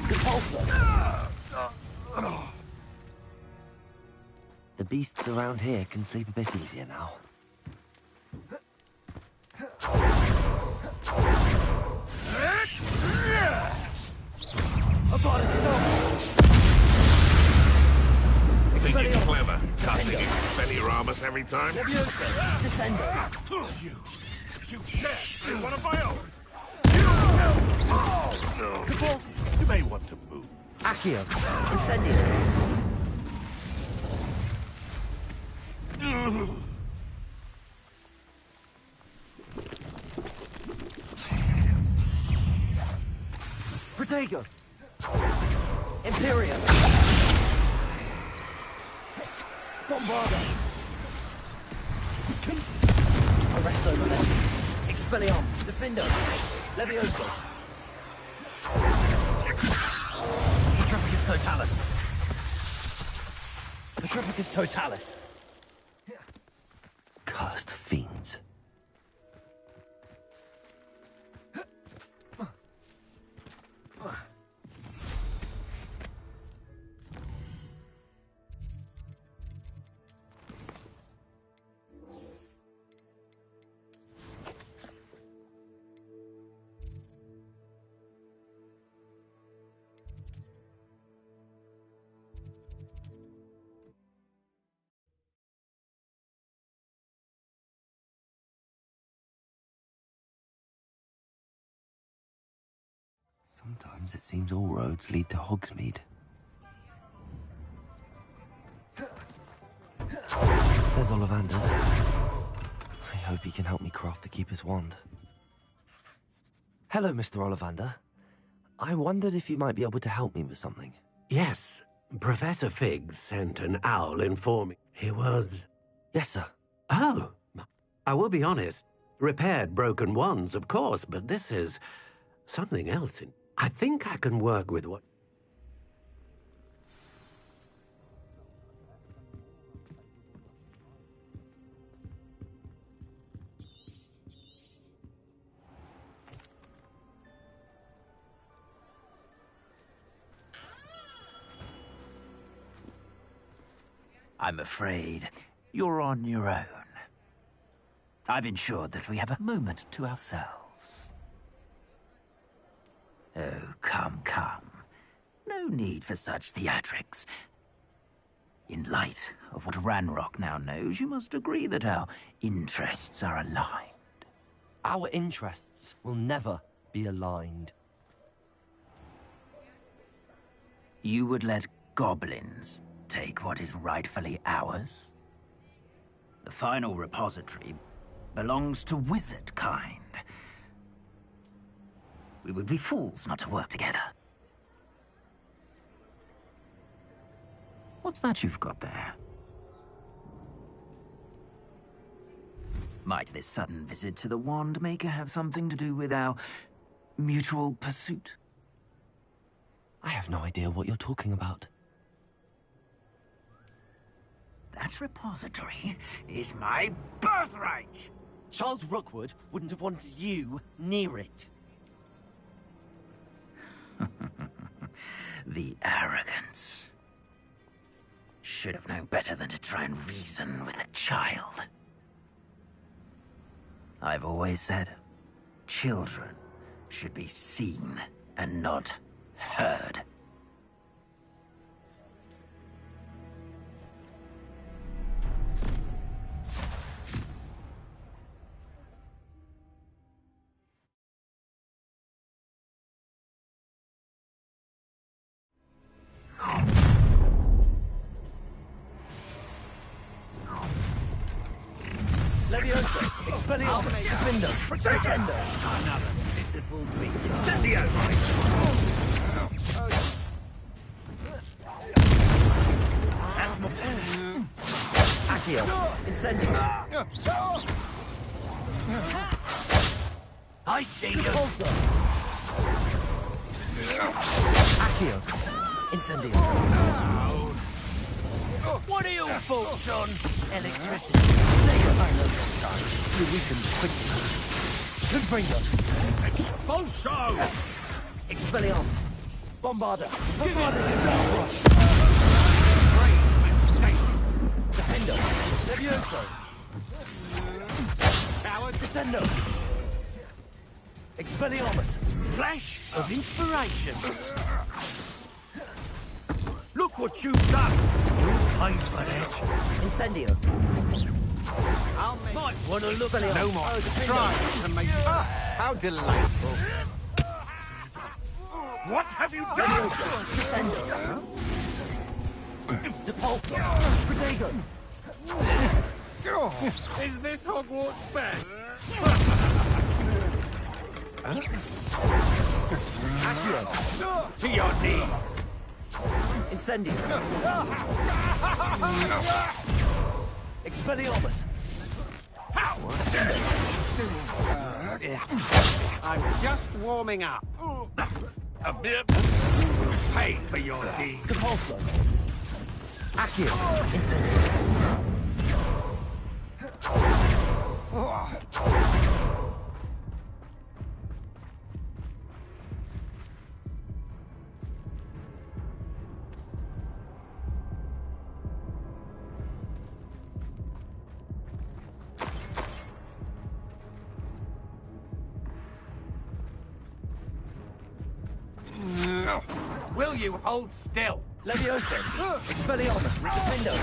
Repulsor! The beasts around here can sleep a bit easier now. Think you're clever, casting Expelliarmus every time? Descendo! You dare steal one of my own! You may want to move. Accio! Incendio! Protego! Imperium! Bombardo! Arresto Momentum! Expelliarmus! Defendo! Levioso! Petrificus Totalis! Petrificus Totalis! Cursed fiends. Sometimes it seems all roads lead to Hogsmeade. There's Ollivander's. I hope he can help me craft the Keeper's Wand. Hello, Mr. Ollivander. I wondered if you might be able to help me with something. Yes, Professor Fig sent an owl informing he was... Yes, sir. Oh, I will be honest. Repaired broken wands, of course, but this is something else. I think I can work with what... I'm afraid you're on your own. I've ensured that we have a moment to ourselves. Oh, come, come. No need for such theatrics. In light of what Ranrock now knows, you must agree that our interests are aligned. Our interests will never be aligned. You would let goblins take what is rightfully ours? The final repository belongs to wizard kind. We would be fools not to work together. What's that you've got there? Might this sudden visit to the Wand Maker have something to do with our mutual pursuit? I have no idea what you're talking about. That repository is my birthright! Charles Rookwood wouldn't have wanted you near it. The arrogance. Should have known better than to try and reason with a child. I've always said, children should be seen and not heard. Expelliarmus! Defender! Descendo! Another pitiful beast. Incendio! That's more. Accio! Incendio! I see you. Repulsor! Accio! Incendio! What are you for, son? Electricity! I know your time. You weaken quickly. Confringo! Expulso! Expelliarmus! Bombarda! Bombarda! Defendo! Levioso! Coward! Descendo! Expelliarmus! Flash of inspiration! Look what you've done! You'll pay for that! Incendio! Might want to look at No more trying to make... how delightful. What have you done? Descendo! Depulso! Protego! Is this Hogwarts best? Accio! To your knees. Incendio! Expelliarmus! I'm just warming up. A bit. Pay for your deed. Depulso! Accio! Incendio! Will you hold still? Levioso! Expelliarmus! Defendo!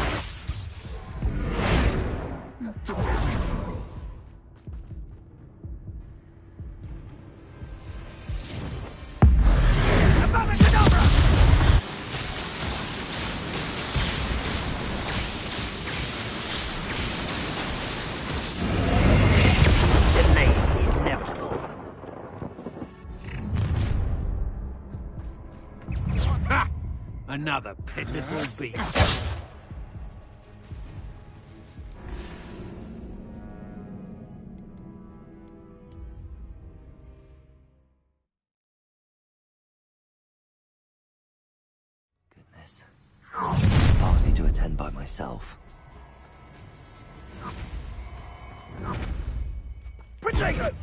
Another pitiful beast. Goodness. Party to attend by myself. Protego!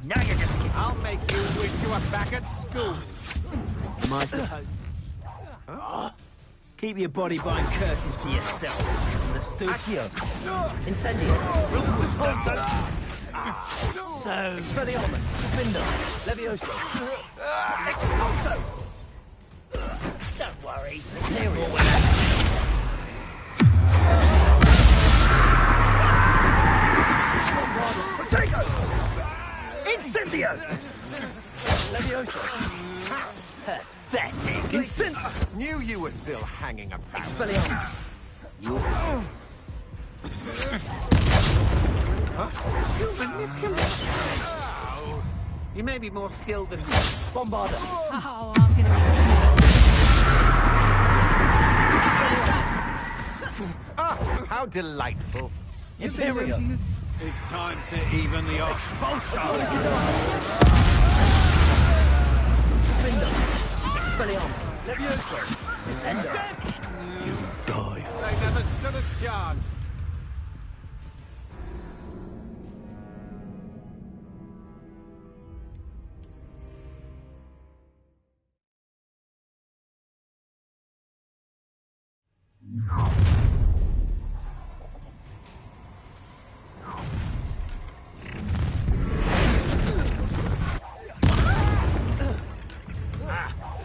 Now you're just kidding. I'll make you wish you were back at school. Am I supposed... Keep your body-bind curses to yourself. Accio! Incendio! So... Expelliarmus! Defendo! Levioso! Expulso! Don't worry. Imperial! Protego! Incendio! Levioso! That's it. Knew you were still hanging about. Expelliarmus! You manipulate. Oh, you may be more skilled than me. Bombarda! Oh, I'm gonna... How delightful. Imperial! It's time to even the odds. Defendo! Expelliarmus! Levioso! Descendo! You die. They never stood a chance.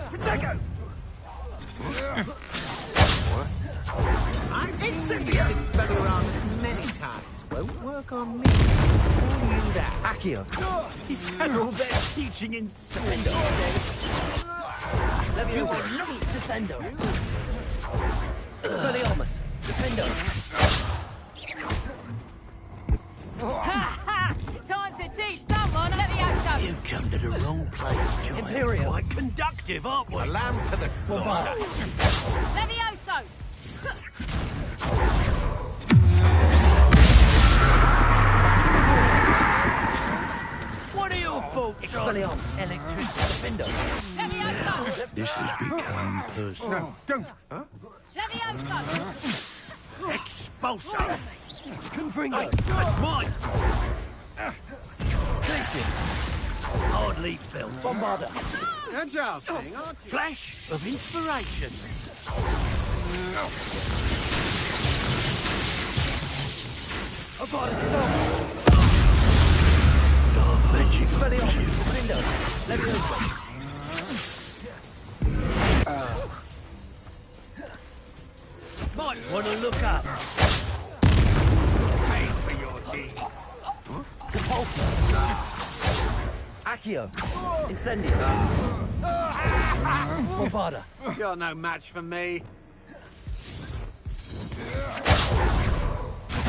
Protego! I've seen these Expelliarmus many times. Won't work on me. Tell you that. Accio! He's had all their teaching in Defendo! Levioso! Descendo! Expelliarmus! Defendo! Ha ha! Time to teach someone Levioso! You come to the wrong place, Giant. Imperial. Quite conductive, aren't we? A lamb to the slaughter. Levioso! What are your faults? Expelliarmus. Electricity defender. Levioso! This has become personal. No, don't. Huh? Levioso! Expulso. Confringo. That's mine. Crisis. Hardly built. Bombarda. Agile thing, aren't you? Flash of inspiration. Bombarda stop. Dark magic. Expelliarmus. Window. Levioso. Might want to look up. Pay for your deed. Depulso. Accio. Incendio. Bombarda. You're no match for me.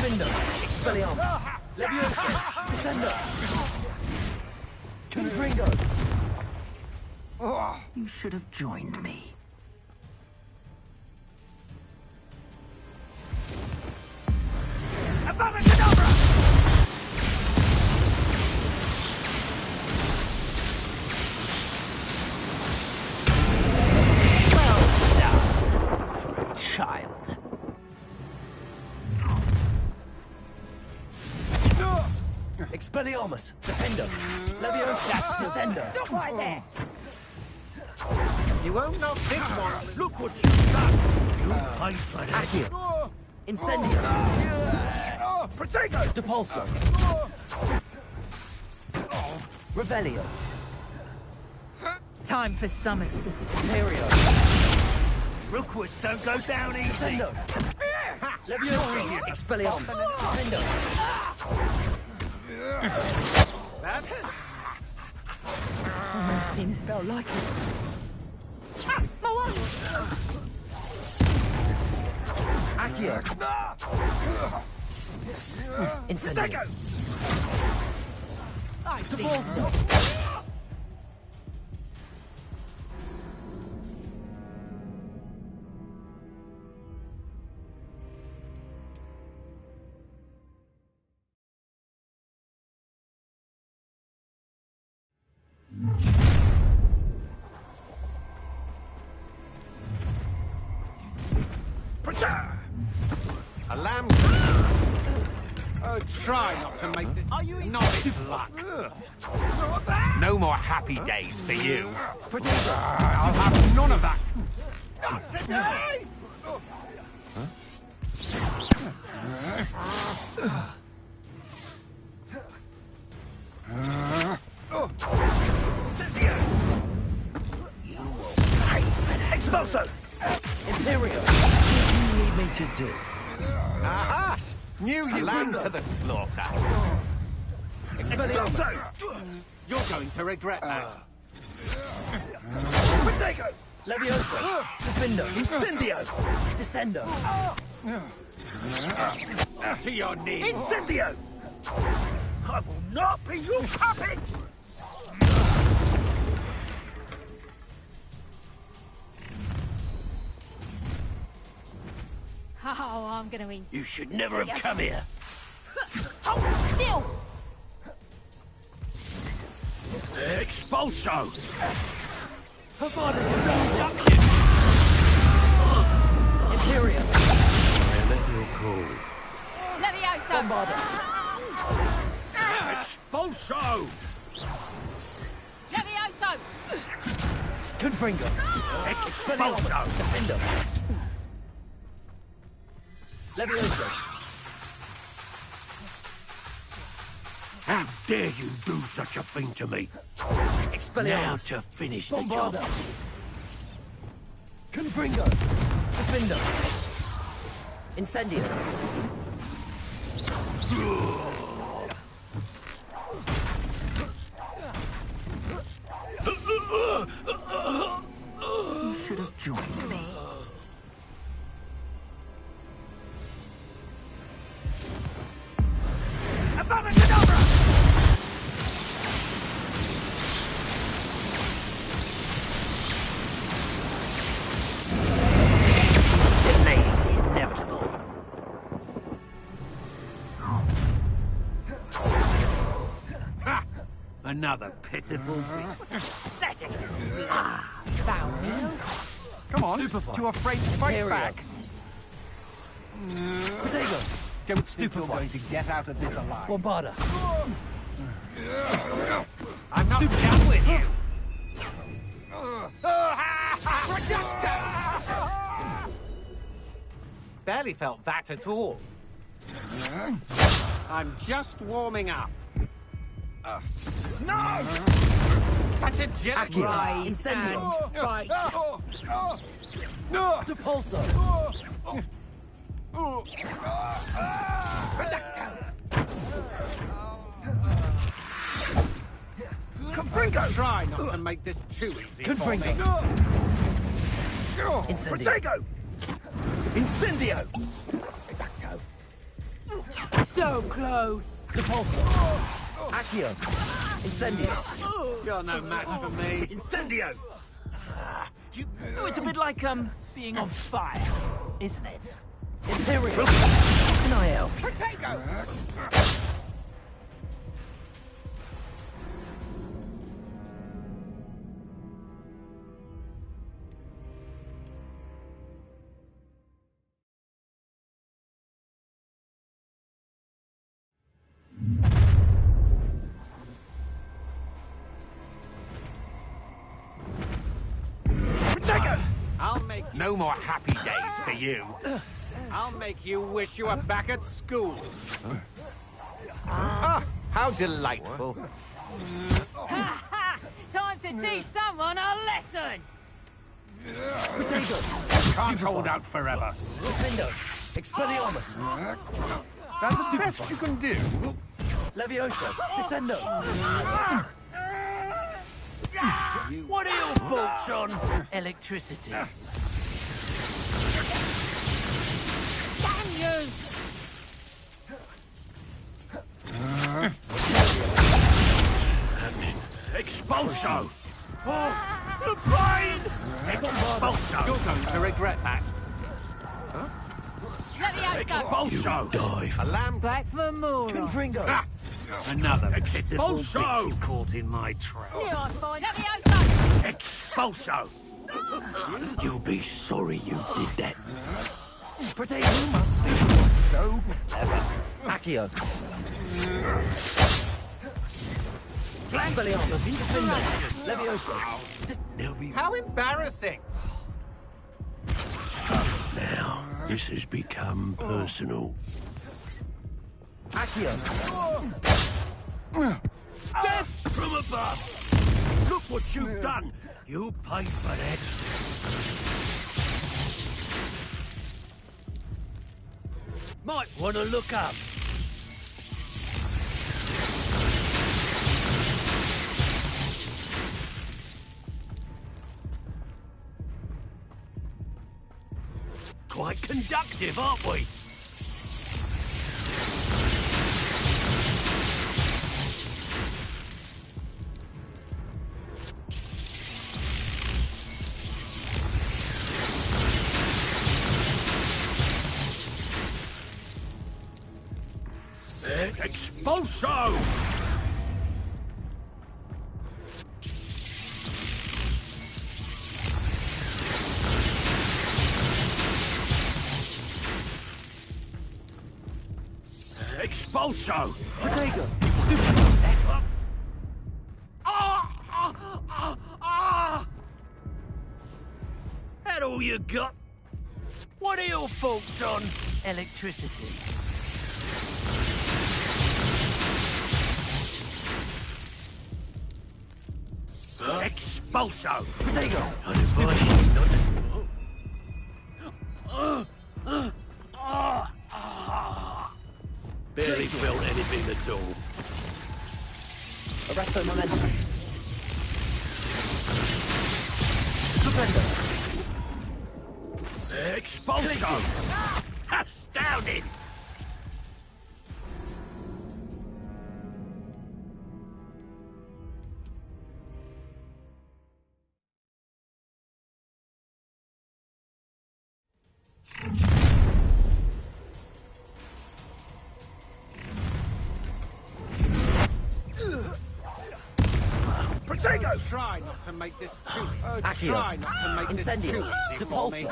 Window. Expelliarmus. Levioso. Descendo. Confringo. You should have joined me. For a child. Expelliarmus. Defendo. Leviosa. Descendo. Stop right there! You won't knock this one. Look what you've done. You paid for that. Accio. Incendio. Protego. Depulso. Revelio. Time for some assistance. Imperio. Rookwoods don't go down easy. Descendo. Leviosa. Expelliarmus. Defendo. That's I've seen a spell like it. Accio. Incendio. Depulso. a lamb. Oh, try not to make this. Are you not luck? No more happy days for you. I'll have none of that. Not today! Expulso! Imperio! What do you need me to do? Aha! New you lamb to the slaughter. Expelliarmus! You're going to regret that. Protego! Leviosa! Defendo! Incendio! Descendo! To your knees. Incendio! I will not be your puppet! Oh, I'm gonna eat. You should never have come here. Hold still! Expulso! Imperio! I am at your call. Leviosa! Bombarda! Expulso! Levioso! Confringo! Expulso! Defendo! Leviosa! How dare you do such a thing to me? Now Expelliarmus! to finish the Bombarda! job. Confringo! Defendo! Incendio! You should have joined me. Another pitiful thing. Let it found you. Come on, too afraid to fight Here we back. Potato. Don't think you're going to get out of this alive. Bombarda. I'm not done with you. Barely felt that at all. I'm just warming up. No! Such a jet Right, Incendio. Right. Depulso. Confringo! Try not to make this too easy for me. Incendio. Protego! Incendio. So close. Depulso. Accio. Incendio. You're no match for me. Incendio! Oh, it's a bit like, being on fire, isn't it? Imperial. Can I help? Protego! I'll make no more happy days for you. I'll make you wish you were back at school. Ah, how delightful. Ha ha! Time to teach someone a lesson. Can't hold out forever. Defendo. Expelliarmus. That's the best you can do. Levioso. Descendo. What are your thoughts on electricity? Damn you! Expulso! Oh, the pain! Expulso! You're going to regret that. Expulso! Die. A lamb. Back for more. Confringo. Ah, another Pitiful expulso. bitch caught in my trap. Knew I'd find Levioso. Expulso! You'll be sorry you did that. Potato must be so clever. Accio. Expelliarmus. Defendo. Levioso. How embarrassing. Now, this has become personal. Accio. Death from above! Look what you've done! You pay for that. Might want to look up. Quite conductive, aren't we? Expulso! Expulso! Potato. That all you got? What are your thoughts on electricity? Expulso! Potato. I'd advise you not to... Barely felt anything at all. Arresto momentum. Defendo. Expulso! Astounding! Protego! Try not to make this too... try not to make this too easy for me.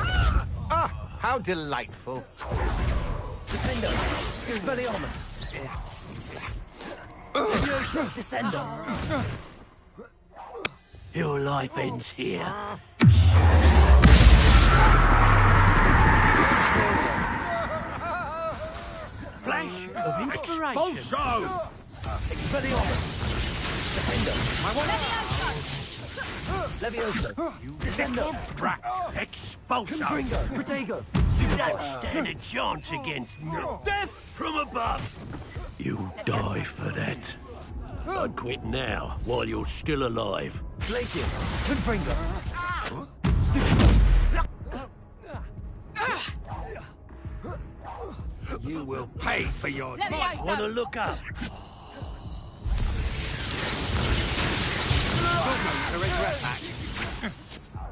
Ah, how delightful. Defender! Expelliarmus! Descender! Your life ends here. Flash of inspiration! Expulso! Expelliarmus! Defender! My one! Levioso! Descender! Brat! Expulso! Confringo! Protego! You don't stand a chance against me. Death from above! You die for that. I'd quit now, while you're still alive. Glacius! Confringo! You will pay for your death. Want to look up? To regret that.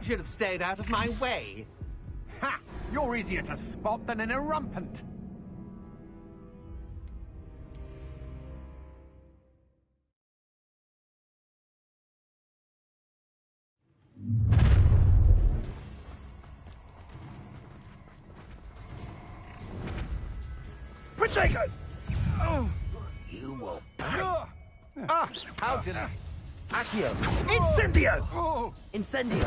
Should have stayed out of my way. Ha! You're easier to spot than an irrumpant. Protego! Oh. You will pay. Ah, how did I... Accio! Incendio! Oh. Incendio!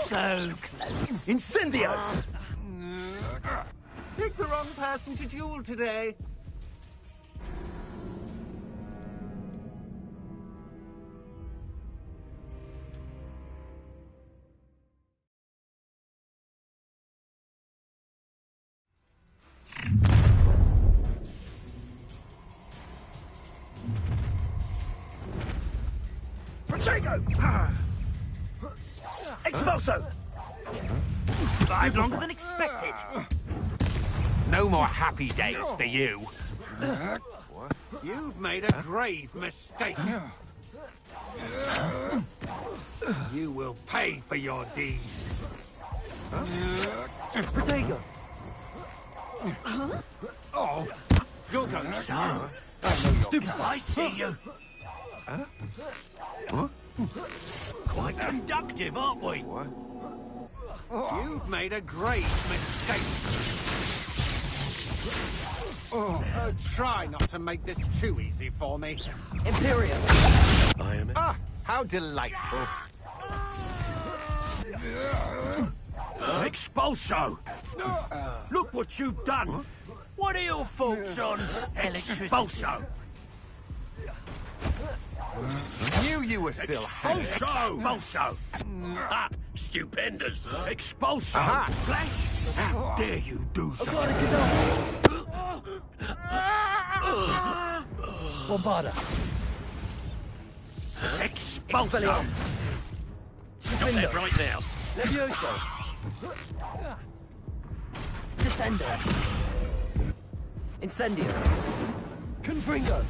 So close. Incendio! Picked the wrong person to duel today. Protego! Expulso! Survived longer than expected. No more happy days for you. You've made a grave mistake. You will pay for your deeds. Protego! Oh, you're going So, Stupid! I see you. Quite conductive, aren't we? You've made a grave mistake. Try not to make this too easy for me. Imperium! I am... Ah, how delightful. Expulso! Look what you've done! What are your thoughts on Expulso? Knew you were still hanging. Expulso! Ah, stupendous! Expulso! Aha. Flash! How dare you do so? Bombarda! Expulso! Stop that right now! Levioso! Descender! Incendio! Confringo!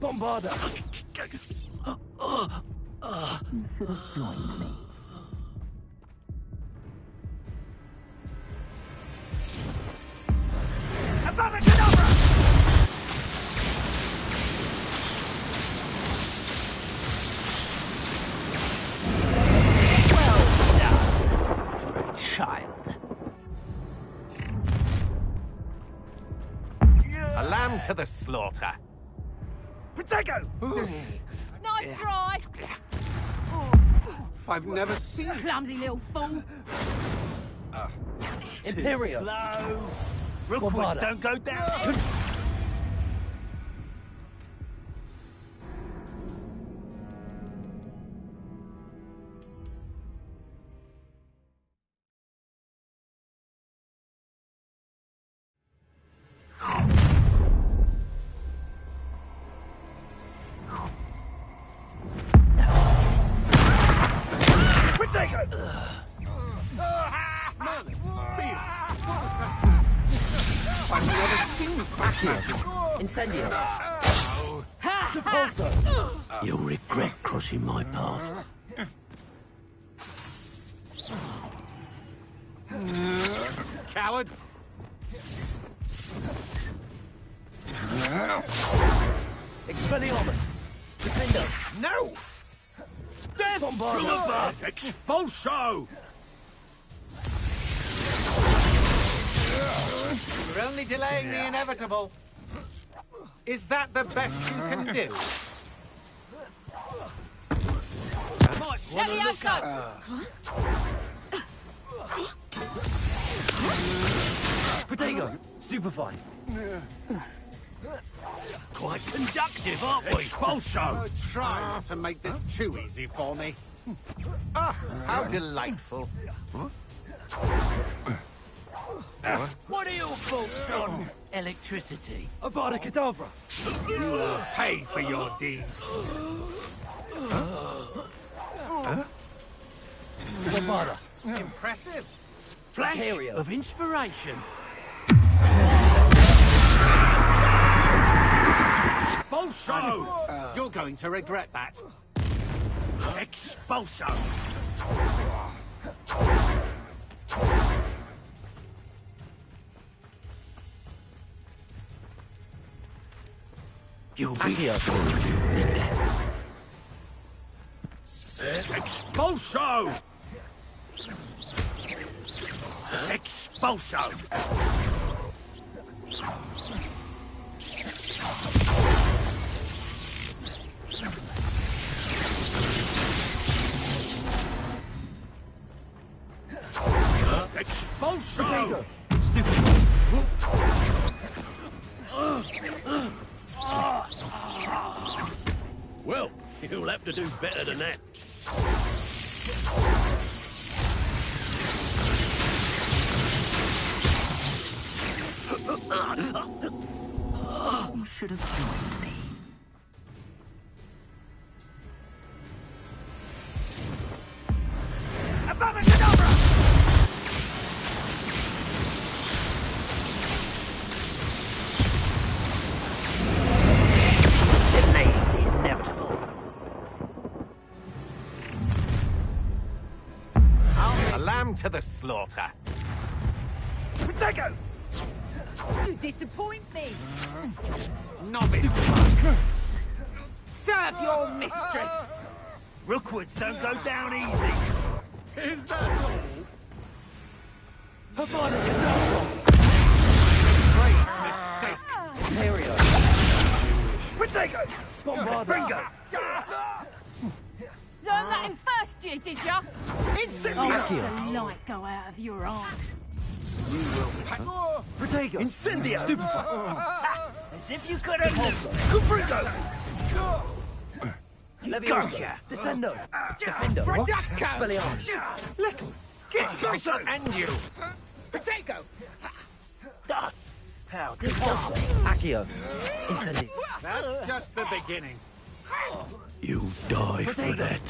Bombarda! Well done for a child. A lamb to the slaughter. Protego! Nice try. I've never seen... Clumsy little fool. Imperium! Slow. Rookwoods Bombarda. don't go down. I've never seen such magic. Incendio! Depulso! You'll regret crossing my path. Coward! Expelliarmus! Defender! No! Death to the bug! Expulso! You're only delaying the inevitable. Is that the best you can do? Might want to look up. Potato! Stupefy! Quite conductive, aren't we? Expulso! Try not to make this too easy for me. Ah, how delightful. What are your thoughts on electricity? Avada Kedavra! You will pay for your deeds. Avada! Impressive. Flash Area. of inspiration. Expulso! You're going to regret that. Expulso! You'll be Expulso! Expulso! Expulso! Well, you'll have to do better than that. You should have joined me. Delaying the inevitable. A lamb to the slaughter. Potato! You disappoint me. Novice. Serve your mistress. Rookwoods don't go down easy. Is that all? Avada Kedavra! Great mistake. Area. Potato! Bombarda! Bingo! Learned that in first year, did ya? Incendio! Let the light go out of your eye. You will pack. Potato! Incendio! Stupefy! As if you could have Confringo! Leviosa! Descendo! Defendo! Expelliarmus! Little. Expulso! And you. Potato! How Expulso! Accio! Incendi! That's just the beginning. You die for that.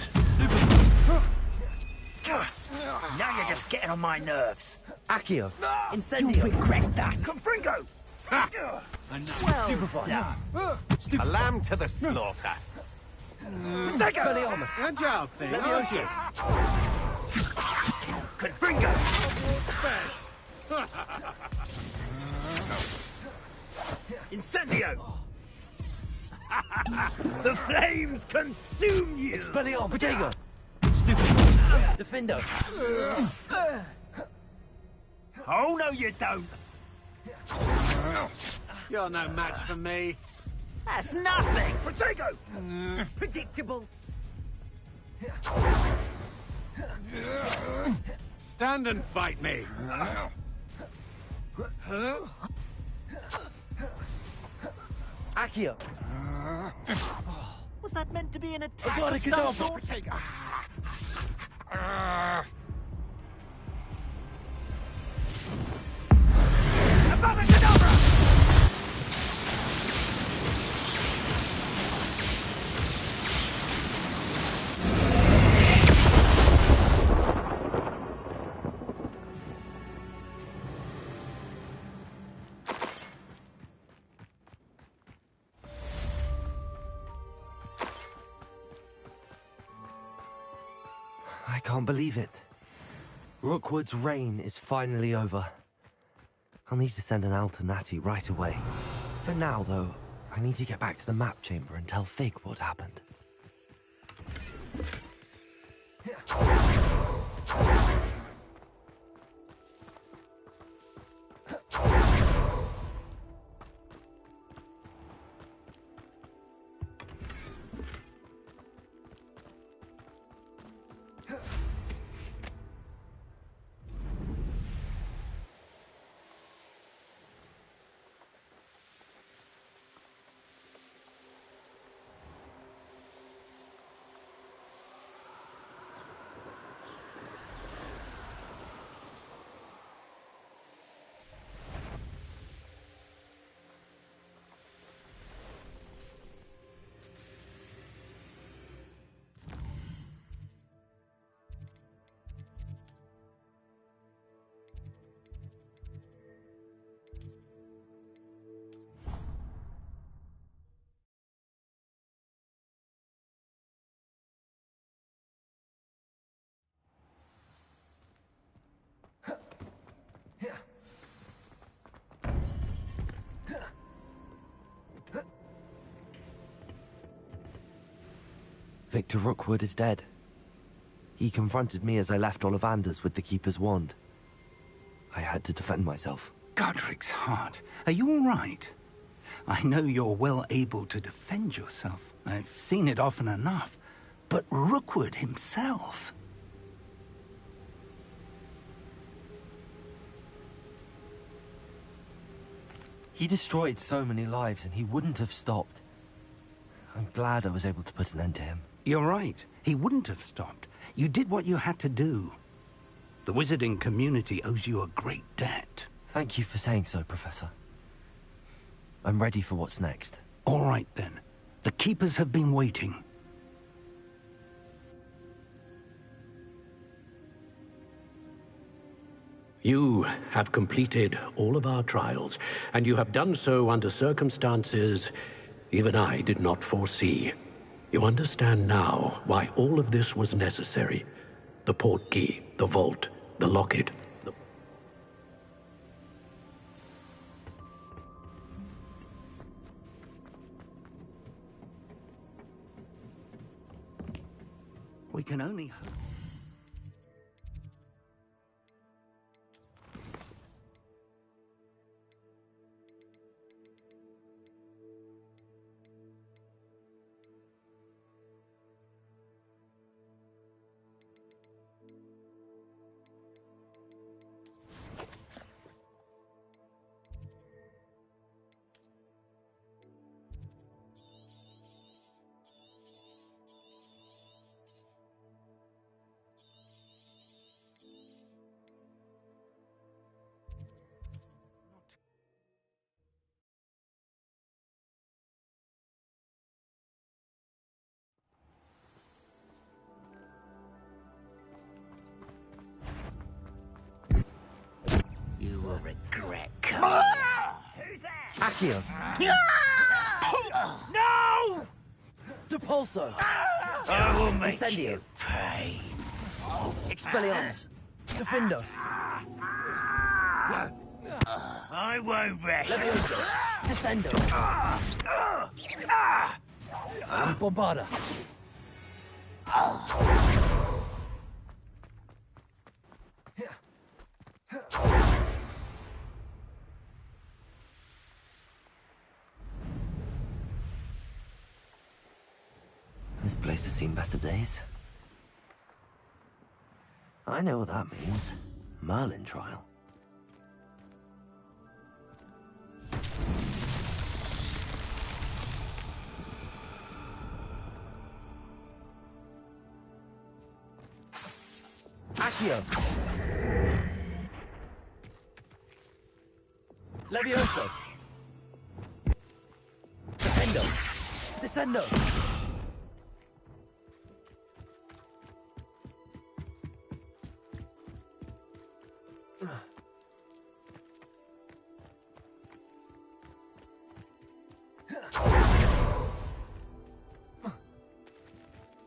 Now you're just getting on my nerves. Accio! You Incendio! regret that. Confringo! Stupefy! A lamb to the slaughter. Expelliarmus! Agile thing, aren't you? Confringo! Incendio! The flames consume you! Expelliarmus! Potato! Stupefy! Defendo! Oh, no, you don't! You're no match for me. That's nothing! Potato! Predictable. Stand and fight me. Accio! Was that meant to be an attack Avada of some Kedavra! sort? Avada Kedavra! I can't believe it. Rookwood's reign is finally over. I'll need to send an Alternati right away. For now, though, I need to get back to the map chamber and tell Fig what happened. Victor Rookwood is dead. He confronted me as I left Ollivander's with the Keeper's wand. I had to defend myself. Godric's heart. Are you all right? I know you're well able to defend yourself. I've seen it often enough. But Rookwood himself... He destroyed so many lives and he wouldn't have stopped. I'm glad I was able to put an end to him. You're right. He wouldn't have stopped. You did what you had to do. The wizarding community owes you a great debt. Thank you for saying so, Professor. I'm ready for what's next. All right, then. The Keepers have been waiting. You have completed all of our trials, and you have done so under circumstances even I did not foresee. You understand now why all of this was necessary. The portkey, the vault, the locket, We can only hope. You will regret Who's that? Accio! No! Depulso! I will make Incendio! you pay. Expelliarmus! Defendo! I won't rest. Levioso! Descendo! Bombarda! This place has seen better days. I know what that means. Merlin trial. Accio! Levioso! Defendo! Descendo!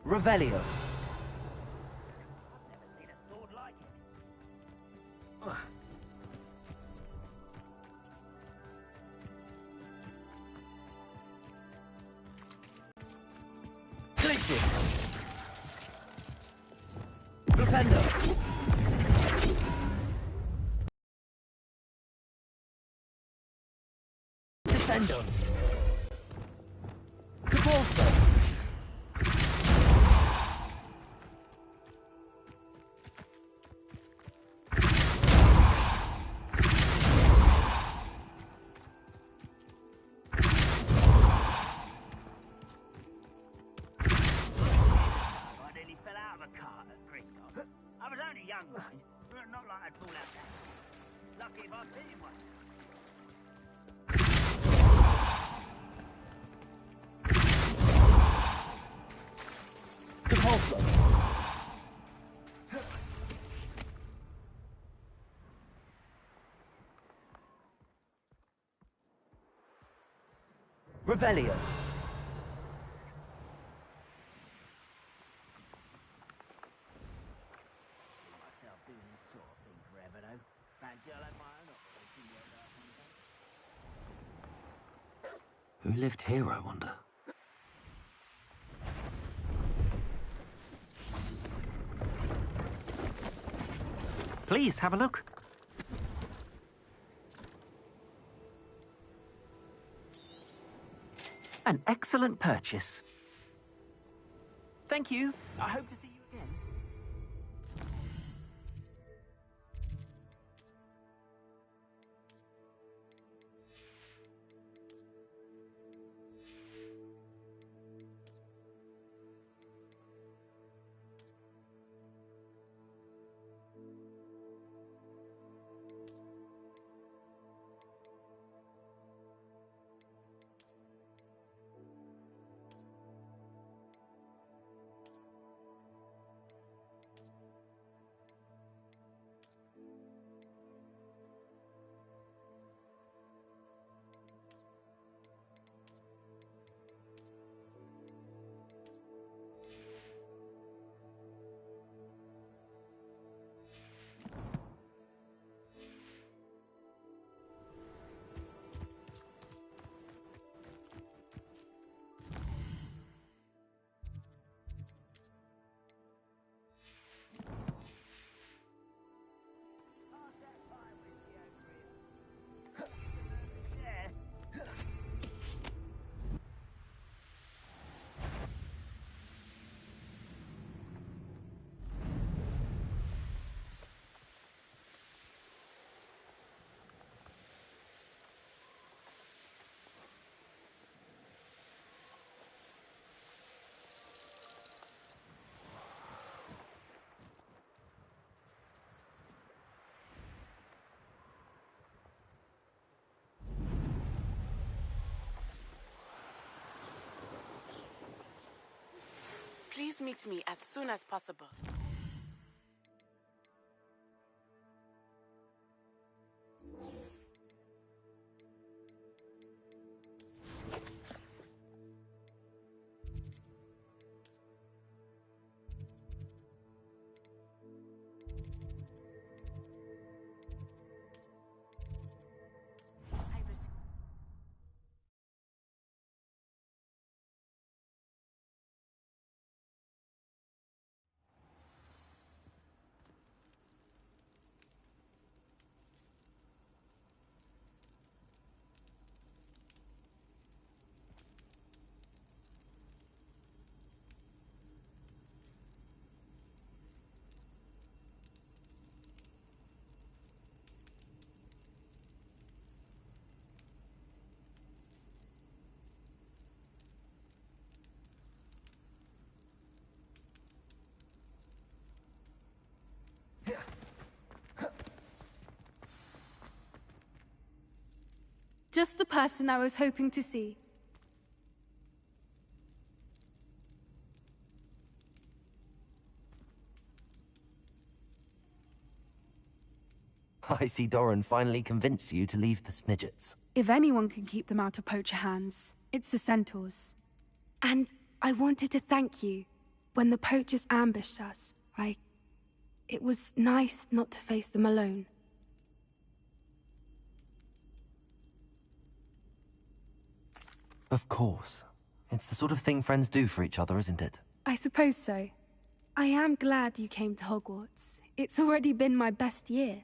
Revelio. Glacius. Rependo. Descendo. Capulso. I nearly fell out of a cart at Gringotts. I was only young, mind. Not like I'd fall out there. Lucky if I fit in one. Capulso. Revelio. Myself doing this sort of thing forever, though. Fancy I'll have my own operation worked out one day. Who lived here, I wonder? Please, have a look. An excellent purchase. Thank you. I hope to see you again. Please meet me as soon as possible. Just the person I was hoping to see. I see Doran finally convinced you to leave the Snidgets. If anyone can keep them out of poacher hands, it's the centaurs. And I wanted to thank you. When the poachers ambushed us, it was nice not to face them alone. Of course. It's the sort of thing friends do for each other, isn't it? I suppose so. I am glad you came to Hogwarts. It's already been my best year.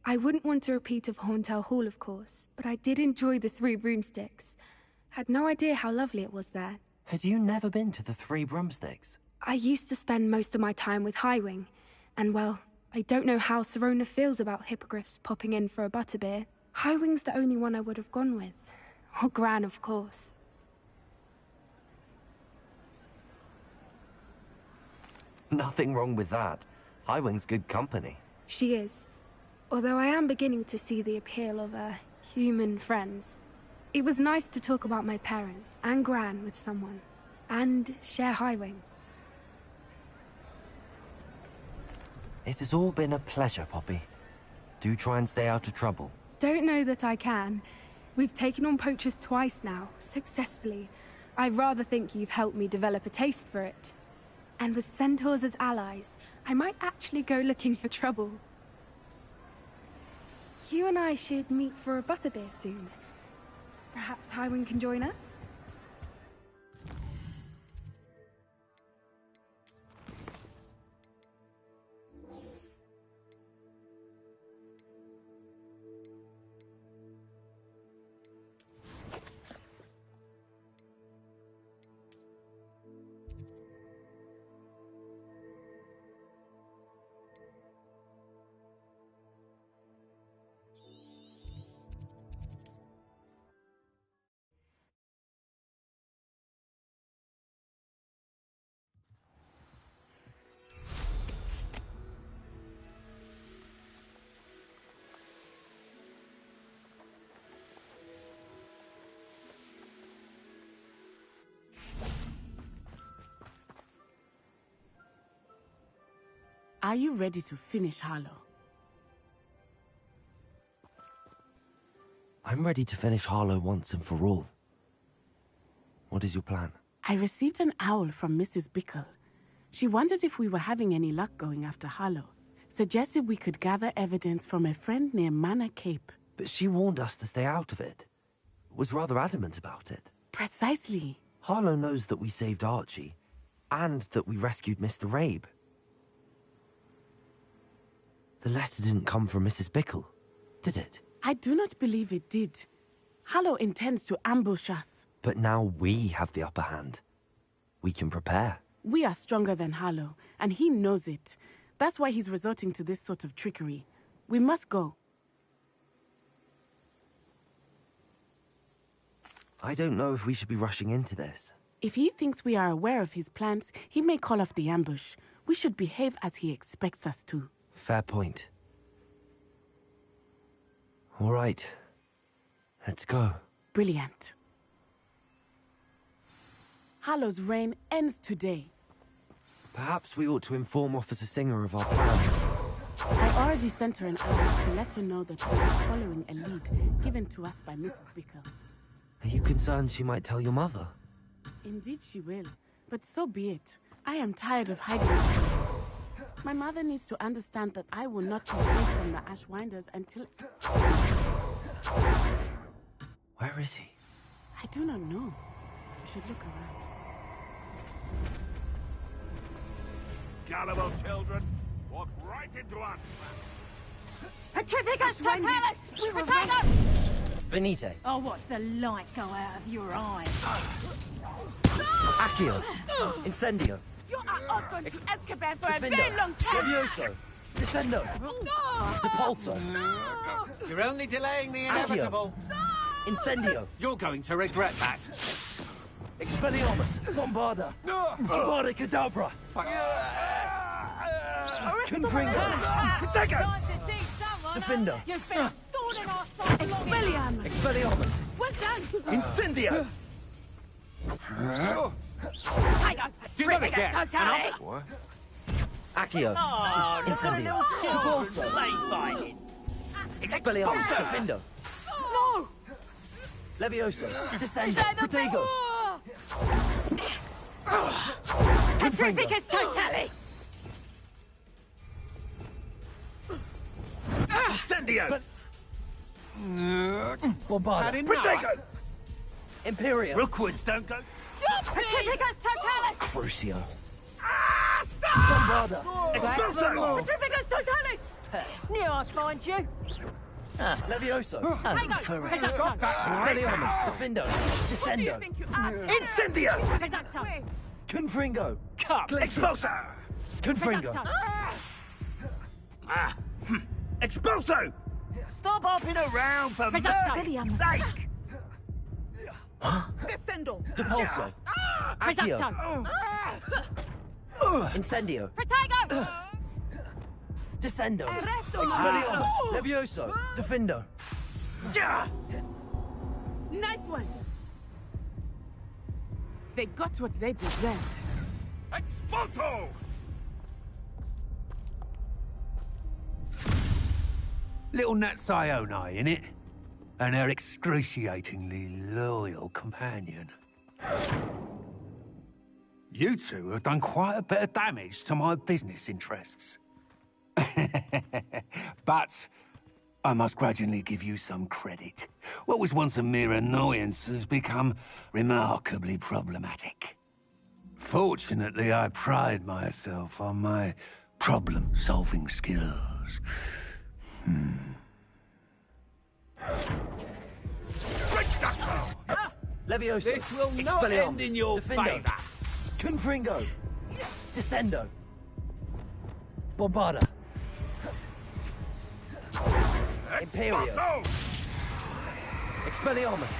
I wouldn't want a repeat of Horntail Hall, of course, but I did enjoy the Three Broomsticks. Had no idea how lovely it was there. Had you never been to the Three Broomsticks? I used to spend most of my time with Highwing, and well, I don't know how Serona feels about hippogriffs popping in for a butterbeer. Highwing's the only one I would have gone with. Or Gran, of course. Nothing wrong with that. Highwing's good company. She is. Although I am beginning to see the appeal of, human friends. It was nice to talk about my parents and Gran with someone. And share Highwing. It has all been a pleasure, Poppy. Do try and stay out of trouble. Don't know that I can. We've taken on poachers twice now, successfully. I rather think you've helped me develop a taste for it. And with centaurs as allies, I might actually go looking for trouble. You and I should meet for a butterbeer soon. Perhaps Highwing can join us? Are you ready to finish Harlow? I'm ready to finish Harlow once and for all. What is your plan? I received an owl from Mrs. Bickle. She wondered if we were having any luck going after Harlow. Suggested we could gather evidence from a friend near Manor Cape. But she warned us to stay out of it. Was rather adamant about it. Precisely. Harlow knows that we saved Archie, and that we rescued Mr. Rabe. The letter didn't come from Mrs. Bickle, did it? I do not believe it did. Harlow intends to ambush us. But now we have the upper hand. We can prepare. We are stronger than Harlow, and he knows it. That's why he's resorting to this sort of trickery. We must go. I don't know if we should be rushing into this. If he thinks we are aware of his plans, he may call off the ambush. We should behave as he expects us to. Fair point. All right. Let's go. Brilliant. Harlow's reign ends today. Perhaps we ought to inform Officer Singer of our plans. I already sent her an alert to let her know that we are following a lead given to us by Mrs. Bickle. Are you concerned she might tell your mother? Indeed she will, but so be it. I am tired of hiding. My mother needs to understand that I will not be safe from the Ashwinders until... Where is he? I do not know. We should look around. Gullible children, walk right into our... Petrificus totalis! Potato! Venite. I'll watch the light go out of your eyes. Accio. Incendio. You are all going to Azkaban for Defendo. a very long time! Levioso. Descendo. Depulso. You're only delaying the inevitable. Incendio. You're going to regret that. Expelliarmus. Bombarda. Avada Kedavra. Confringo. Protego. Time to teach someone. Defendo. You've been a thorn in our side long enough. Expelliarmus. Well done! Incendio. Do that again. Totalis! What? Accio. Oh, Incendio. Depulso. Slave fighting. Expelliarmus. Defendo. No! Levioso. Descendo. Protego. Petrificus totalis! Incendio. Bombarda. Had enough. Protego. Imperio. Rookwoods don't go... Petrificus totalis! Crucio. Bastard! Bombarda! Expulso! Petrificus Titanis! Knew I'd find you. Levioso! Tango! Stop that! Expelliarmus! Defendo! What do you Descendo! think you are? Incendio! Petrificus. Confringo! Come! Expulso! Confringo! Expulso! Stop hopping around for mercy's sake! Descendo! Depulso! Accio! Incendio! Protego! Descendo! Arresto! Expelliarmus! Levioso! Defendo! Nice one. They got what they deserved. Expulso! Little Nat Sione, innit? And her excruciatingly loyal companion. You two have done quite a bit of damage to my business interests. But I must grudgingly give you some credit. What was once a mere annoyance has become remarkably problematic. Fortunately, I pride myself on my problem-solving skills. Levioso! This will not end in your Defendo! favor. Confringo! Descendo! Bombarda! Imperio! Expelliarmus!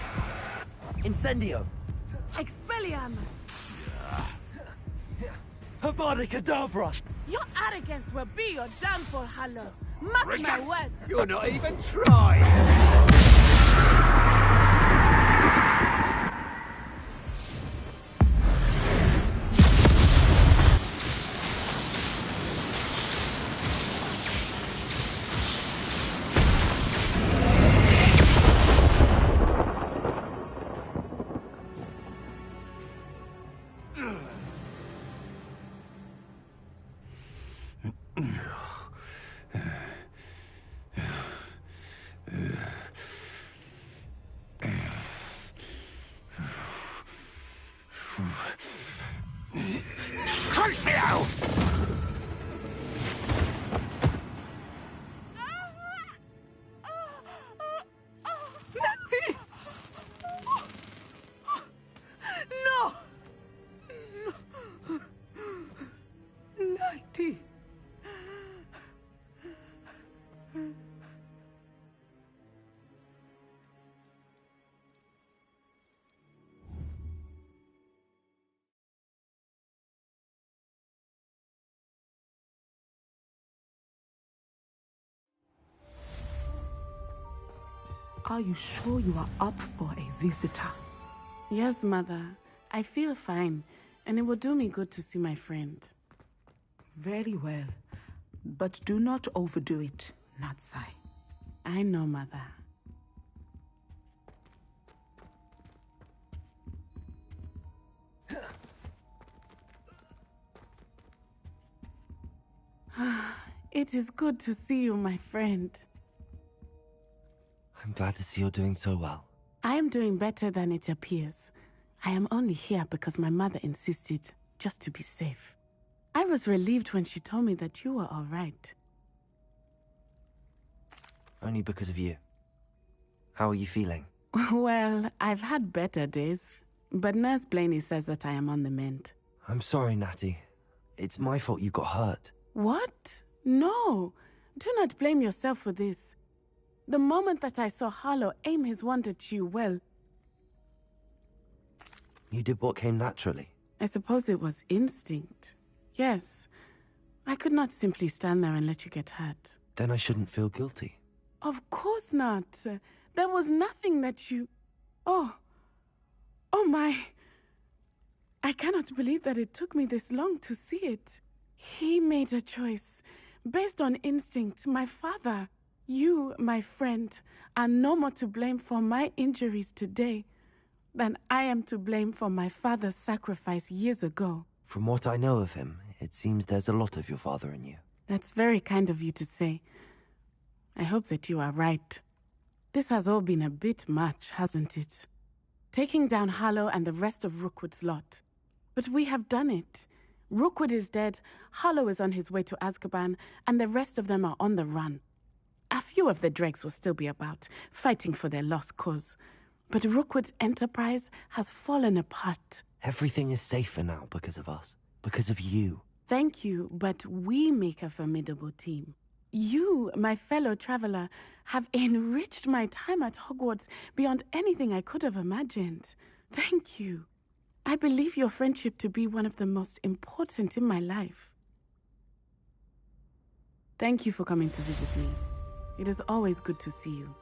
Incendio! Expelliarmus! Avada Kedavra! Your arrogance will be your downfall, Hallow. Mark my words. You're not even trying. Crucio! Natty! No! Natty! Are you sure you are up for a visitor? Yes, Mother. I feel fine, and it will do me good to see my friend. Very well. But do not overdo it, Natsai. I know, Mother. It is good to see you, my friend. I'm glad to see you're doing so well. I am doing better than it appears. I am only here because my mother insisted, just to be safe. I was relieved when she told me that you were all right. Only because of you. How are you feeling? Well, I've had better days, but Nurse Blaney says that I am on the mend. I'm sorry, Natty. It's my fault you got hurt. What? No. Do not blame yourself for this. The moment that I saw Harlow aim his wand at you, well... You did what came naturally. I suppose it was instinct. Yes. I could not simply stand there and let you get hurt. Then I shouldn't feel guilty. Of course not. There was nothing that you... Oh. Oh my. I cannot believe that it took me this long to see it. He made a choice. Based on instinct, my father... You, my friend, are no more to blame for my injuries today than I am to blame for my father's sacrifice years ago. From what I know of him, it seems there's a lot of your father in you. That's very kind of you to say. I hope that you are right. This has all been a bit much, hasn't it? Taking down Harlow and the rest of Rookwood's lot. But we have done it. Rookwood is dead, Harlow is on his way to Azkaban, and the rest of them are on the run. A few of the dregs will still be about, fighting for their lost cause. But Rookwood's enterprise has fallen apart. Everything is safer now because of us. Because of you. Thank you, but we make a formidable team. You, my fellow traveler, have enriched my time at Hogwarts beyond anything I could have imagined. Thank you. I believe your friendship to be one of the most important in my life. Thank you for coming to visit me. It is always good to see you.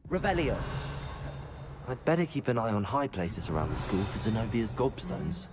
Revelio. I'd better keep an eye on high places around the school for Zenobia's gobstones.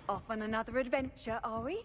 Off on another adventure, are we?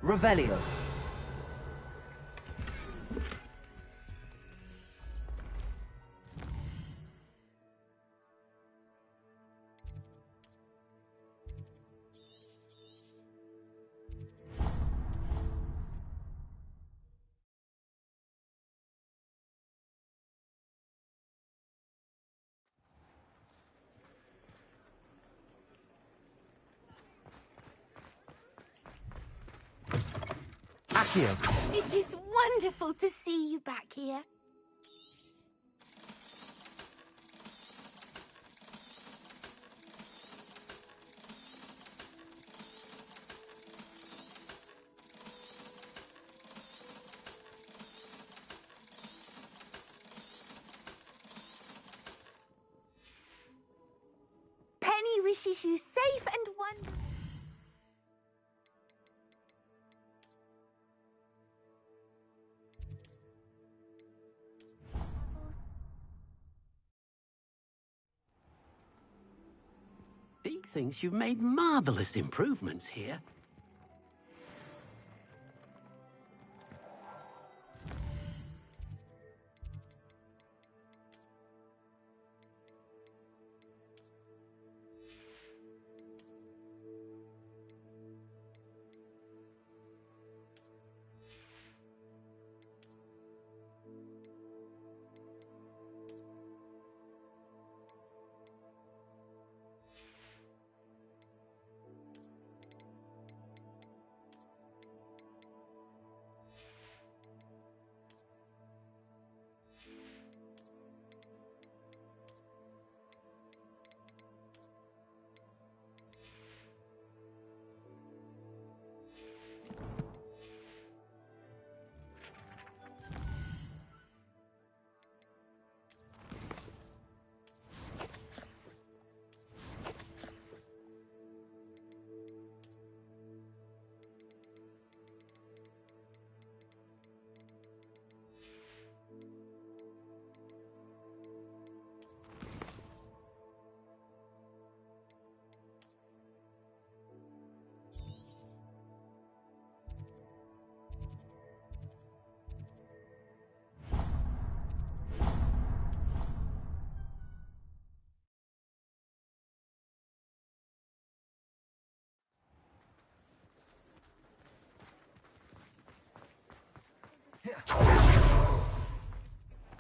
Revelio. Accio. It is wonderful to see you back here. Penny wishes you safe and wonderful. Deke thinks you've made marvelous improvements here.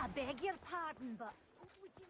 I beg your pardon, but would you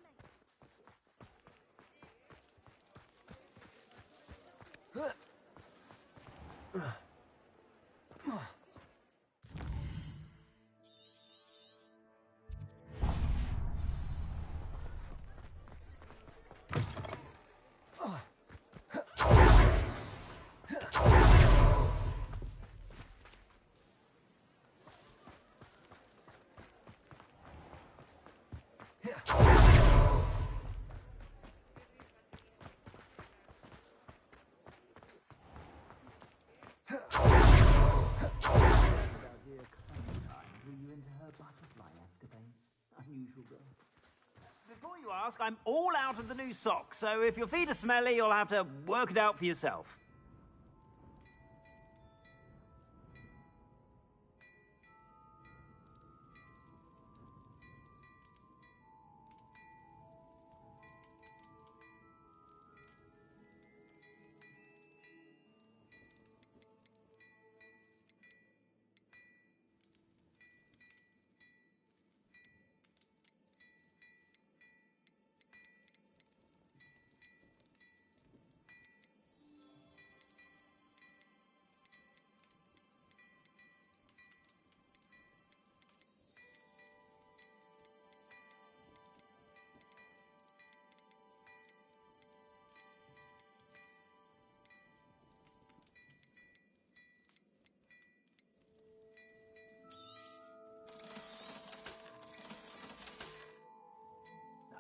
ask, I'm all out of the new socks, so if your feet are smelly, you'll have to work it out for yourself.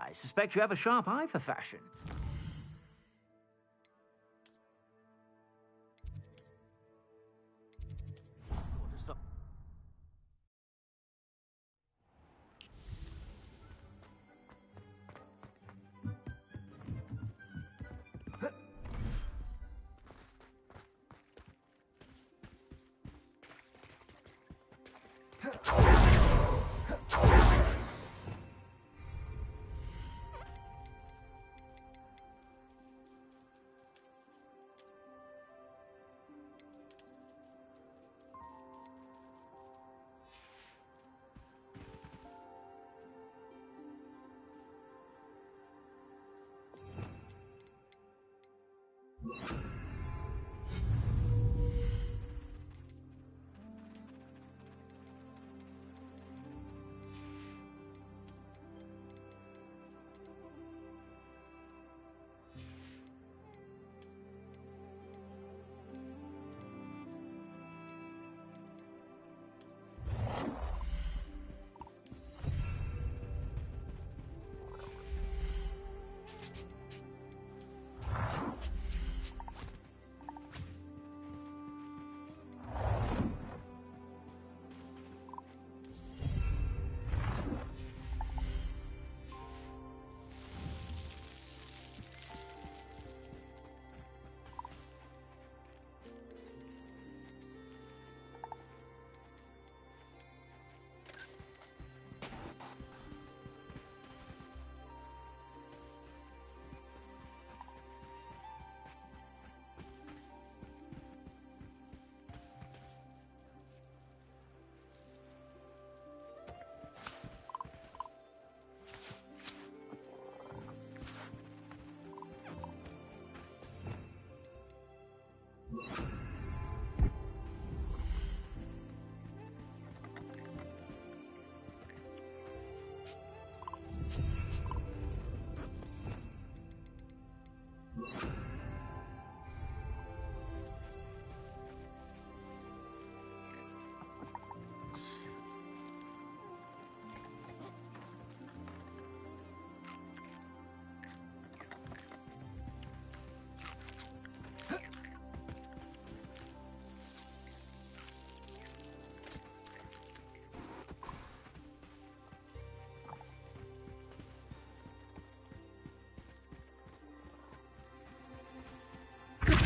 I suspect you have a sharp eye for fashion.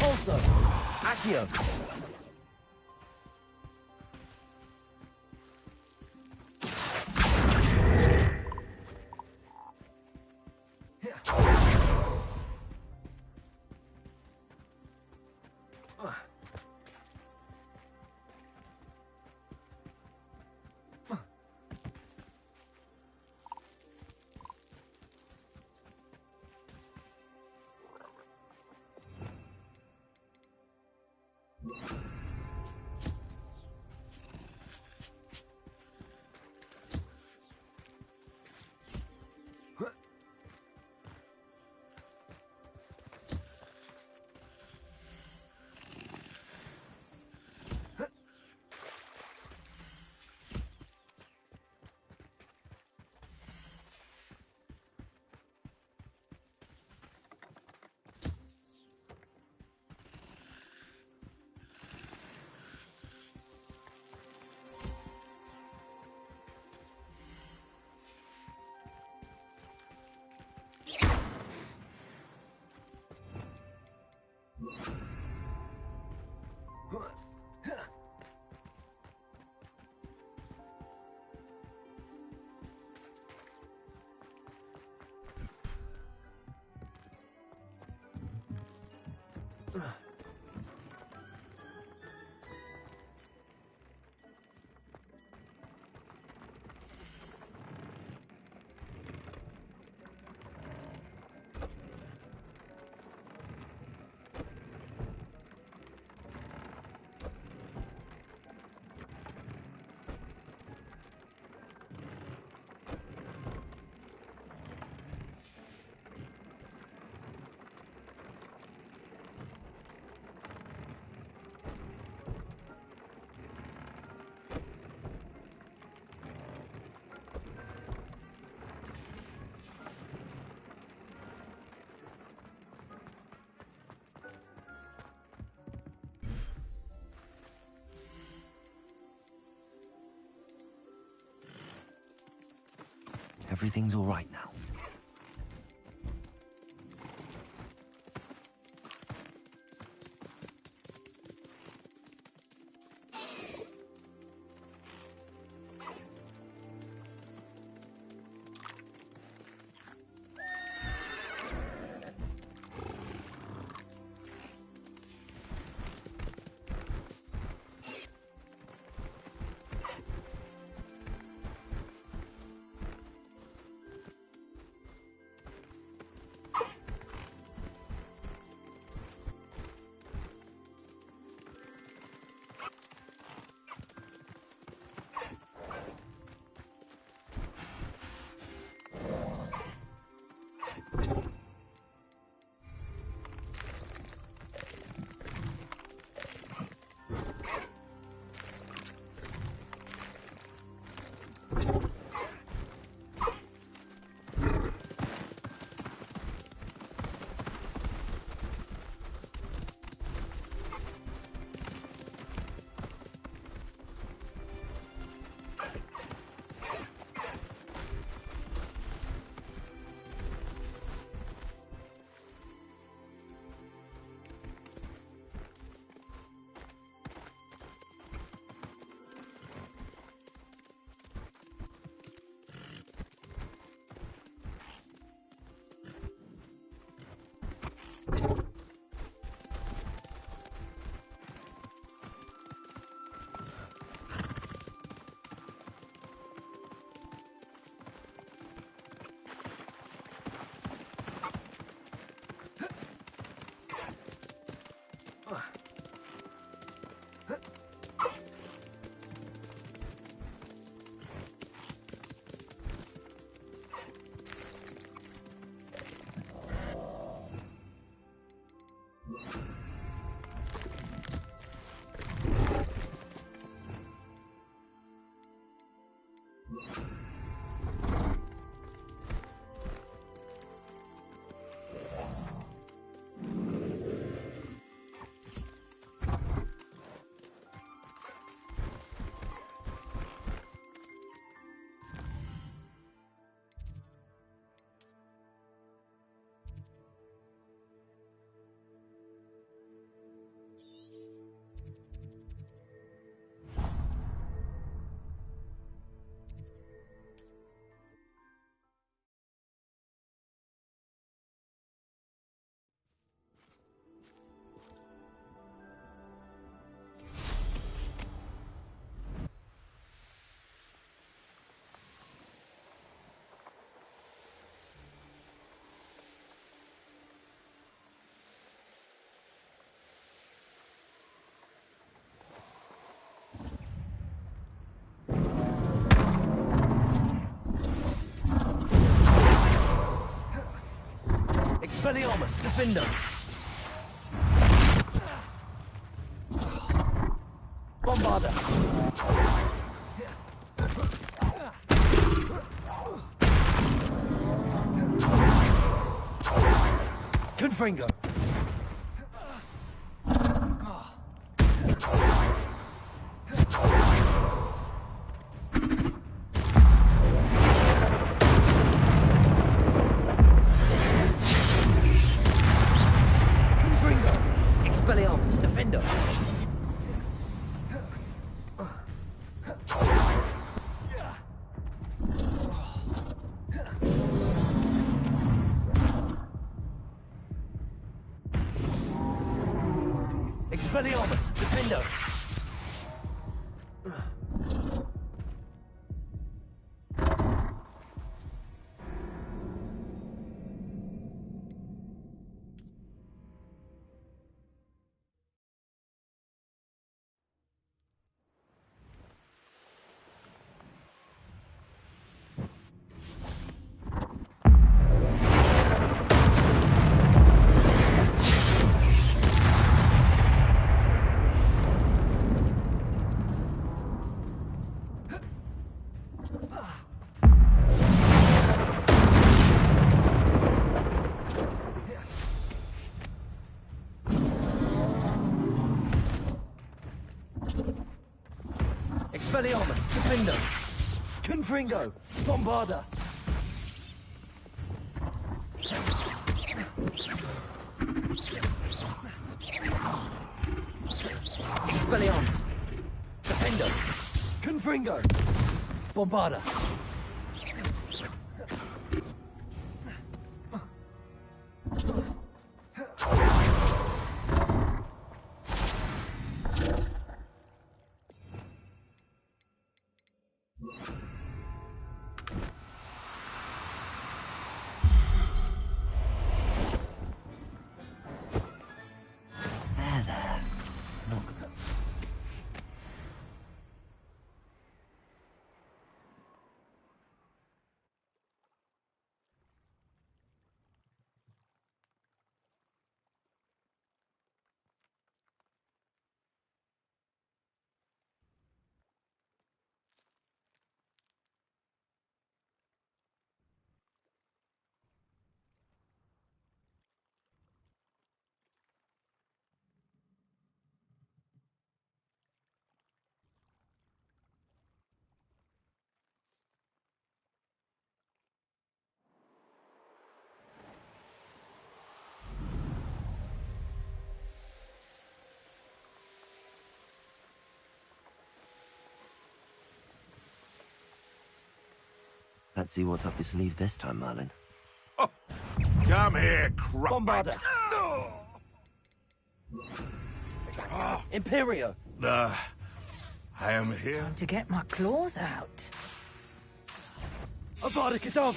Also, Accio. Everything's all right now. Expelliarmus, Defender! Bombarder! Confringo! Expelliarmus, Defender! Expelliarmus! Defendo! Expelliarmus! Defendo! Confringo! Bombarda! Expelliarmus! Defendo! Confringo! Bombarda! Let's see what's up your sleeve this time, Merlin. Come here, crop. Bombarda! Imperio! I am here. Time to get my claws out. Avada Kedavra!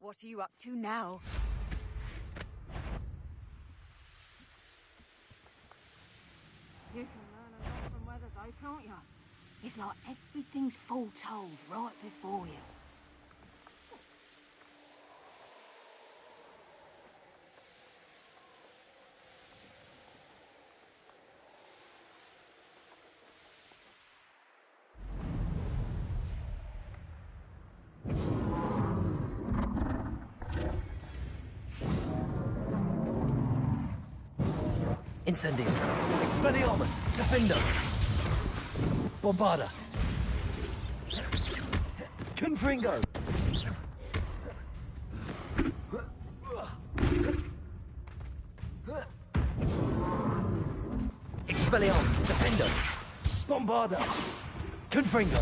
What are you up to now? You can learn a lot from weather, though, can't you? It's like everything's foretold right before you. Incendio. Expelliarmus. Defendo. Bombarda. Confringo. Expelliarmus. Defendo. Bombarda. Confringo.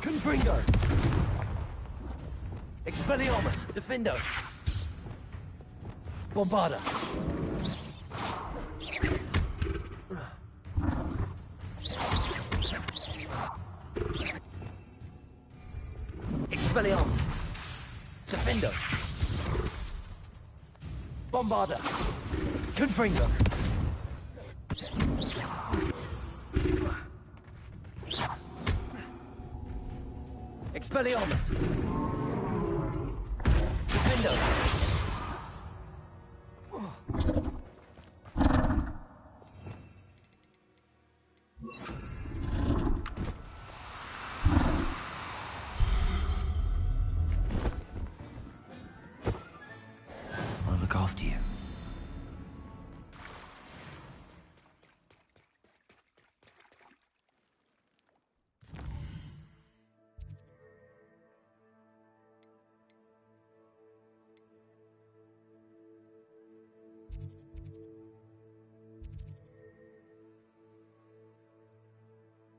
Confringo. Expelliarmus. Defendo. Bombarda. Expelliarmus. Defendo. Bombarda. Confringo. Expelliarmus. Defendo.